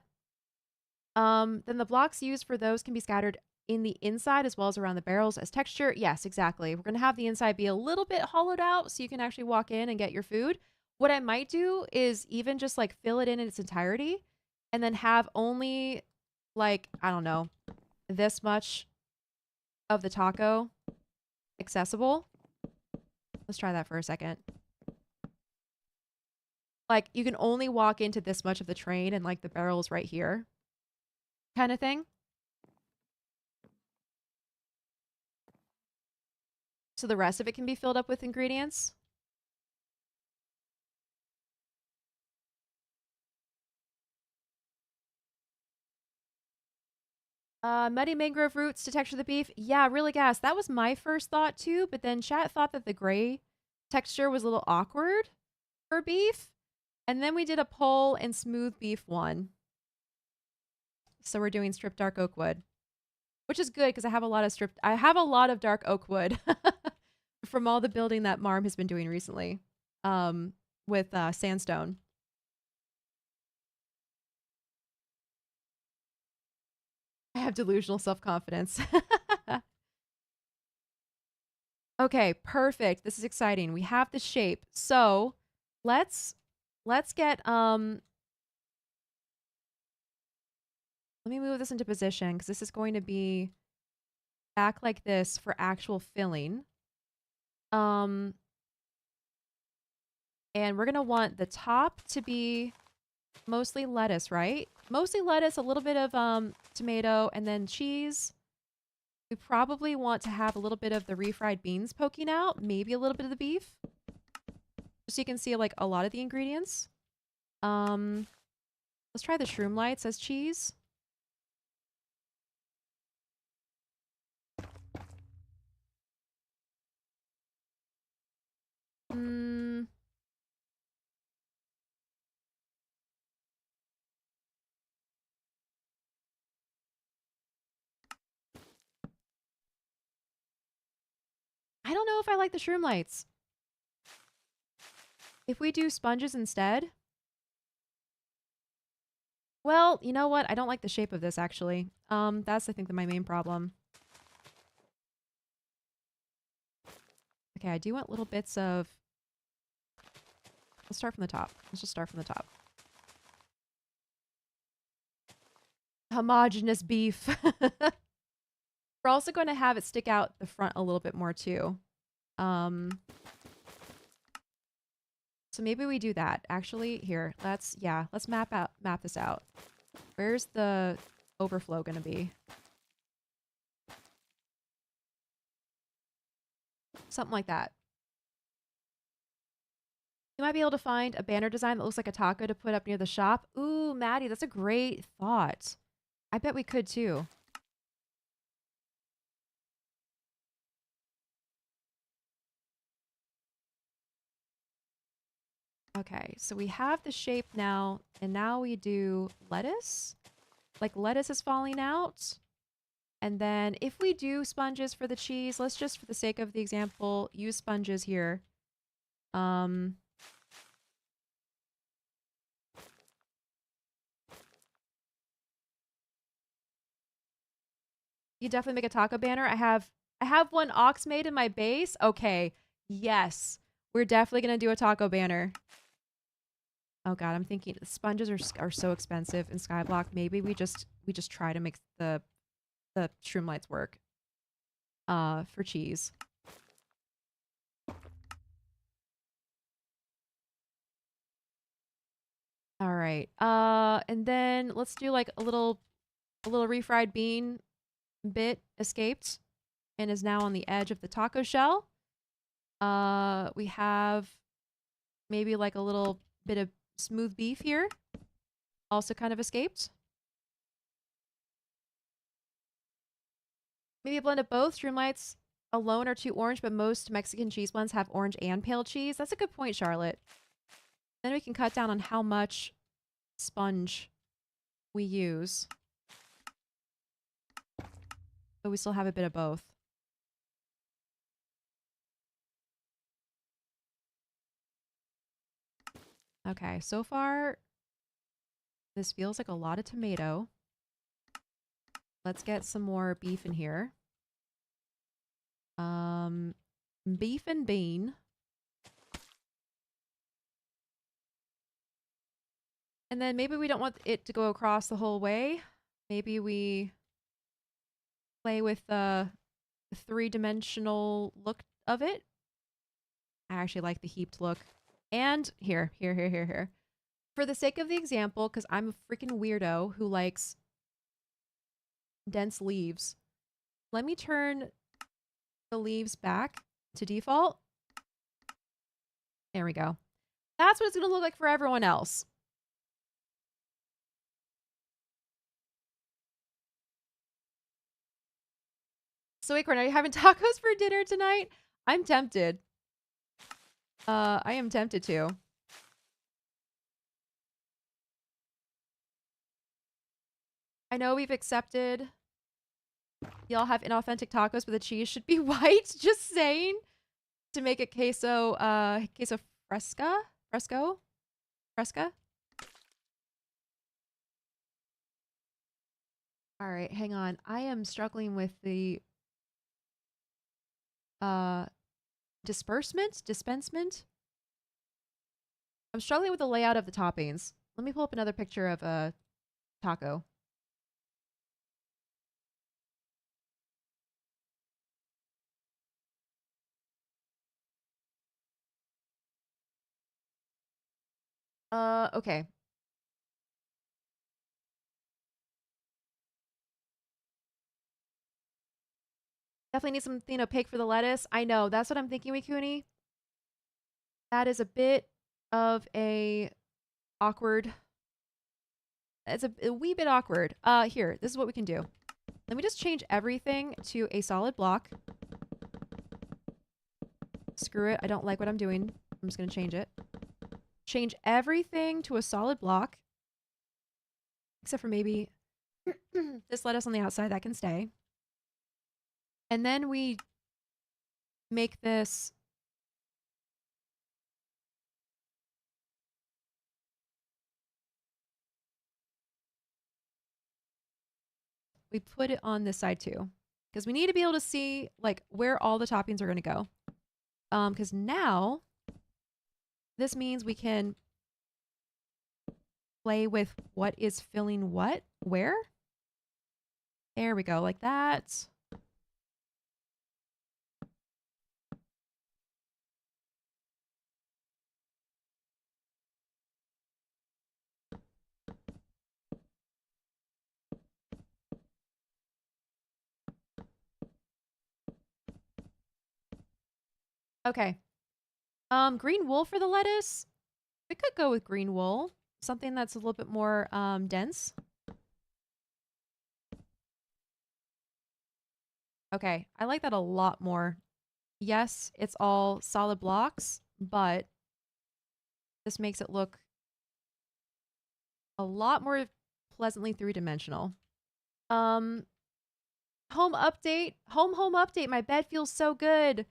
Then the blocks used for those can be scattered in the inside as well as around the barrels as texture. Yes, exactly. We're going to have the inside be a little bit hollowed out so you can actually walk in and get your food. What I might do is even just like fill it in its entirety and then have only like, I don't know, this much of the taco accessible. Let's try that for a second. Like you can only walk into this much of the train and like the barrel's right here kind of thing. So the rest of it can be filled up with ingredients. Muddy mangrove roots to texture the beef. Yeah, really gas. That was my first thought too, but then chat thought that the gray texture was a little awkward for beef. And then we did a poll and smooth beef one. So we're doing stripped dark oak wood, which is good because I have a lot of dark oak wood from all the building that Marm has been doing recently with sandstone. I have delusional self-confidence. Okay, perfect. This is exciting. We have the shape. So let's get let me move this into position because this is going to be back like this for actual filling. And we're gonna want the top to be mostly lettuce, right? Mostly lettuce, a little bit of tomato, and then cheese. We probably want to have a little bit of the refried beans poking out, maybe a little bit of the beef. Just so you can see like a lot of the ingredients. Let's try the Shroomlights as cheese. I don't know if I like the Shroomlights. If we do sponges instead. Well, you know what? I don't like the shape of this actually. That's I think my main problem. Okay, I do want little bits of. Let's start from the top. Let's just start from the top. Homogeneous beef. We're also going to have it stick out the front a little bit more too. So maybe we do that. Actually, here, let's map this out. Where's the overflow going to be? Something like that. You might be able to find a banner design that looks like a taco to put up near the shop. Ooh, Maddie, that's a great thought. I bet we could too. Okay, so we have the shape now, and now we do lettuce. Like lettuce is falling out. And then if we do sponges for the cheese, let's just, for the sake of the example, use sponges here. You definitely make a taco banner. I have one ox made in my base. Okay. Yes. We're definitely going to do a taco banner. Oh god, I'm thinking sponges are so expensive in Skyblock. Maybe we just try to make the Shroomlights work. For cheese. All right. And then let's do like a little refried bean bit escaped and is now on the edge of the taco shell. We have maybe like a little bit of smooth beef here. Also kind of escaped. Maybe a blend of both. Shroomlights alone are too orange, but most Mexican cheese blends have orange and pale cheese. That's a good point, Charlotte. Then we can cut down on how much sponge we use. But we still have a bit of both. Okay, so far, this feels like a lot of tomato. Let's get some more beef in here. Beef and bean. And then maybe we don't want it to go across the whole way. Maybe we play with the three-dimensional look of it. I actually like the heaped look. And here. For the sake of the example, because I'm a freaking weirdo who likes dense leaves, let me turn the leaves back to default. There we go. That's what it's going to look like for everyone else. So Acorn, are you having tacos for dinner tonight? I'm tempted. I am tempted to. I know we've accepted y'all have inauthentic tacos, but the cheese should be white. Just saying. To make it queso fresca? Fresca? All right, hang on. I am struggling with the dispensement. I'm struggling with the layout of the toppings. Let me pull up another picture of a taco. Okay. Definitely need something opaque for the lettuce. I know, that's what I'm thinking, Mikuni. That is a bit of a awkward. It's a wee bit awkward. Here, this is what we can do. Let me just change everything to a solid block. Screw it, I don't like what I'm doing. I'm just gonna change it. Change everything to a solid block. Except for maybe this lettuce on the outside, that can stay. And then we make this we put it on this side too. Because we need to be able to see like where all the toppings are going to go. Because now this means we can play with what is filling what, where. There we go, like that. Okay. Green wool for the lettuce. We could go with green wool. Something that's a little bit more dense. Okay, I like that a lot more. Yes, it's all solid blocks, but this makes it look a lot more pleasantly three-dimensional. Home update. Home update. My bed feels so good.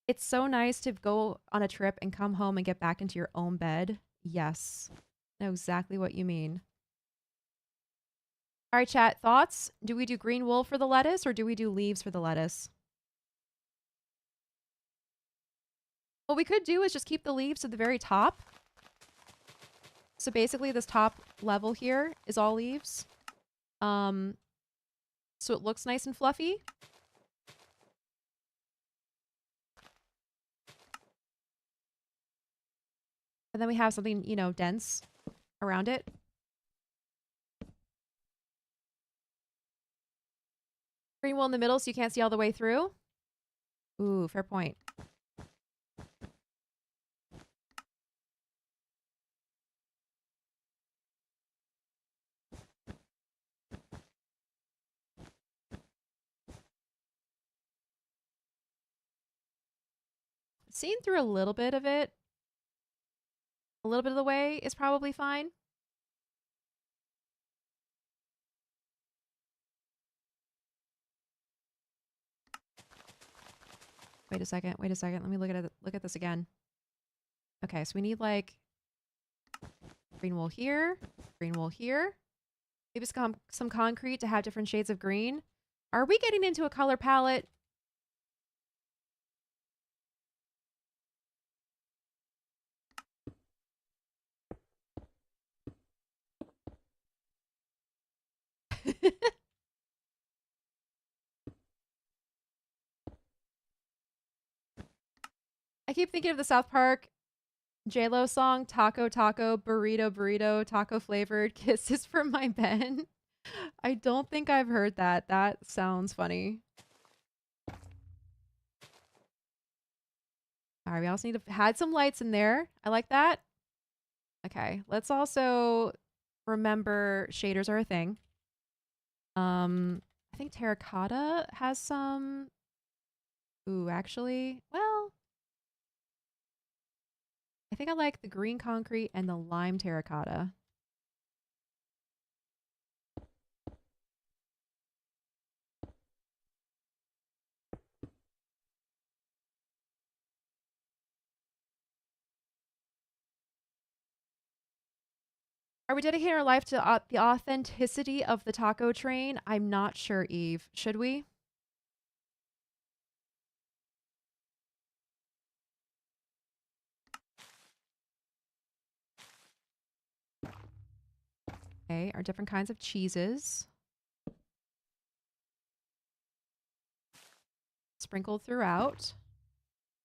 It's so nice to go on a trip and come home and get back into your own bed. Yes. I know exactly what you mean. All right, chat. Thoughts? Do we do green wool for the lettuce or do we do leaves for the lettuce? What we could do is just keep the leaves to the very top. So basically this top level here is all leaves. So it looks nice and fluffy. And then we have something, you know, dense around it. Green wool in the middle so you can't see all the way through. Ooh, fair point. Seeing through a little bit of it. A little bit of the way is probably fine. Wait a second. Wait a second. Let me look at this again. Okay, so we need like green wool here, green wool here. Maybe some concrete to have different shades of green. Are we getting into a color palette? I keep thinking of the South Park J-Lo song, Taco Taco, Burrito Burrito, Taco Flavored, Kisses from My Ben. I don't think I've heard that. That sounds funny. All right, we also need to add some lights in there. I like that. Okay, let's also remember shaders are a thing. I think terracotta has some... Ooh, actually, well, I think I like the green concrete and the lime terracotta. Are we dedicating our life to the authenticity of the taco train? I'm not sure, Eve. Should we? Okay, our different kinds of cheeses. Sprinkled throughout.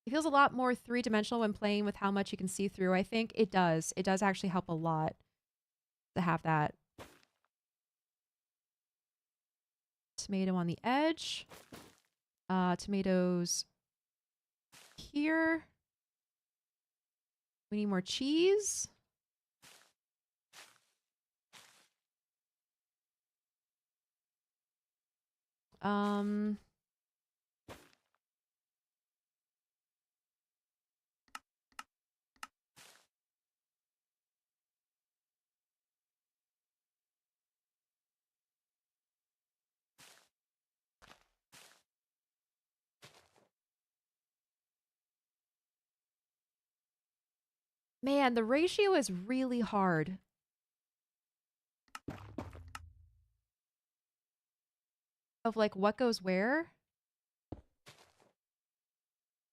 It feels a lot more three-dimensional when playing with how much you can see through, I think. It does. It does actually help a lot to have that. Tomato on the edge. Tomatoes here. We need more cheese. Man, the ratio is really hard. Of like what goes where.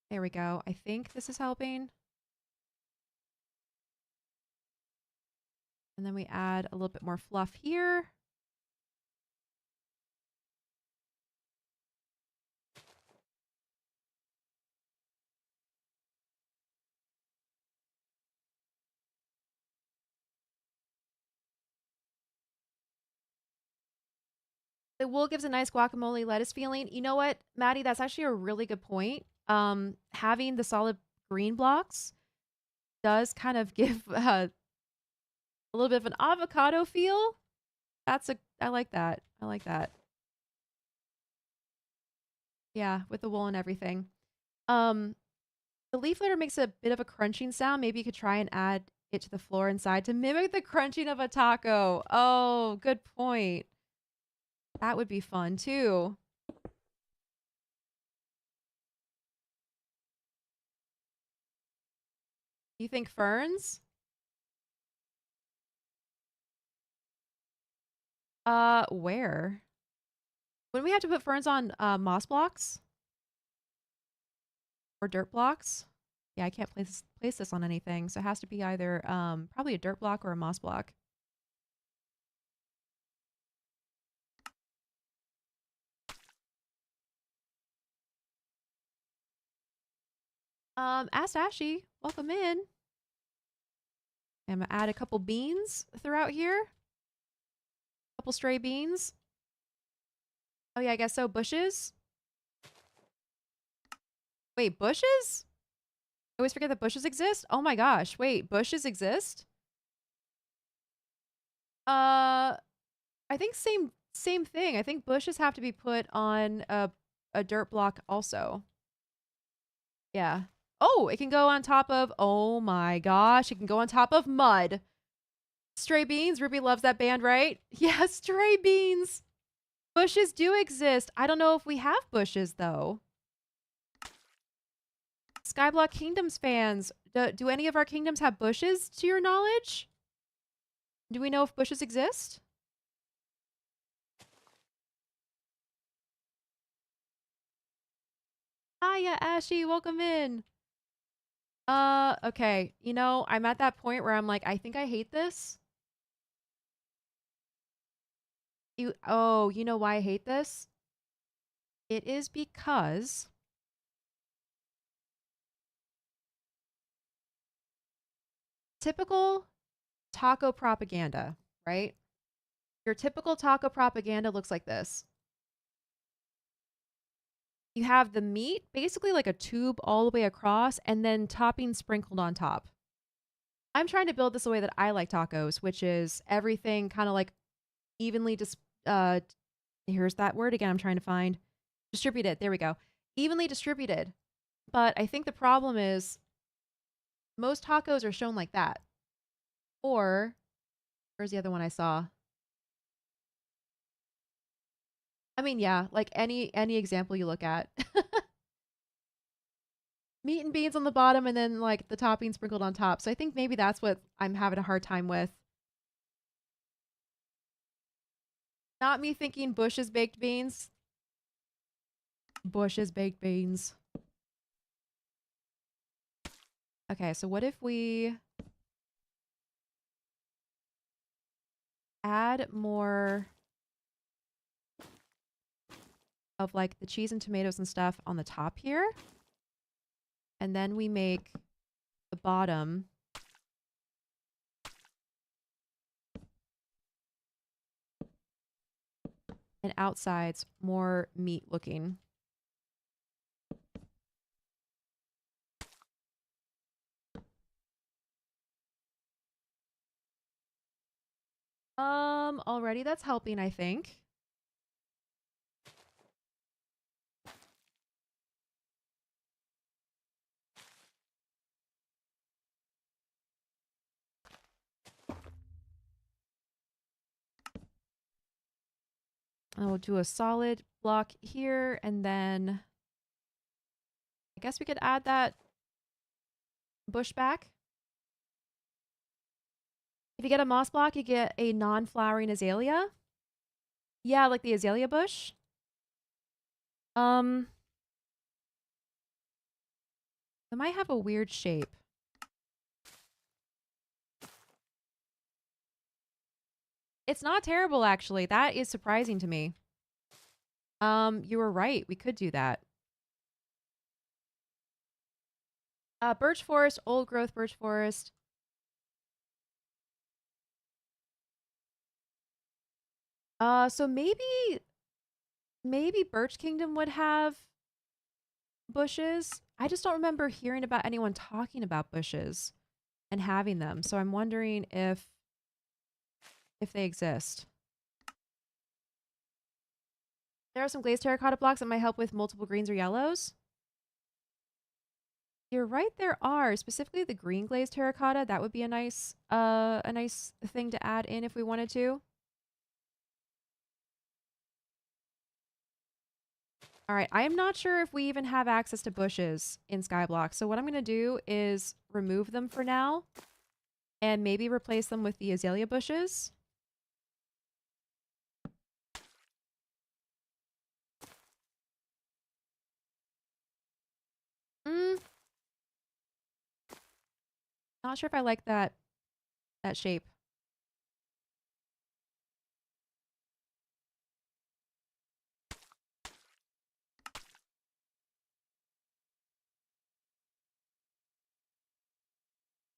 There we go. I think this is helping. And then we add a little bit more fluff here. The wool gives a nice guacamole lettuce feeling. You know what, Maddie? That's actually a really good point. Having the solid green blocks does kind of give a little bit of an avocado feel. I like that. I like that. Yeah, with the wool and everything. Um, the leaf litter makes a bit of a crunching sound. Maybe you could try and add it to the floor inside to mimic the crunching of a taco. Oh, good point. That would be fun too. You think ferns? Where? Wouldn't we have to put ferns on moss blocks or dirt blocks? Yeah, I can't place this on anything, so it has to be either probably a dirt block or a moss block. Ask Ashy, welcome in. I'm gonna add a couple beans throughout here. Couple stray beans. Oh yeah, I guess so. Bushes. Wait, bushes? I always forget that bushes exist. Oh my gosh, wait, bushes exist? I think same thing. I think bushes have to be put on a dirt block also. Yeah. Oh, it can go on top of, oh my gosh, it can go on top of mud. Stray beans. Ruby loves that band, right? Yeah, stray beans. Bushes do exist. I don't know if we have bushes, though. SkyBlock Kingdoms fans, do any of our kingdoms have bushes, to your knowledge? Do we know if bushes exist? Hiya, Ashy. Welcome in. Okay. You know, I'm at that point where I'm like, I think I hate this. You know why I hate this? It is because typical taco propaganda, right? Your typical taco propaganda looks like this. You have the meat, basically like a tube all the way across, and then toppings sprinkled on top. I'm trying to build this the way that I like tacos, which is everything kind of like evenly here's that word again I'm trying to find. Distributed. There we go. Evenly distributed. But I think the problem is most tacos are shown like that. Or where's the other one I saw? I mean, yeah, like any example you look at. Meat and beans on the bottom and then like the topping sprinkled on top. So I think maybe that's what I'm having a hard time with. Not me thinking Bush's baked beans. Bush's baked beans. Okay, so what if we add more of like the cheese and tomatoes and stuff on the top here? And then we make the bottom and outsides more meat looking. Already that's helping, I think. I will do a solid block here, and then I guess we could add that bush back. If you get a moss block, you get a non-flowering azalea. Yeah, like the azalea bush. It might have a weird shape. It's not terrible, actually. That is surprising to me. You were right. We could do that. Birch forest, old growth birch forest. So maybe Birch Kingdom would have bushes. I just don't remember hearing about anyone talking about bushes and having them. So I'm wondering if they exist. There are some glazed terracotta blocks that might help with multiple greens or yellows. You're right, there are. Specifically the green glazed terracotta. That would be a nice thing to add in if we wanted to. All right, I am not sure if we even have access to bushes in Skyblock. So what I'm going to do is remove them for now and maybe replace them with the azalea bushes. Not sure if I like that shape.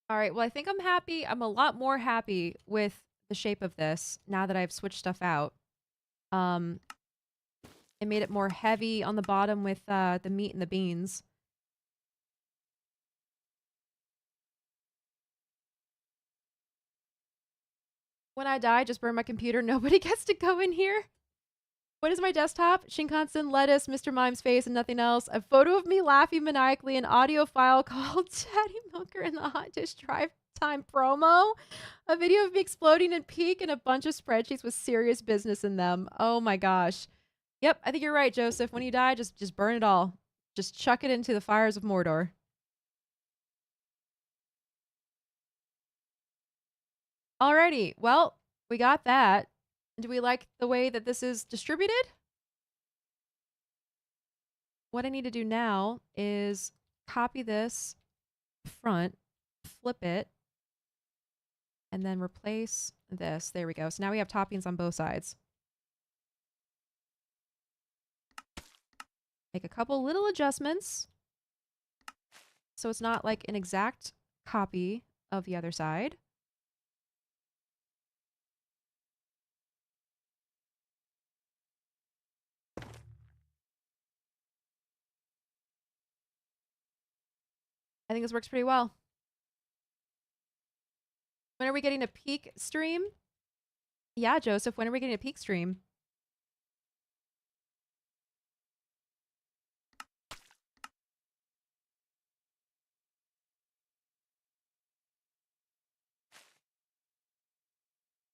All right, well, I think I'm happy. I'm a lot more happy with the shape of this now that I've switched stuff out. It made it more heavy on the bottom with the meat and the beans. When I die, just burn my computer. Nobody gets to go in here. What is my desktop? Shinkansen, lettuce, Mr. Mime's face, and nothing else. A photo of me laughing maniacally, an audio file called Daddy Milker and the Hot Dish Drive Time promo, a video of me exploding in peak, and a bunch of spreadsheets with serious business in them. Oh my gosh. Yep, I think you're right, Joseph. When you die, just burn it all. Just chuck it into the fires of Mordor. Alrighty, well, we got that. Do we like the way that this is distributed? What I need to do now is copy this front, flip it, and then replace this. There we go. So now we have toppings on both sides. Make a couple little adjustments so it's not like an exact copy of the other side. I think this works pretty well. When are we getting a peak stream? Yeah, Joseph, when are we getting a peak stream?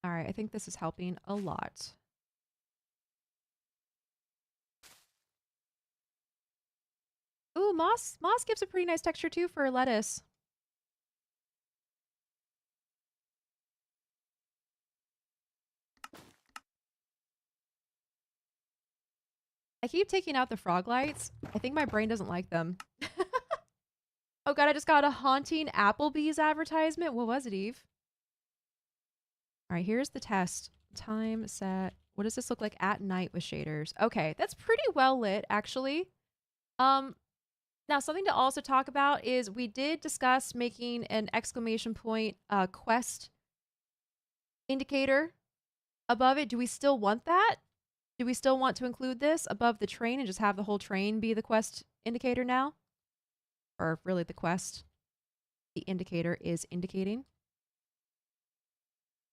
All right, I think this is helping a lot. Ooh, moss. Moss gives a pretty nice texture too for lettuce. I keep taking out the frog lights. I think my brain doesn't like them. Oh god, I just got a haunting Applebee's advertisement. What was it, Eve? All right, here's the test. Time set. What does this look like at night with shaders? Okay, that's pretty well lit, actually. Now something to also talk about is we did discuss making an exclamation point quest indicator above it. Do we still want that? Do we still want to include this above the train and just have the whole train be the quest indicator now? Or really the quest, the indicator is indicating.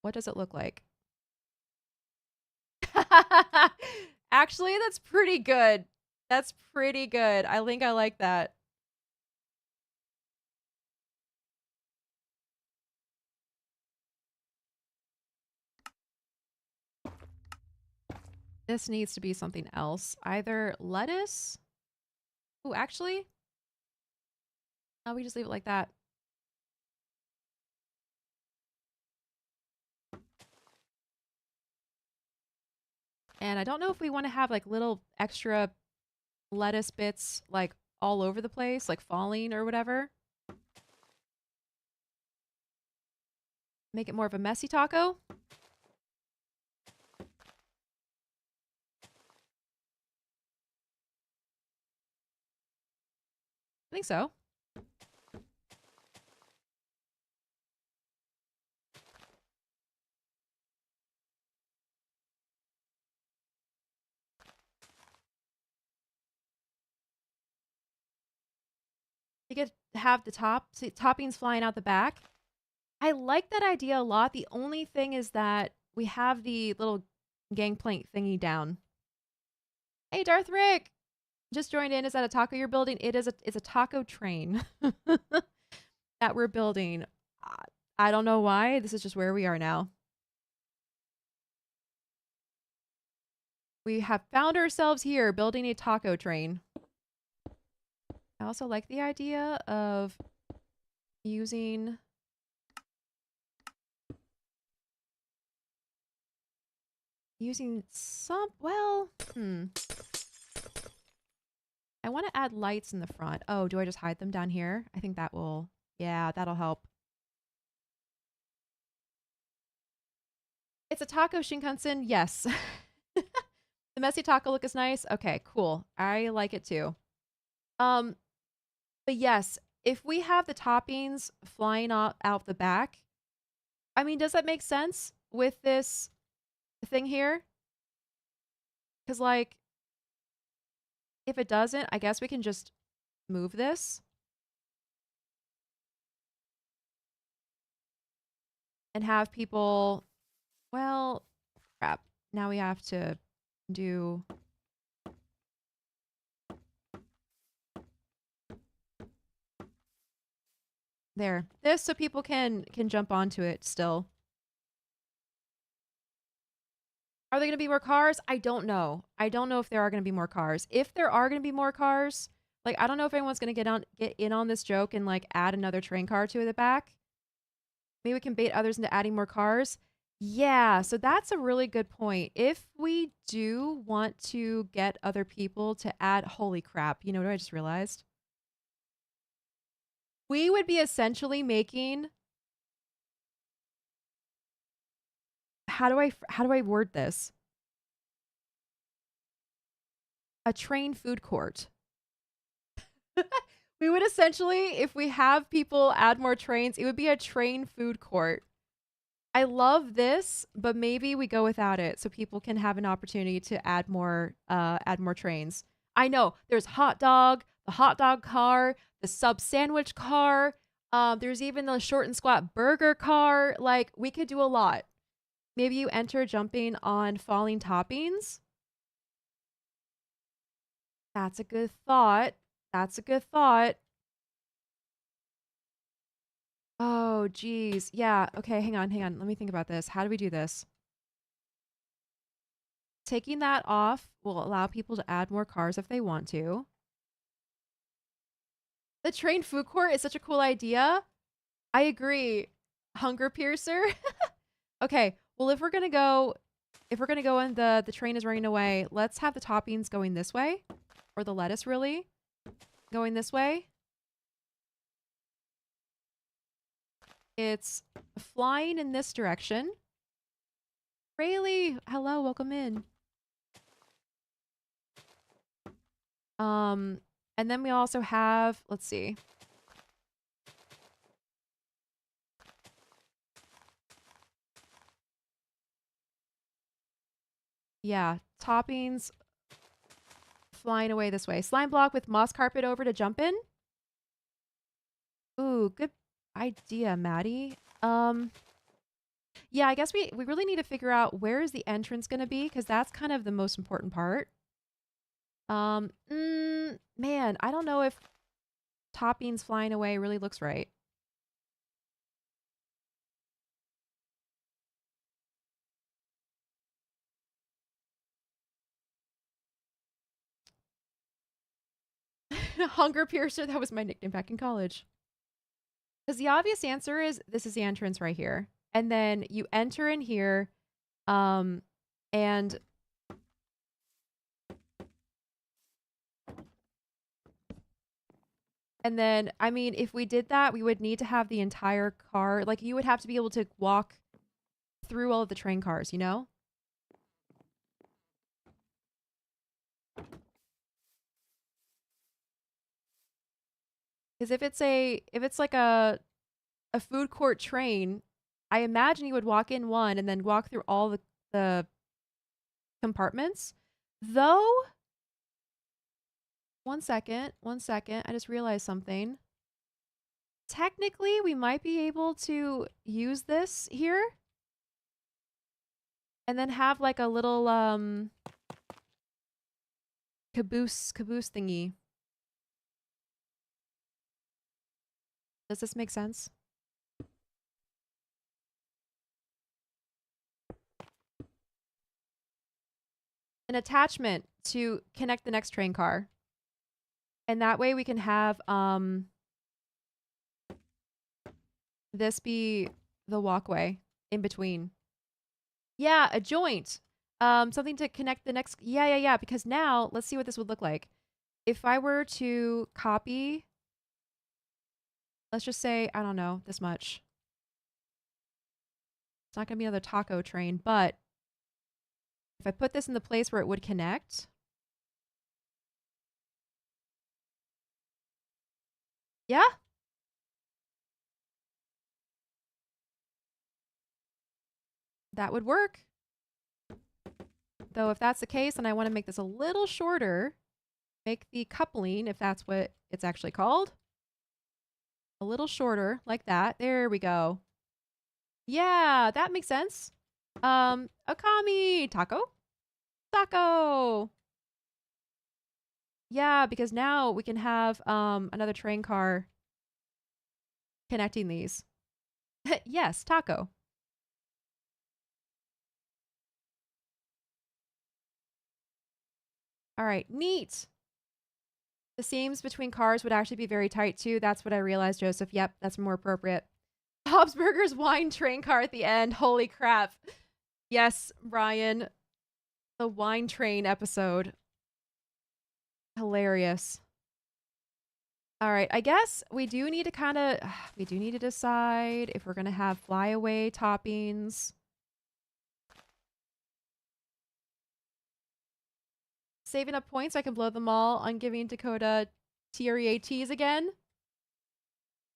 What does it look like? Actually, that's pretty good. That's pretty good. I think I like that. This needs to be something else. Either lettuce. Oh, actually, we just leave it like that. And I don't know if we want to have like little extra lettuce bits like all over the place, like falling or whatever. Make it more of a messy taco. I think so. You get to have the toppings flying out the back. I like that idea a lot. The only thing is that we have the little gangplank thingy down. Hey, Darth Rick! Just joined in. Is that a taco you're building? It's a taco train that we're building. I don't know why. This is just where we are now. We have found ourselves here building a taco train. I also like the idea of using some, well, I want to add lights in the front. Oh, do I just hide them down here? I think that will, yeah, that'll help. It's a taco, Shinkansen. Yes. The messy taco look is nice. Okay, cool. I like it too. But yes, if we have the toppings flying out the back, I mean, does that make sense with this thing here? Because, like, if it doesn't, I guess we can just move this. And have people, well, crap. Now we have to Do there. This so people can jump onto it still. Are there going to be more cars? I don't know. I don't know if there are going to be more cars. If there are going to be more cars, like I don't know if anyone's going to get in on this joke and like add another train car to the back. Maybe we can bait others into adding more cars. Yeah, so that's a really good point. If we do want to get other people to add, holy crap, you know what I just realized? We would be essentially making, how do I word this? A train food court. We would essentially, if we have people add more trains, it would be a train food court. I love this, but maybe we go without it so people can have an opportunity to add more trains. I know there's hot dog, the hot dog car, the sub sandwich car. There's even the short and squat burger car. Like we could do a lot. Maybe you enter jumping on falling toppings. That's a good thought. That's a good thought. Oh, geez. Yeah. Okay, hang on, hang on. Let me think about this. How do we do this? Taking that off will allow people to add more cars if they want to. The train food court is such a cool idea. I agree. Hunger piercer. Okay. Well, if we're gonna go and the train is running away, let's have the toppings going this way. Or the lettuce really going this way. It's flying in this direction. Rayleigh, hello, welcome in. And then we also have, let's see. Yeah, toppings flying away this way. Slime block with moss carpet over to jump in. Ooh, good idea, Maddie. Yeah, I guess we really need to figure out where is the entrance going to be because that's kind of the most important part. Man, I don't know if toppings flying away really looks right. Hunger Piercer, that was my nickname back in college. Because the obvious answer is this is the entrance right here. And then you enter in here, and then, I mean, if we did that, we would need to have the entire car. Like, you would have to be able to walk through all of the train cars, you know? Because if it's like a food court train, I imagine you would walk in one and then walk through all the compartments. Though, one second. I just realized something. Technically, we might be able to use this here and then have like a little caboose thingy. Does this make sense? An attachment to connect the next train car. And that way we can have this be the walkway in between. Yeah, a joint. Something to connect the next. Yeah. Because now, let's see what this would look like. If I were to copy, let's just say, I don't know, this much. It's not going to be another taco train, but if I put this in the place where it would connect. Yeah. That would work. Though if that's the case, then I want to make this a little shorter. Make the coupling, if that's what it's actually called, a little shorter, like that. There we go. Yeah, that makes sense. Akami taco. Taco! Yeah, because now we can have another train car connecting these. Yes, taco. All right, neat. The seams between cars would actually be very tight too. That's what I realized, Joseph. Yep, that's more appropriate. Bob's Burgers wine train car at the end. Holy crap. Yes, Ryan. The wine train episode. Hilarious. All right, I guess we do need to we do need to decide if we're going to have flyaway toppings. Saving up points, I can blow them all on giving Dakota TREATs again.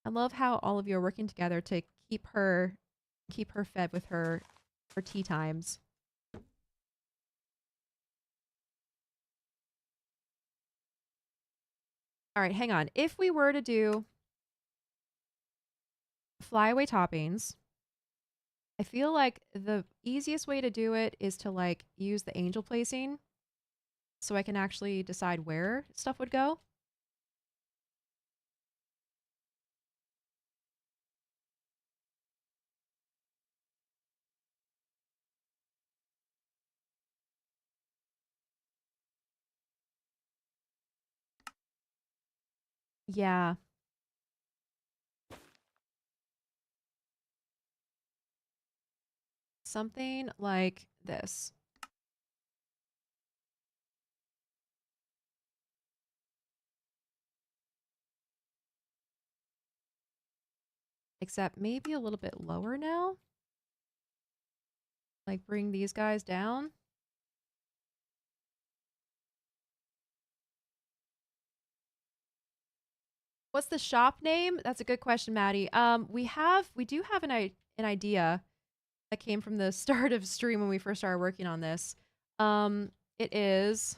I love how all of you are working together to keep her fed with her tea times. All right, hang on. If we were to do flyaway toppings, I feel like the easiest way to do it is to like use the angel placing so I can actually decide where stuff would go. Yeah. Something like this. Except maybe a little bit lower now. Like bring these guys down. What's the shop name? That's a good question, Maddie. We do have an idea that came from the start of stream when we first started working on this. It is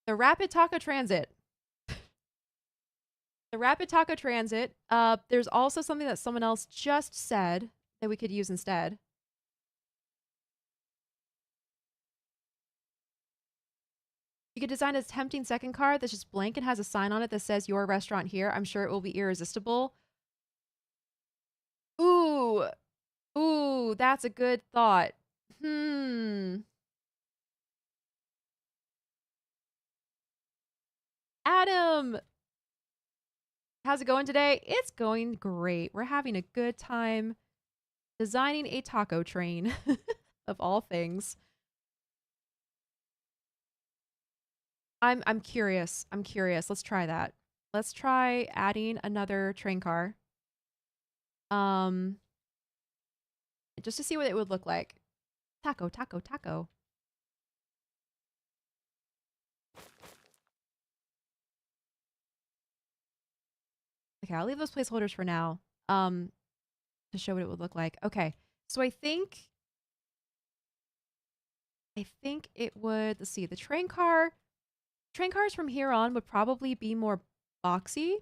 the Rapid Taco Transit. The Rapid Taco Transit. There's also something that someone else just said that we could use instead. You could design a tempting second card that's just blank and has a sign on it that says your restaurant here. I'm sure it will be irresistible. Ooh. Ooh, that's a good thought. Adam, how's it going today? It's going great. We're having a good time designing a taco train of all things. I'm curious. I'm curious. Let's try that. Let's try adding another train car. Just to see what it would look like. Taco, taco, taco. Okay, I'll leave those placeholders for now. To show what it would look like. Okay. So I think it would, let's see, the train cars from here on would probably be more boxy.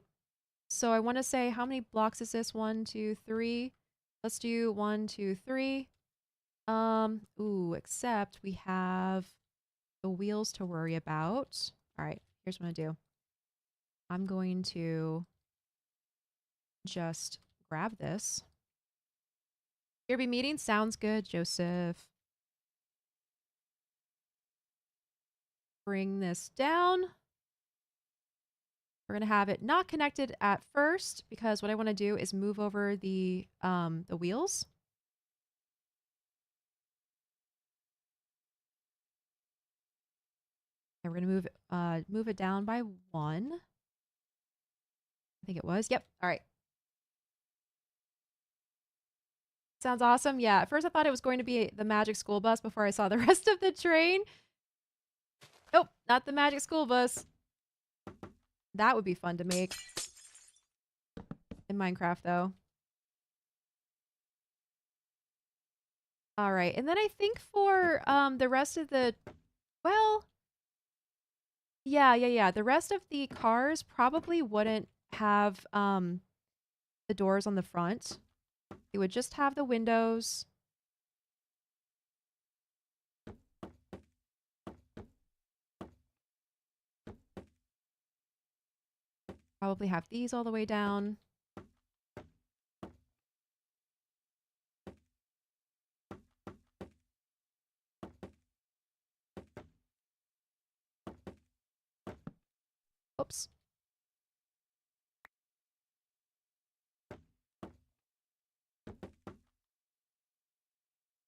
So I want to say, how many blocks is this? 1, 2, 3. Let's do 1, 2, 3. Ooh, except we have the wheels to worry about. All right, here's what I'm gonna do. I'm going to just grab this. Derby meeting sounds good, Joseph. Bring this down. We're gonna have it not connected at first because what I want to do is move over the wheels. And we're gonna move it down by 1. I think it was. Yep. All right. Sounds awesome. Yeah. At first I thought it was going to be the magic school bus before I saw the rest of the train. Nope, not the magic school bus. That would be fun to make in Minecraft though. All right. And then I think for the rest of the, well, yeah. The rest of the cars probably wouldn't have the doors on the front. It would just have the windows. Probably have these all the way down. Oops.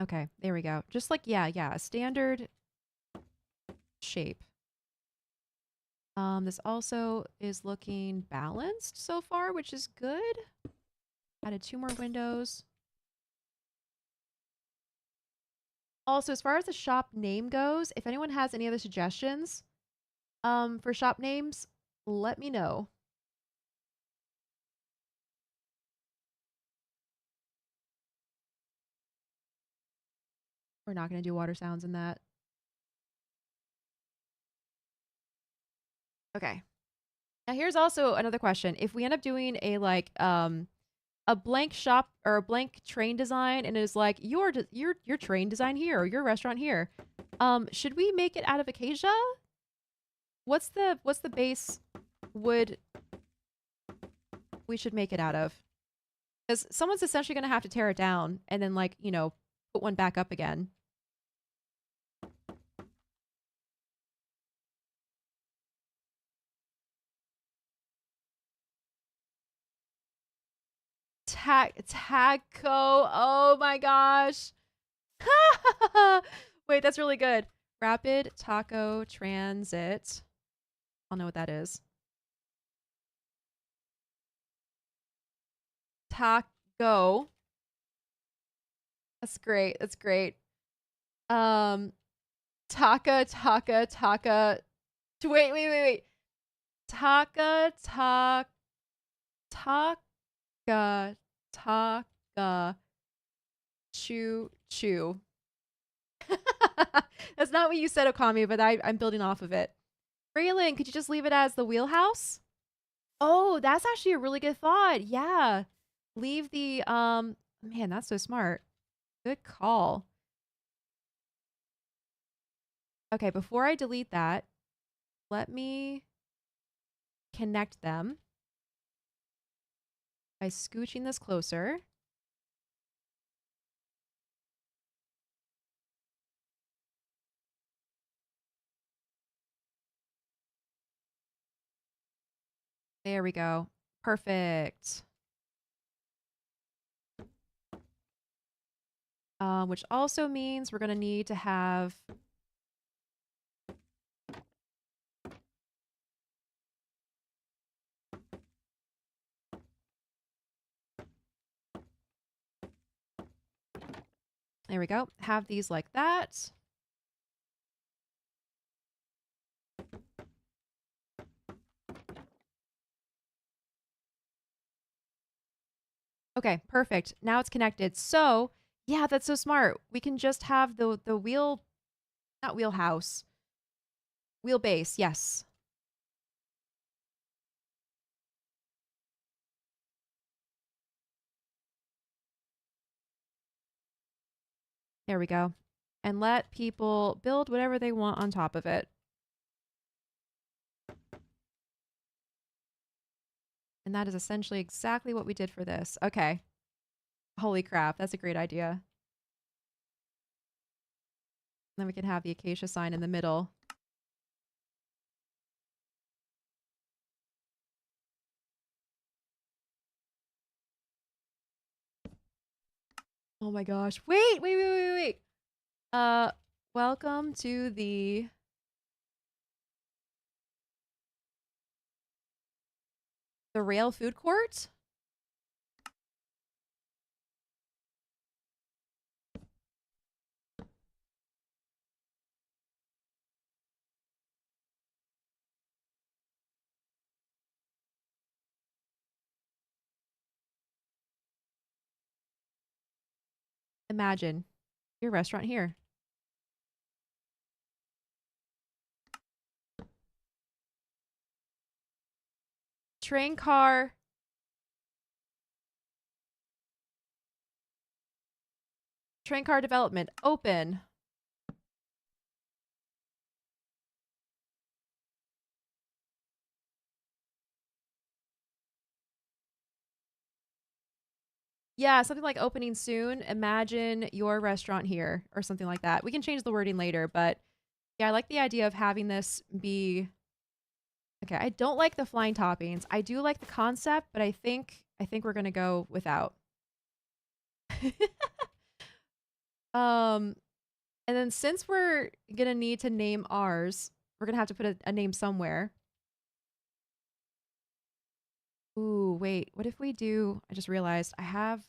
Okay, there we go. Just like, yeah, a standard shape. This also is looking balanced so far, which is good. Added 2 more windows. Also, as far as the shop name goes, if anyone has any other suggestions for shop names, let me know. We're not going to do water sounds in that. Okay. Now here's also another question. If we end up doing a like a blank shop or a blank train design and it's like your train design here or your restaurant here, should we make it out of acacia? What's the base wood we should make it out of? Because someone's essentially going to have to tear it down and then, like, you know, put one back up again. Taco. Oh my gosh. Wait, that's really good. Rapid taco transit. I'll know what that is. Taco. That's great. That's great. Taka. Wait. Taka. Choo. That's not what you said, Okami, but I'm building off of it. Braylon, could you just leave it as the wheelhouse? Oh, that's actually a really good thought. Yeah. Leave the man, that's so smart. Good call. Okay, before I delete that, let me connect them by scooching this closer. There we go. Perfect. Which also means we're going to need to have there we go. Have these like that. Okay, perfect. Now it's connected. So, yeah, that's so smart. We can just have the wheel, not wheelhouse, wheelbase. Yes. There we go. And let people build whatever they want on top of it. And that is essentially exactly what we did for this. Okay. Holy crap, that's a great idea. Then we can have the acacia sign in the middle. Oh my gosh. Wait. Welcome to the rail food court? Imagine your restaurant here. Train car. Train car development. Open. Yeah, something like opening soon. Imagine your restaurant here or something like that. We can change the wording later, but yeah, I like the idea of having this be okay. I don't like the flying toppings. I do like the concept, but I think we're gonna go without. um, and then since we're gonna need to name ours, we're gonna have to put a name somewhere. Ooh, wait. What if we do? I just realized I have.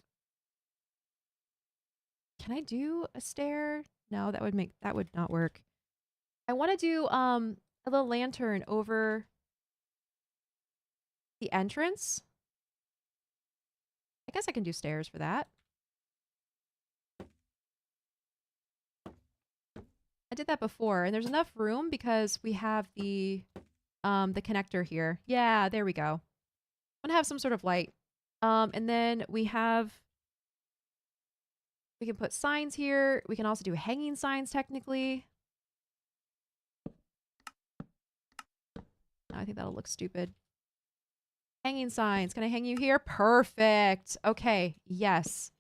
Can I do a stair? No, that would not work. I want to do a little lantern over the entrance. I guess I can do stairs for that. I did that before, and there's enough room because we have the connector here. Yeah, there we go. I want to have some sort of light. And then we can put signs here. We can also do hanging signs technically. I think that'll look stupid. Hanging signs. Can I hang you here? Perfect. Okay. Yes.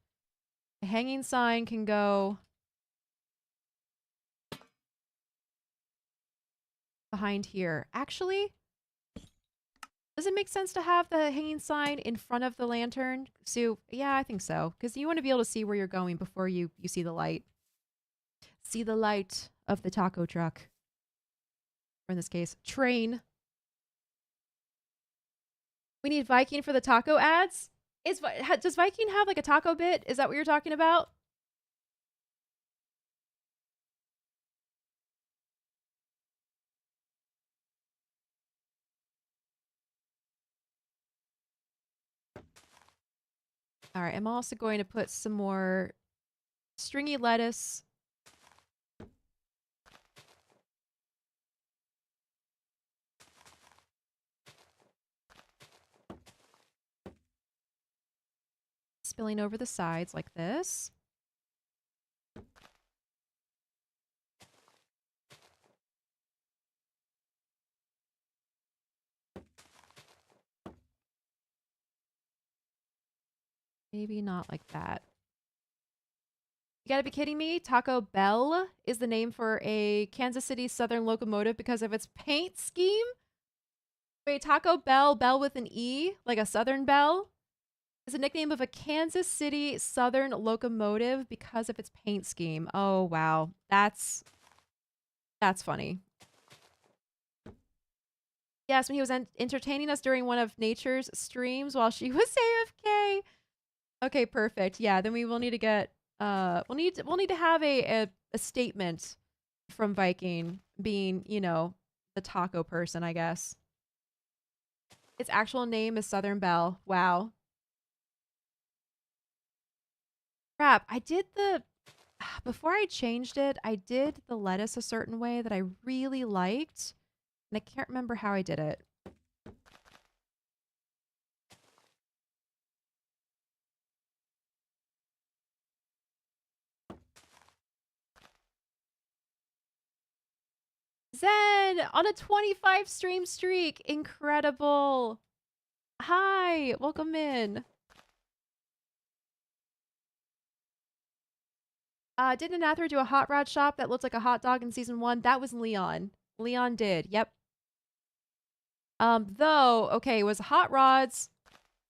The hanging sign can go behind here. Actually, does it make sense to have the hanging sign in front of the lantern? So, yeah, I think so. Because you want to be able to see where you're going before you see the light. See the light of the taco truck. Or in this case, train. We need Viking for the taco ads? Does Viking have like a taco bit? Is that what you're talking about? All right, I'm also going to put some more stringy lettuce. Spilling over the sides like this. Maybe not like that. You gotta be kidding me. Taco Bell is the name for a Kansas City Southern locomotive because of its paint scheme? Wait, Taco Bell, Bell with an E, like a Southern Bell, is a nickname of a Kansas City Southern locomotive because of its paint scheme. Oh, wow. That's funny. Yes, when he was entertaining us during one of Nature's streams while she was AFK. Okay, perfect. Yeah, then we will need to get we'll need to have a statement from Viking being, you know, the taco person, I guess. Its actual name is Southern Belle. Wow. Crap, I did the before I changed it, I did the lettuce a certain way that I really liked, and I can't remember how I did it. Zen on a 25 stream streak. Incredible. Hi, welcome in. Didn't Nathra do a hot rod shop that looked like a hot dog in season 1? That was Leon. Leon did. Yep. Though, okay, it was hot rods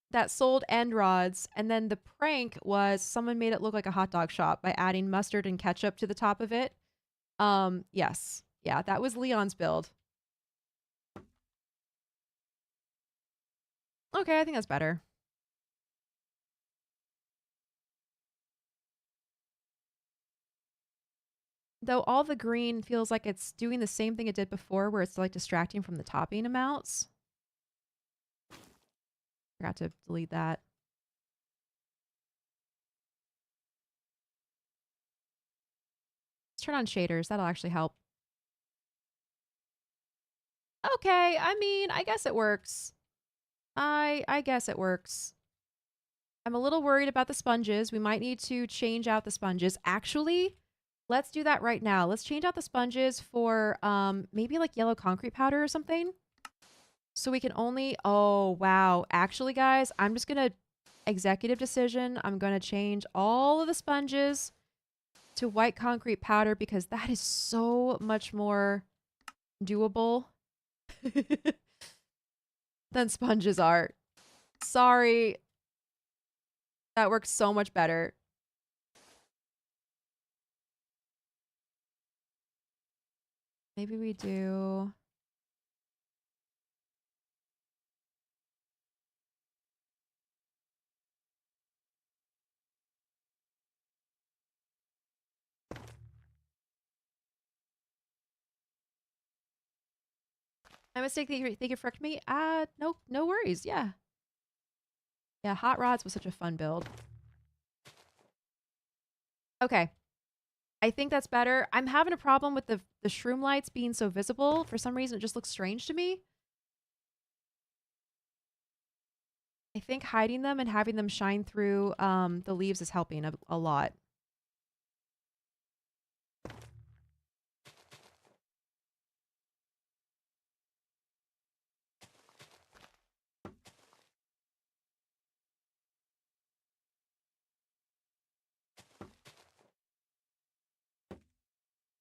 that sold end rods, and then the prank was someone made it look like a hot dog shop by adding mustard and ketchup to the top of it. Yes. Yeah, that was Leon's build. Okay, I think that's better. Though all the green feels like it's doing the same thing it did before, where it's like distracting from the topping amounts. Forgot to delete that. Let's turn on shaders. That'll actually help. Okay, I mean, I guess it works. I guess it works. I'm a little worried about the sponges. We might need to change out the sponges. Actually, let's do that right now. Let's change out the sponges for maybe like yellow concrete powder or something. So we can only, oh wow. Actually guys, I'm just gonna Executive decision. I'm going to change all of the sponges to white concrete powder because that is so much more doable than sponges are. Sorry. That works so much better. Maybe we do... My mistake. Thank you for correcting me. No worries. Yeah. Yeah, hot rods was such a fun build. Okay. I think that's better. I'm having a problem with the shroom lights being so visible. For some reason, it just looks strange to me. I think hiding them and having them shine through the leaves is helping a lot.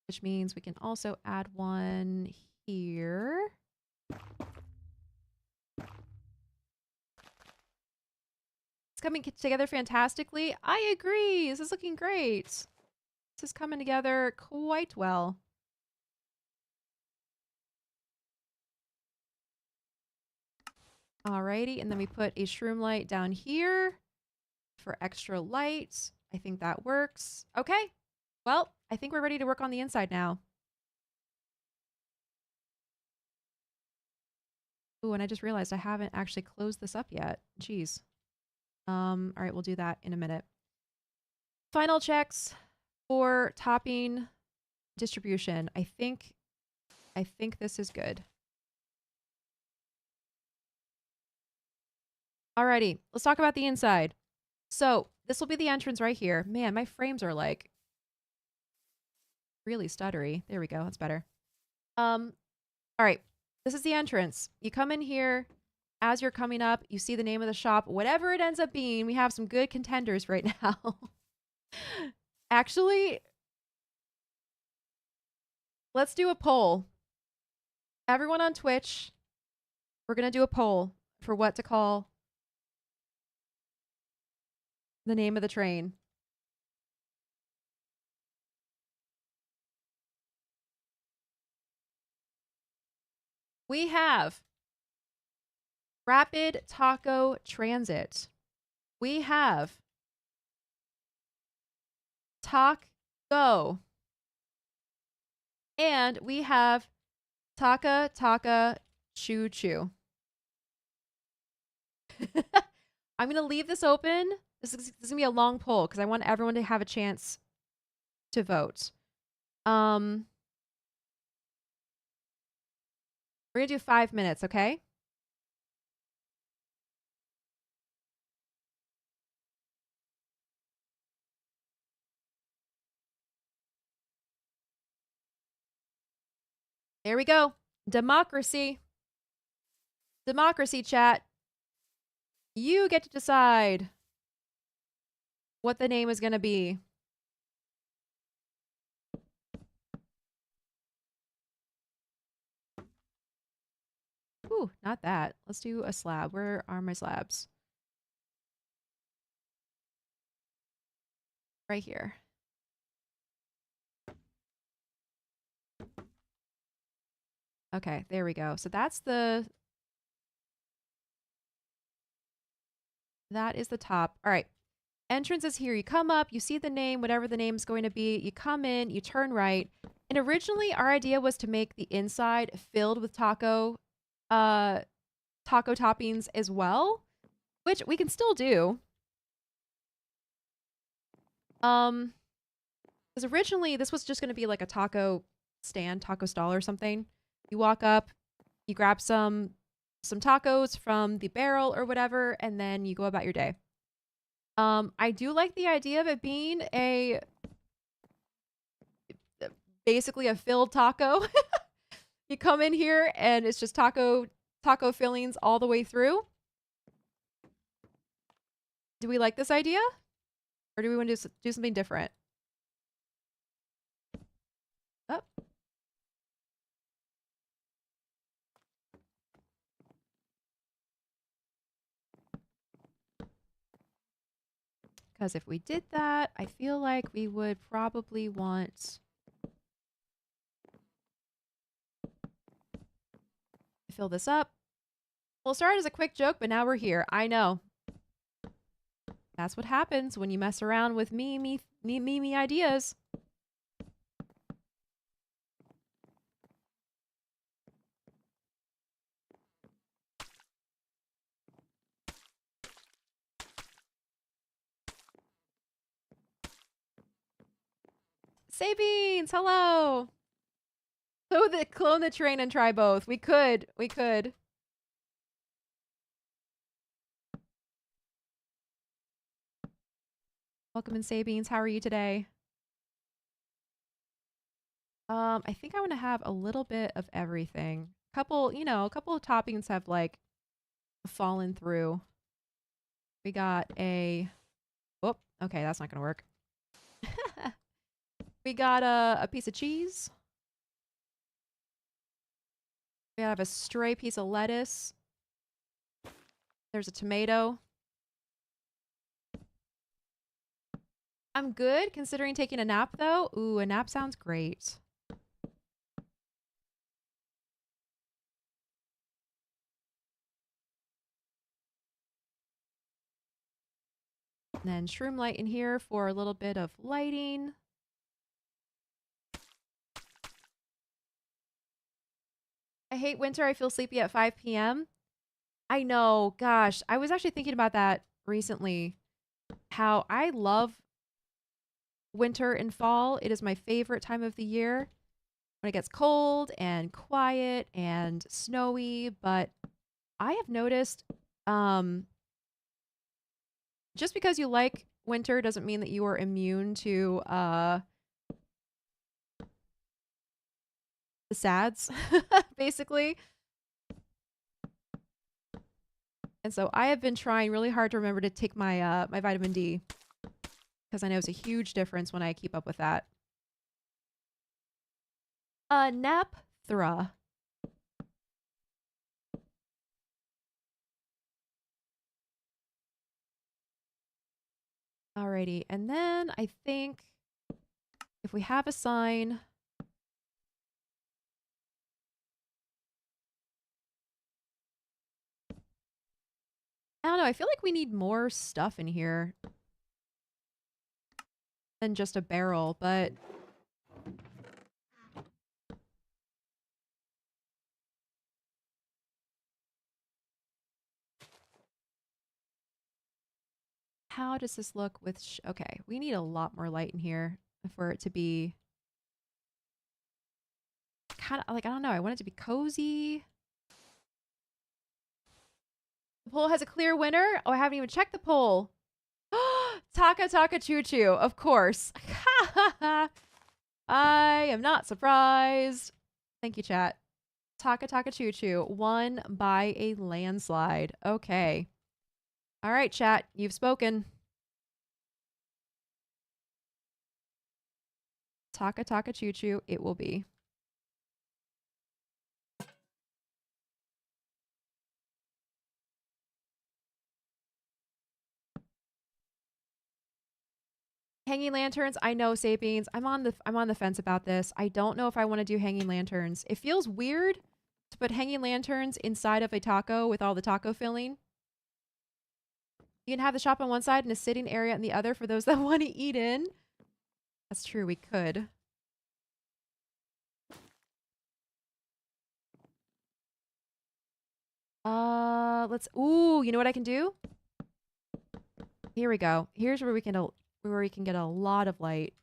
Which means we can also add one here. It's coming together fantastically. I agree. This is looking great. This is coming together quite well. Alrighty, and then we put a shroom light down here for extra light. I think that works. Okay, well, I think we're ready to work on the inside now. Ooh, and I just realized I haven't actually closed this up yet. Jeez. All right, we'll do that in a minute. Final checks for topping distribution. I think this is good. Alrighty, let's talk about the inside. So this will be the entrance right here. Man, my frames are like really stuttery. There we go. That's better. All right. This is the entrance. You come in here. As you're coming up, you see the name of the shop. Whatever it ends up being, we have some good contenders right now. Actually, let's do a poll. Everyone on Twitch, we're going to do a poll for what to call the name of the train. We have Rapid Taco Transit. We have Talk Go. And we have Taka Taka Choo Choo. I'm going to leave this open. This is going to be a long poll because I want everyone to have a chance to vote. We're going to do 5 minutes, okay? There we go. Democracy. Democracy, chat. You get to decide what the name is going to be. Ooh, not that. Let's do a slab. Where are my slabs? Right here. Okay, there we go. So that is the top. All right. Entrance is here. You come up, you see the name, whatever the name's going to be. You come in, you turn right. And originally our idea was to make the inside filled with taco toppings as well, which we can still do. Because originally this was just going to be like a taco stand, taco stall or something. You walk up, you grab some tacos from the barrel or whatever, and then you go about your day. I do like the idea of it being basically a filled taco. You come in here and it's just taco fillings all the way through. Do we like this idea? Or do we want to do something different? Oh. Because if we did that, I feel like we would probably want to fill this up. We'll start as a quick joke, but now we're here. I know. That's what happens when you mess around with me ideas. Sabines, hello. Clone the train and try both. We could. Welcome in, Sabines. How are you today? I think I want to have a little bit of everything. A couple of toppings have like fallen through. We got a. Oh, okay, that's not gonna work. We got a piece of cheese. We have a stray piece of lettuce. There's a tomato. I'm good considering taking a nap though. Ooh, a nap sounds great. And then shroom light in here for a little bit of lighting. I hate winter. I feel sleepy at 5 p.m. I know. Gosh, I was actually thinking about that recently. How I love winter and fall. It is my favorite time of the year when it gets cold and quiet and snowy. But I have noticed just because you like winter doesn't mean that you are immune to the sads, basically. And so I have been trying really hard to remember to take my my vitamin D because I know it's a huge difference when I keep up with that. Napthra. Alrighty, and then I think if we have a sign, I don't know, I feel like we need more stuff in here than just a barrel, but how does this look with okay, we need a lot more light in here for it to be kind of like, I don't know, I want it to be cozy. The poll has a clear winner. Oh, I haven't even checked the poll. Taka Taka Choo Choo, of course. I am not surprised. Thank you, chat. Taka Taka Choo Choo won by a landslide. Okay. All right, chat. You've spoken. Taka Taka Choo Choo, it will be. Hanging lanterns, I know, Sapiens. I'm on the fence about this. I don't know if I want to do hanging lanterns. It feels weird to put hanging lanterns inside of a taco with all the taco filling. You can have the shop on one side and a sitting area on the other for those that want to eat in. That's true, we could. Ooh, you know what I can do? Here we go. Here's where we can get a lot of light.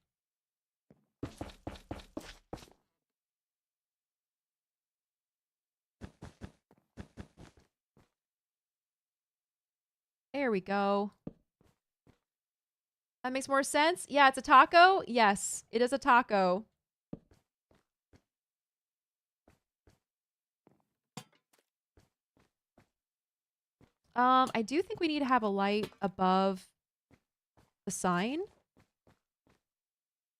There we go. That makes more sense. Yeah, it's a taco. Yes, it is a taco. I do think we need to have a light above the sign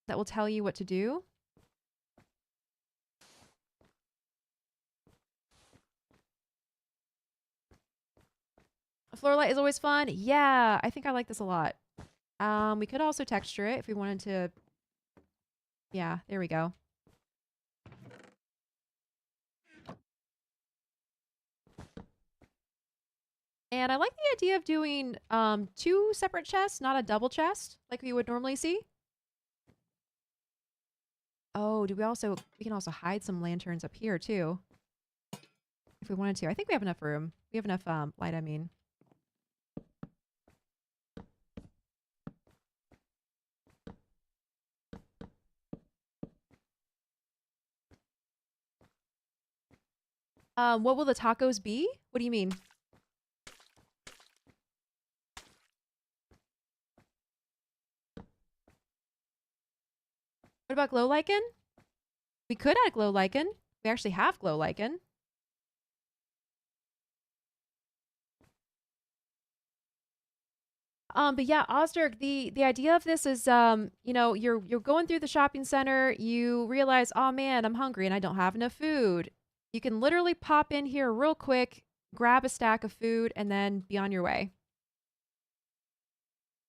that will tell you what to do. A floor light is always fun. Yeah, I think I like this a lot. We could also texture it if we wanted to. Yeah, there we go. And I like the idea of doing 2 separate chests, not a double chest like we would normally see. Oh, we can also hide some lanterns up here too. If we wanted to. I think we have enough room. We have enough light, I mean. What will the tacos be? What do you mean? What about glow lichen? We could add glow lichen. We actually have glow lichen. But yeah, Osdirk, the idea of this is, you know, you're going through the shopping center, you realize, oh man, I'm hungry and I don't have enough food. You can literally pop in here real quick, grab a stack of food, and then be on your way.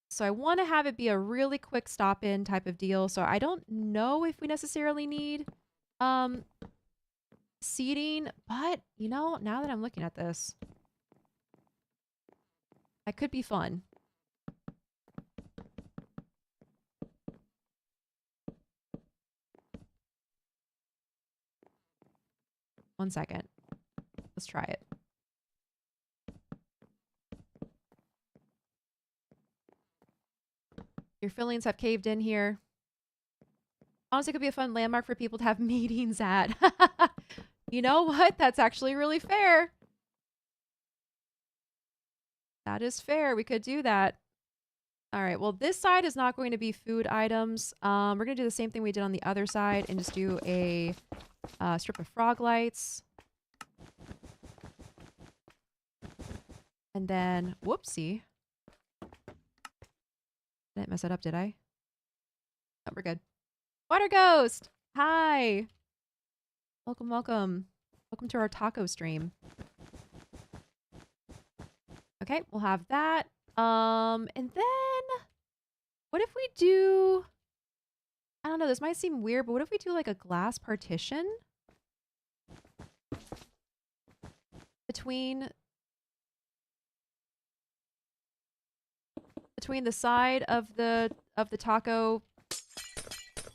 So I want to have it be a really quick stop-in type of deal. So I don't know if we necessarily need seating, but you know, now that I'm looking at this, that could be fun. One second. Let's try it. Your feelings have caved in here. Honestly, it could be a fun landmark for people to have meetings at. You know what? That's actually really fair. That is fair. We could do that. All right. Well, this side is not going to be food items. We're going to do the same thing we did on the other side and just do a strip of frog lights. And then, whoopsie. Didn't mess that up, did I? Oh, we're good. Water Ghost! Hi! Welcome, welcome. Welcome to our taco stream. Okay, we'll have that. And then what if we do, I don't know, this might seem weird, but what if we do like a glass partition between the side of the taco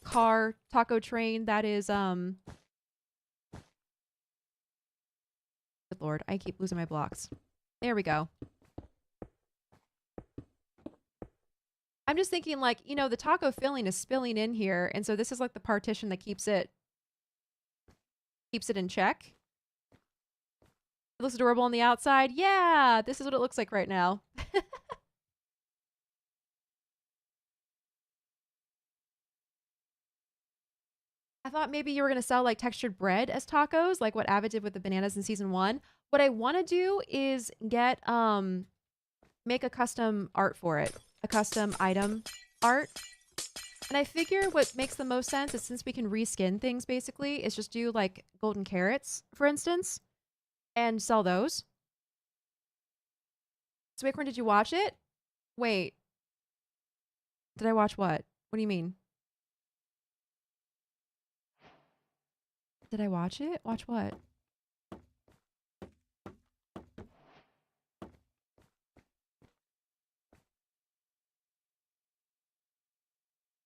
car, taco train that is good lord, I keep losing my blocks. There we go. I'm just thinking, like, you know, the taco filling is spilling in here, and so this is like the partition that keeps it in check. It looks adorable on the outside. Yeah, this is what it looks like right now. I thought maybe you were going to sell like textured bread as tacos, like what Avid did with the bananas in season 1. What I want to do is get, make a custom art for it. A custom item art. And I figure what makes the most sense is, since we can reskin things basically, is just do like golden carrots, for instance, and sell those. So Acorn, did you watch it? Wait. Did I watch what? What do you mean? Did I watch it? Watch what?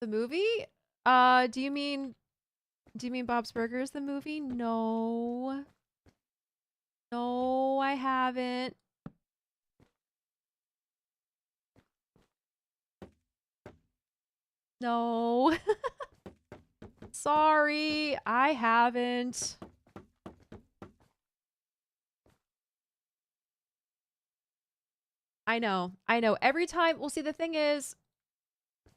The movie? Do you mean Bob's Burgers, the movie? No. No, I haven't. No. Sorry, I haven't. I know. Every time, well, see, the thing is,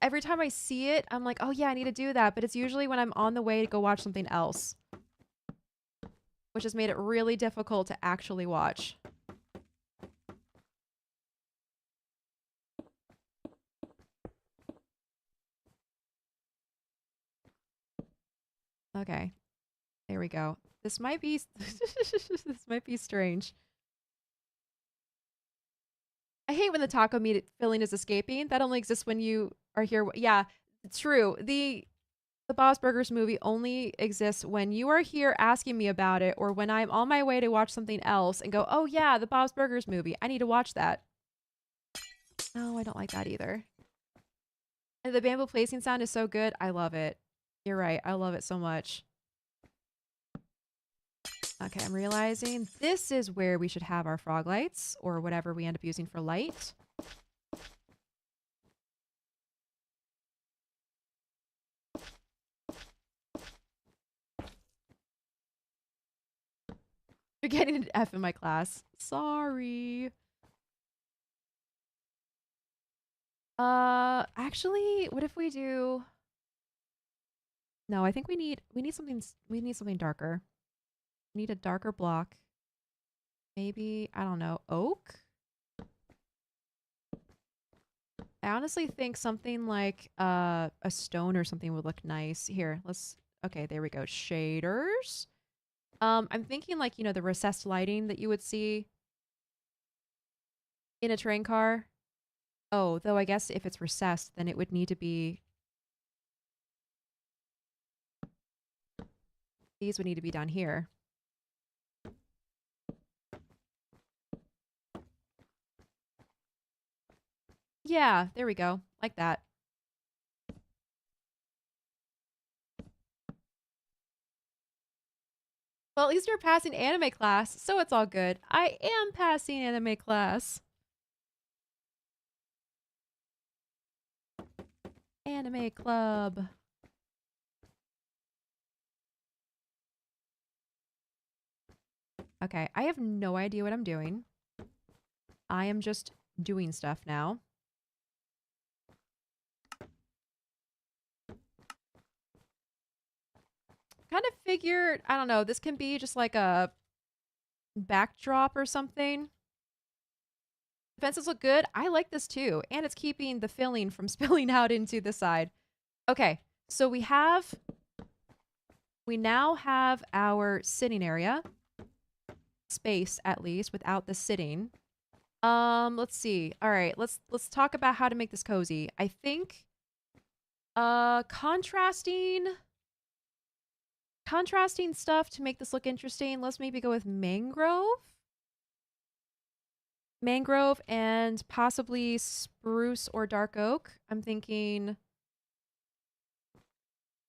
every time I see it, I'm like, oh yeah, I need to do that. But it's usually when I'm on the way to go watch something else, which has made it really difficult to actually watch. Okay. There we go. This might be this might be strange. I hate when the taco meat filling is escaping. That only exists when you are here. Yeah, true. The Bob's Burgers movie only exists when you are here asking me about it, or when I'm on my way to watch something else and go, oh yeah, the Bob's Burgers movie. I need to watch that. No, I don't like that either. And the bamboo placing sound is so good. I love it. You're right. I love it so much. Okay, I'm realizing this is where we should have our frog lights, or whatever we end up using for light. You're getting an F in my class. Sorry. Actually, what if we do... No, I think we need something darker. We need a darker block. Maybe, I don't know, oak? I honestly think something like a stone or something would look nice. Here, let's... Okay, there we go. Shaders. I'm thinking like, you know, the recessed lighting that you would see in a train car. Oh, though I guess if it's recessed, then it would need to be... These would need to be down here. Yeah, there we go. Like that. Well, at least you're passing anime class, so it's all good. I am passing anime class. Anime club. Okay, I have no idea what I'm doing. I am just doing stuff now. Kind of figured, I don't know, this can be just like a backdrop or something. The fences look good. I like this too. And it's keeping the filling from spilling out into the side. Okay, so we now have our sitting area. Space, at least, without the sitting. Let's see. All right, let's talk about how to make this cozy. I think contrasting stuff to make this look interesting. Let's maybe go with mangrove. Mangrove and possibly spruce or dark oak. I'm thinking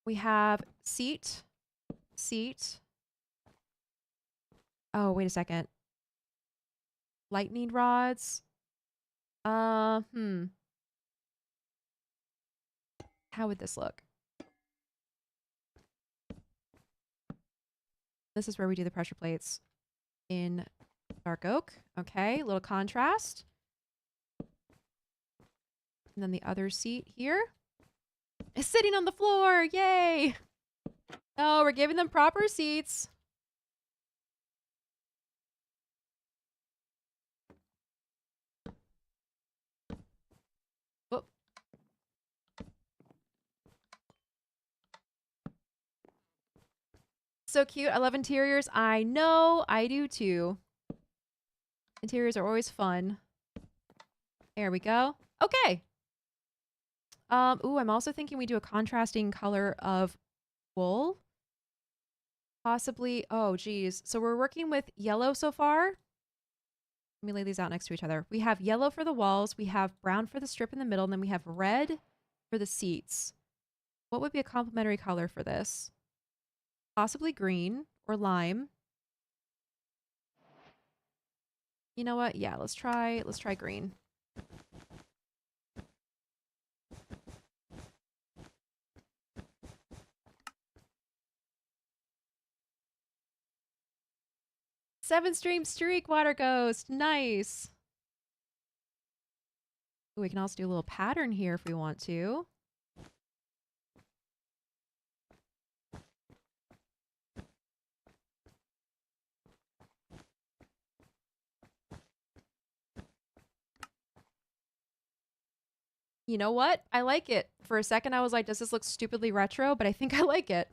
we have seat. Oh, wait a second. Lightning rods. How would this look? This is where we do the pressure plates in dark oak. Okay, a little contrast. And then the other seat here is sitting on the floor. Yay! Oh, we're giving them proper seats. Oh. So cute. I love interiors. I know. I do too. Interiors are always fun. There we go. Okay. Ooh, I'm also thinking we do a contrasting color of wool. Possibly. Oh, geez. So we're working with yellow so far. Let me lay these out next to each other. We have yellow for the walls. We have brown for the strip in the middle. And then we have red for the seats. What would be a complementary color for this? Possibly green or lime. You know what? Yeah, let's try green. Seven stream streak water ghost. Nice. Ooh, we can also do a little pattern here if we want to. You know what? I like it. For a second, I was like, does this look stupidly retro? But I think I like it.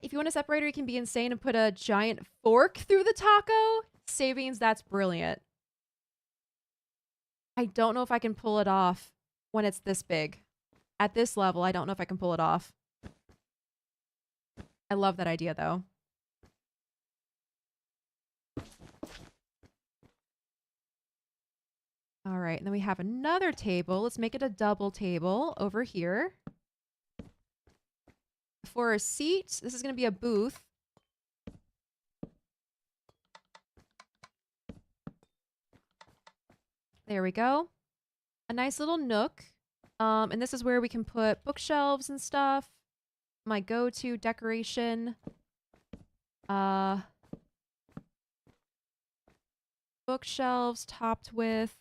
If you want a separator, you can be insane and put a giant fork through the taco. Savings, that's brilliant. I don't know if I can pull it off when it's this big. At this level, I don't know if I can pull it off. I love that idea, though. All right, and then we have another table. Let's make it a double table over here. For a seat, this is going to be a booth. There we go. A nice little nook. And this is where we can put bookshelves and stuff. My go-to decoration. Bookshelves topped with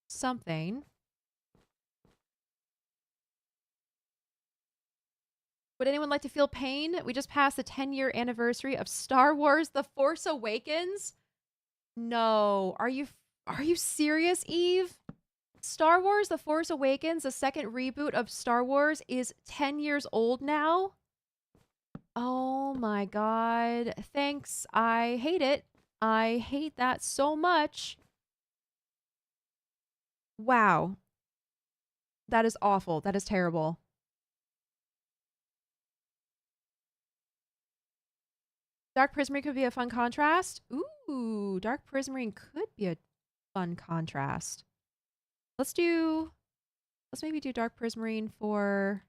something. Would anyone like to feel pain? We just passed the 10-year anniversary of Star Wars The Force Awakens. No. Are you serious, Eve? Star Wars The Force Awakens, the second reboot of Star Wars, is 10 years old now? Oh my god. Thanks. I hate it. I hate that so much. Wow. That is awful. That is terrible. Dark Prismarine could be a fun contrast. Ooh, Dark Prismarine could be a fun contrast. Let's maybe do Dark Prismarine for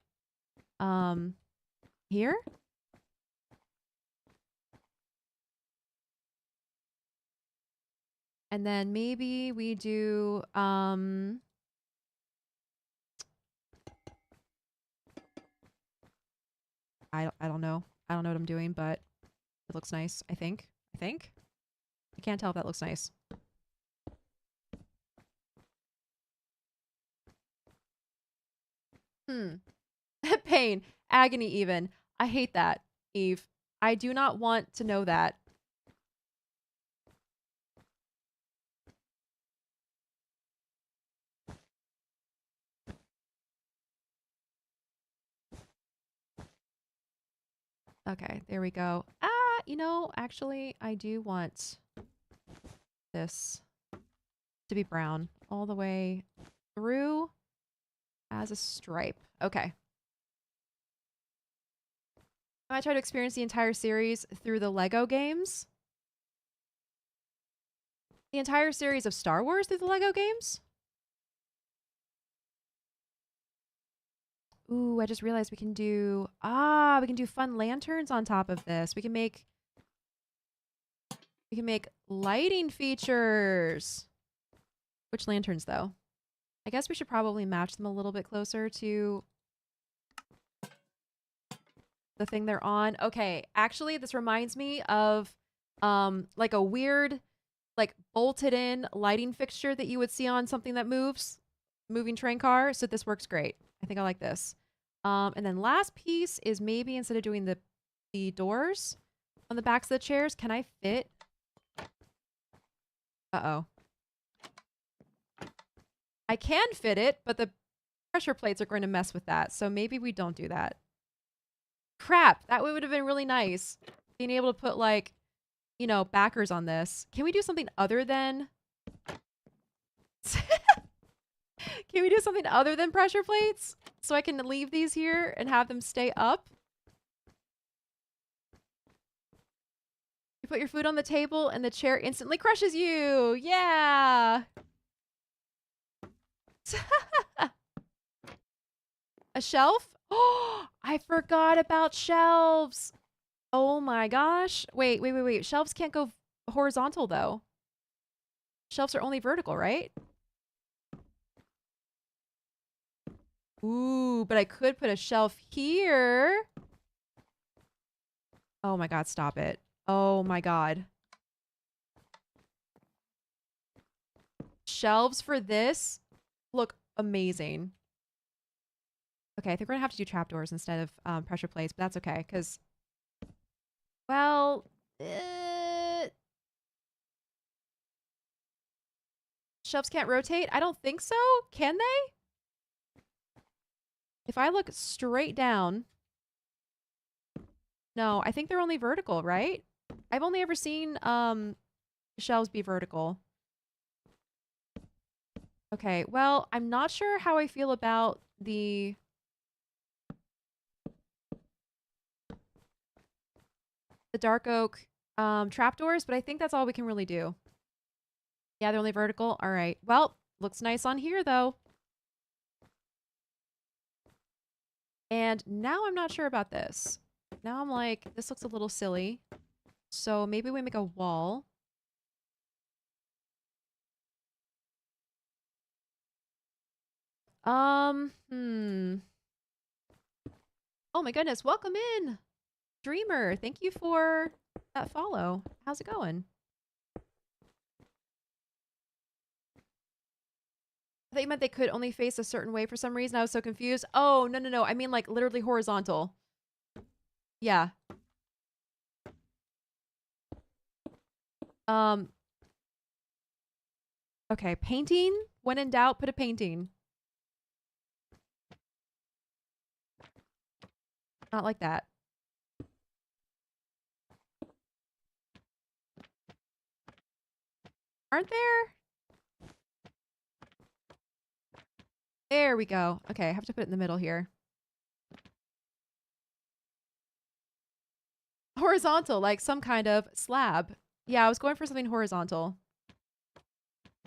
here. And then maybe we do I don't know. I don't know what I'm doing, but it looks nice, I think. I can't tell if that looks nice. Pain. Agony even. I hate that, Eve. I do not want to know that. Okay, there we go. You know, actually, I do want this to be brown all the way through as a stripe. Okay. I try to experience the entire series through the Lego games. The entire series of Star Wars through the Lego games? Ooh, I just realized we can do fun lanterns on top of this. We can make lighting features. Which lanterns though? I guess we should probably match them a little bit closer to the thing they're on. Okay, actually this reminds me of like a weird like bolted in lighting fixture that you would see on something that moves, moving train car. So this works great. I think I like this. And then last piece is maybe instead of doing the doors on the backs of the chairs, can I fit? Uh-oh. I can fit it, but the pressure plates are going to mess with that. So maybe we don't do that. Crap, that would have been really nice. Being able to put like, you know, backers on this. Can we do something other than... Can we do something other than pressure plates? So I can leave these here and have them stay up? You put your food on the table and the chair instantly crushes you. Yeah. A shelf? Oh, I forgot about shelves. Oh my gosh. Wait. Shelves can't go horizontal though. Shelves are only vertical, right? Ooh, but I could put a shelf here. Oh my god, stop it. Oh my god. Shelves for this look amazing. Okay, I think we're gonna have to do trapdoors instead of pressure plates, but that's okay, because... Well... Shelves can't rotate? I don't think so. Can they? If I look straight down... No, I think they're only vertical, right? I've only ever seen shelves be vertical. Okay, well, I'm not sure how I feel about the dark oak trapdoors, but I think that's all we can really do. Yeah, they're only vertical. All right. Well, looks nice on here, though. And now I'm not sure about this. Now I'm like, this looks a little silly. So maybe we make a wall. Hmm. Oh my goodness, welcome in, Dreamer. Thank you for that follow. How's it going? I thought you meant they could only face a certain way for some reason. I was so confused. Oh, no, no, no. I mean like literally horizontal. Yeah. Okay, painting. When in doubt, put a painting. Not like that. Aren't there? There we go. Okay, I have to put it in the middle here. Horizontal, like some kind of slab. Yeah, I was going for something horizontal.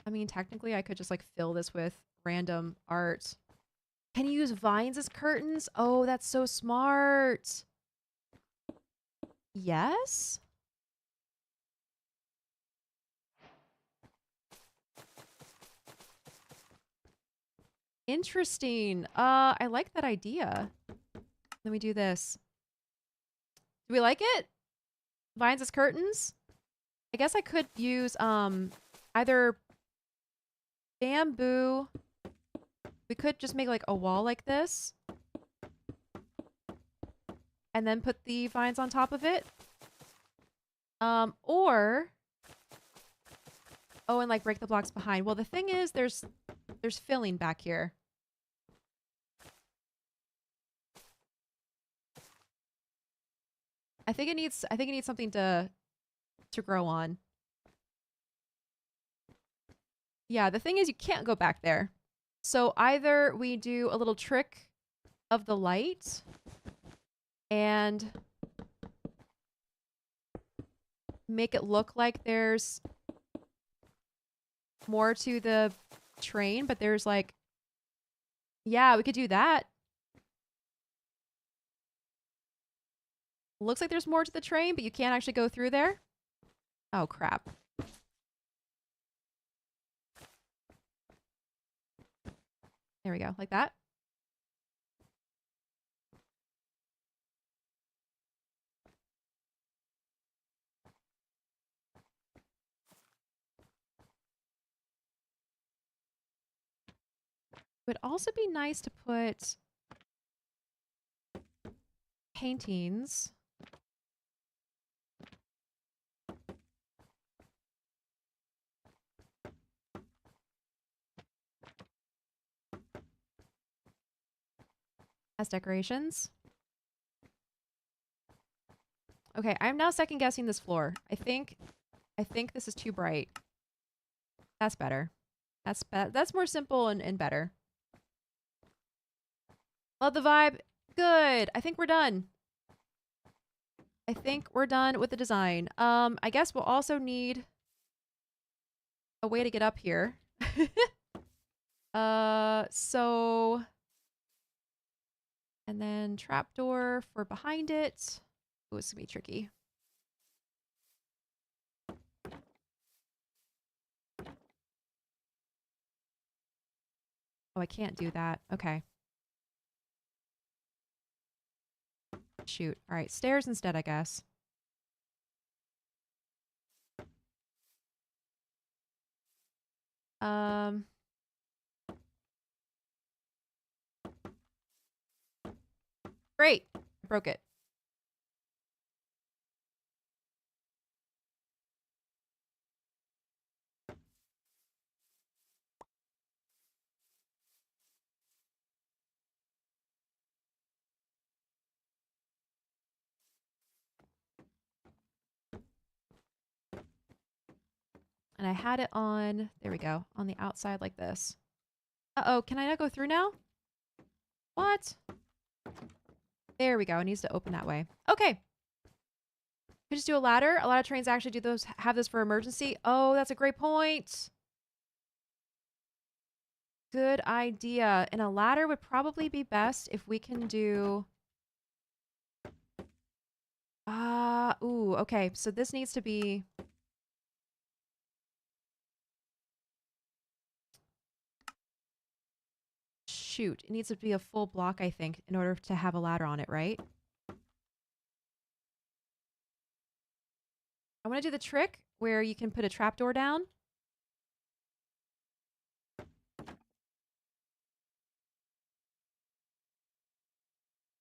I mean, technically, I could just like fill this with random art. Can you use vines as curtains? Oh, that's so smart. Yes? Interesting. I like that idea. Let me do this. Do we like it? Vines as curtains? I guess I could use either bamboo. We could just make like a wall like this. And then put the vines on top of it. Or oh, and like break the blocks behind. Well, the thing is there's filling back here. I think it needs something to grow on. Yeah, the thing is you can't go back there. So either we do a little trick of the light and make it look like there's more to the train, but there's like, yeah, we could do that. Looks like there's more to the train, but you can't actually go through there. Oh, crap. There we go, like that. It would also be nice to put paintings. As decorations. Okay, I'm now second guessing this floor. I think this is too bright. That's better. That's more simple and better. Love the vibe. Good. I think we're done. I think we're done with the design. I guess we'll also need a way to get up here. So and then trapdoor for behind it. Ooh, it's gonna be tricky. Oh, I can't do that. Okay. Shoot. All right, stairs instead, I guess. Great. I broke it. And I had it on, there we go, on the outside like this. Uh-oh, can I not go through now? What? There we go. It needs to open that way. Okay. We just do a ladder. A lot of trains actually do those, have this for emergency. Oh, that's a great point. Good idea. And a ladder would probably be best if we can do... ooh, okay. So this needs to be... Shoot. It needs to be a full block, I think, in order to have a ladder on it, right? I want to do the trick where you can put a trapdoor down.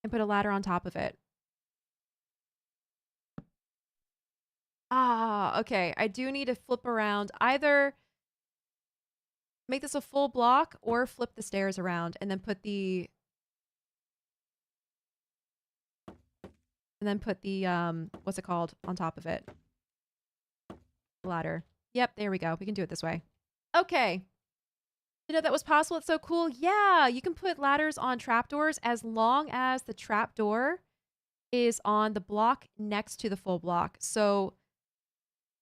And put a ladder on top of it. Okay. I do need to flip around. Either make this a full block or flip the stairs around and then put the... And then put the, what's it called, on top of it. Ladder. Yep, there we go. We can do it this way. Okay. You know that was possible? It's so cool. Yeah, you can put ladders on trapdoors as long as the trapdoor is on the block next to the full block. So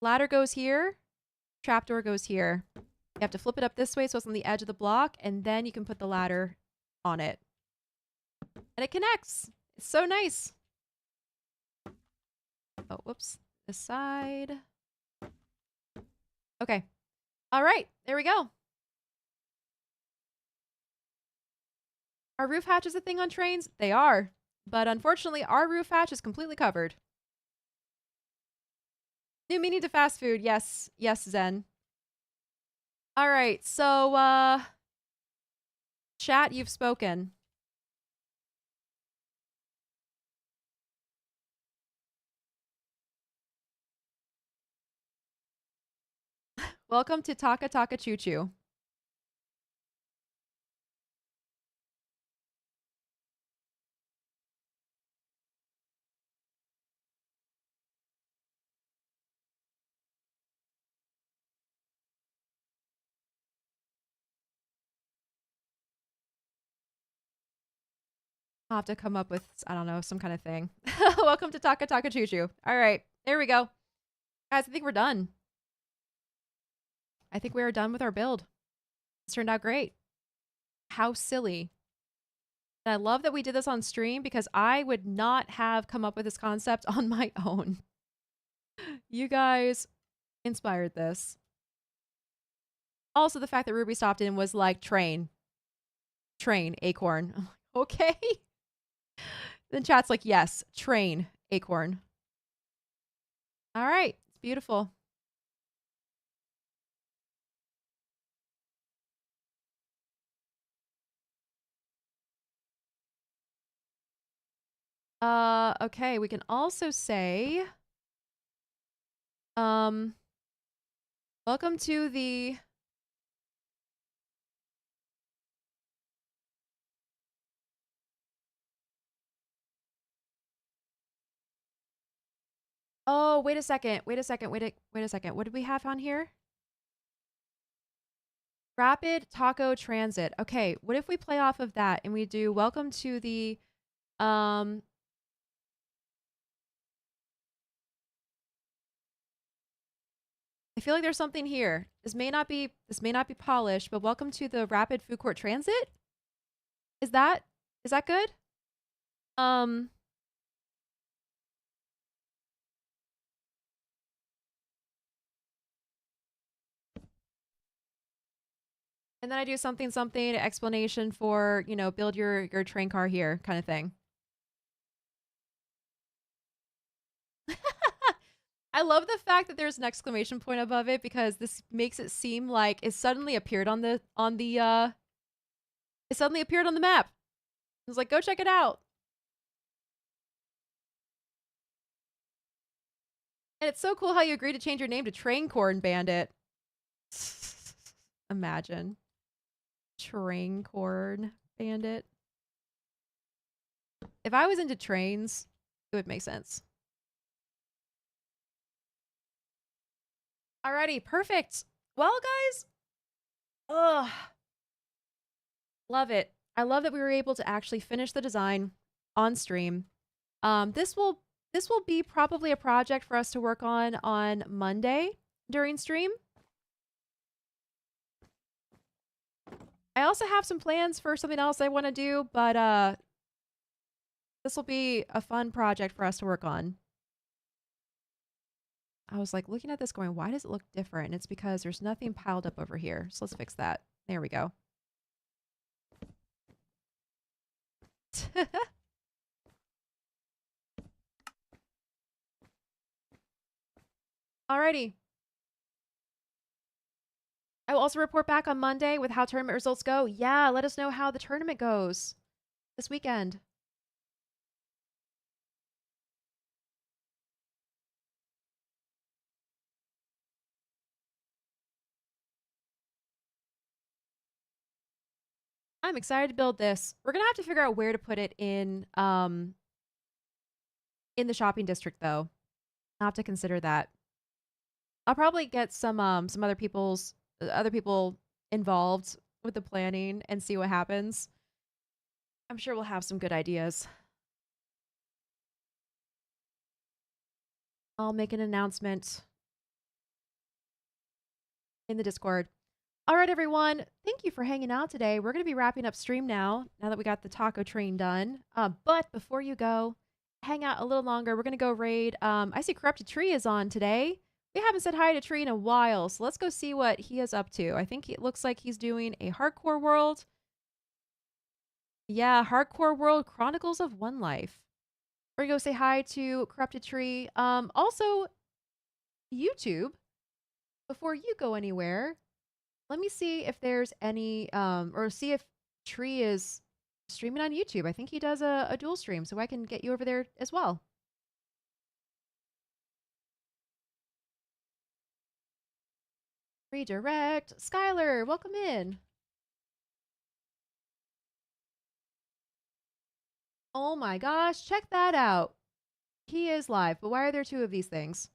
ladder goes here, trapdoor goes here. You have to flip it up this way so it's on the edge of the block, and then you can put the ladder on it. And it connects. It's so nice. Oh, whoops. This side. Okay. All right. There we go. Are roof hatches a thing on trains? They are. But unfortunately, our roof hatch is completely covered. New meaning to fast food. Yes. Yes, Zen. All right. So, chat, you've spoken. Welcome to Taka Taka Choo Choo. I'll have to come up with, I don't know, some kind of thing. Welcome to Taka Taka Choo Choo. All right. There we go. Guys, I think we're done. I think we are done with our build. This turned out great. How silly. And I love that we did this on stream because I would not have come up with this concept on my own. You guys inspired this. Also, the fact that Ruby stopped in was like, train, acorn. Okay. Then chat's like, yes, train, acorn. All right. It's beautiful. Okay, we can also say, welcome to the... Oh, wait a second. Wait a second. Wait a second. What did we have on here? Rapid Taco Transit. Okay, what if we play off of that and we do welcome to the I feel like there's something here. This may not be polished, but welcome to the Rapid Food Court Transit? Is that good? And then I do something explanation for, you know, build your train car here kind of thing. I love the fact that there's an exclamation point above it because this makes it seem like it suddenly appeared on the it suddenly appeared on the map. It's like, go check it out. And it's so cool how you agreed to change your name to Train Corn Bandit. Imagine. Train Corn Bandit. If I was into trains, it would make sense. Alrighty, perfect. Well, guys, ugh, love it. I love that we were able to actually finish the design on stream. This will be probably a project for us to work on Monday during stream. I also have some plans for something else I want to do, but this will be a fun project for us to work on. I was like looking at this going, why does it look different? And it's because there's nothing piled up over here. So let's fix that. There we go. Alrighty. I will also report back on Monday with how tournament results go. Yeah, let us know how the tournament goes this weekend. I'm excited to build this. We're gonna have to figure out where to put it in the shopping district though. I'll have to consider that. I'll probably get some other people involved with the planning and see what happens. I'm sure we'll have some good ideas. I'll make an announcement in the Discord. All right, everyone. Thank you for hanging out today. We're going to be wrapping up stream now that we got the taco train done. But before you go, hang out a little longer. We're going to go raid. I see Corrupted Tree is on today. We haven't said hi to Tree in a while, so let's go see what he is up to. I think it looks like he's doing a hardcore world. Yeah, hardcore world Chronicles of One Life. We're going to go say hi to Corrupted Tree. Also, YouTube, before you go anywhere, let me see if there's any, or see if Tree is streaming on YouTube. I think he does a dual stream, so I can get you over there as well. Redirect. Skylar, welcome in. Oh my gosh, check that out. He is live, but why are there two of these things?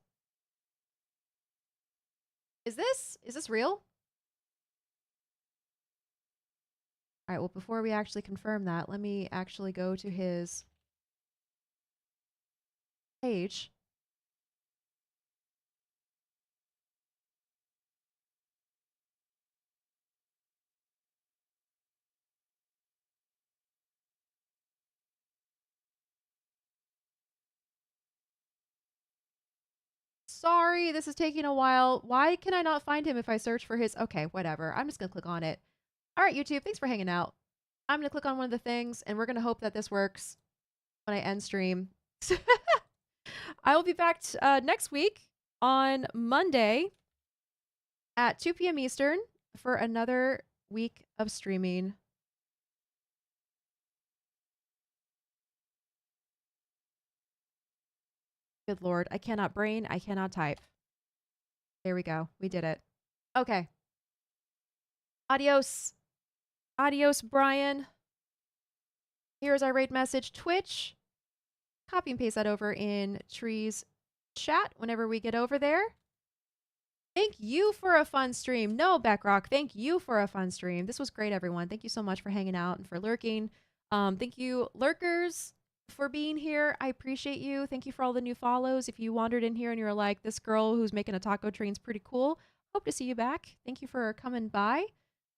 Is this real? All right, well, before we actually confirm that, let me actually go to his page. Sorry, this is taking a while. Why can I not find him if I search for his... Okay, whatever. I'm just going to click on it. All right, YouTube, thanks for hanging out. I'm going to click on one of the things, and we're going to hope that this works when I end stream. I will be back next week on Monday at 2 p.m. Eastern for another week of streaming. Good Lord. I cannot brain. I cannot type. There we go. We did it. Okay. Adios. Adios, Brian. Here's our raid message. Twitch. Copy and paste that over in Tree's chat whenever we get over there. Thank you for a fun stream. No, Backrock, thank you for a fun stream. This was great, everyone. Thank you so much for hanging out and for lurking. Thank you, lurkers, for being here. I appreciate you. Thank you for all the new follows. If you wandered in here and you're like, this girl who's making a taco train's pretty cool, hope to see you back. Thank you for coming by.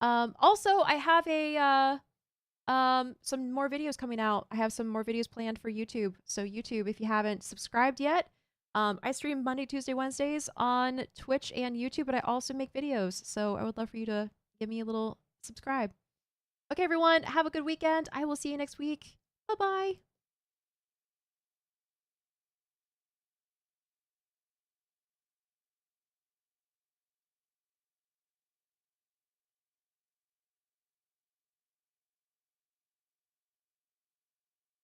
Also, I have some more videos coming out. I have some more videos planned for YouTube. So YouTube, if you haven't subscribed yet, I stream Monday, Tuesday, Wednesdays on Twitch and YouTube, but I also make videos. So I would love for you to give me a little subscribe. Okay, everyone, have a good weekend. I will see you next week. Bye-bye.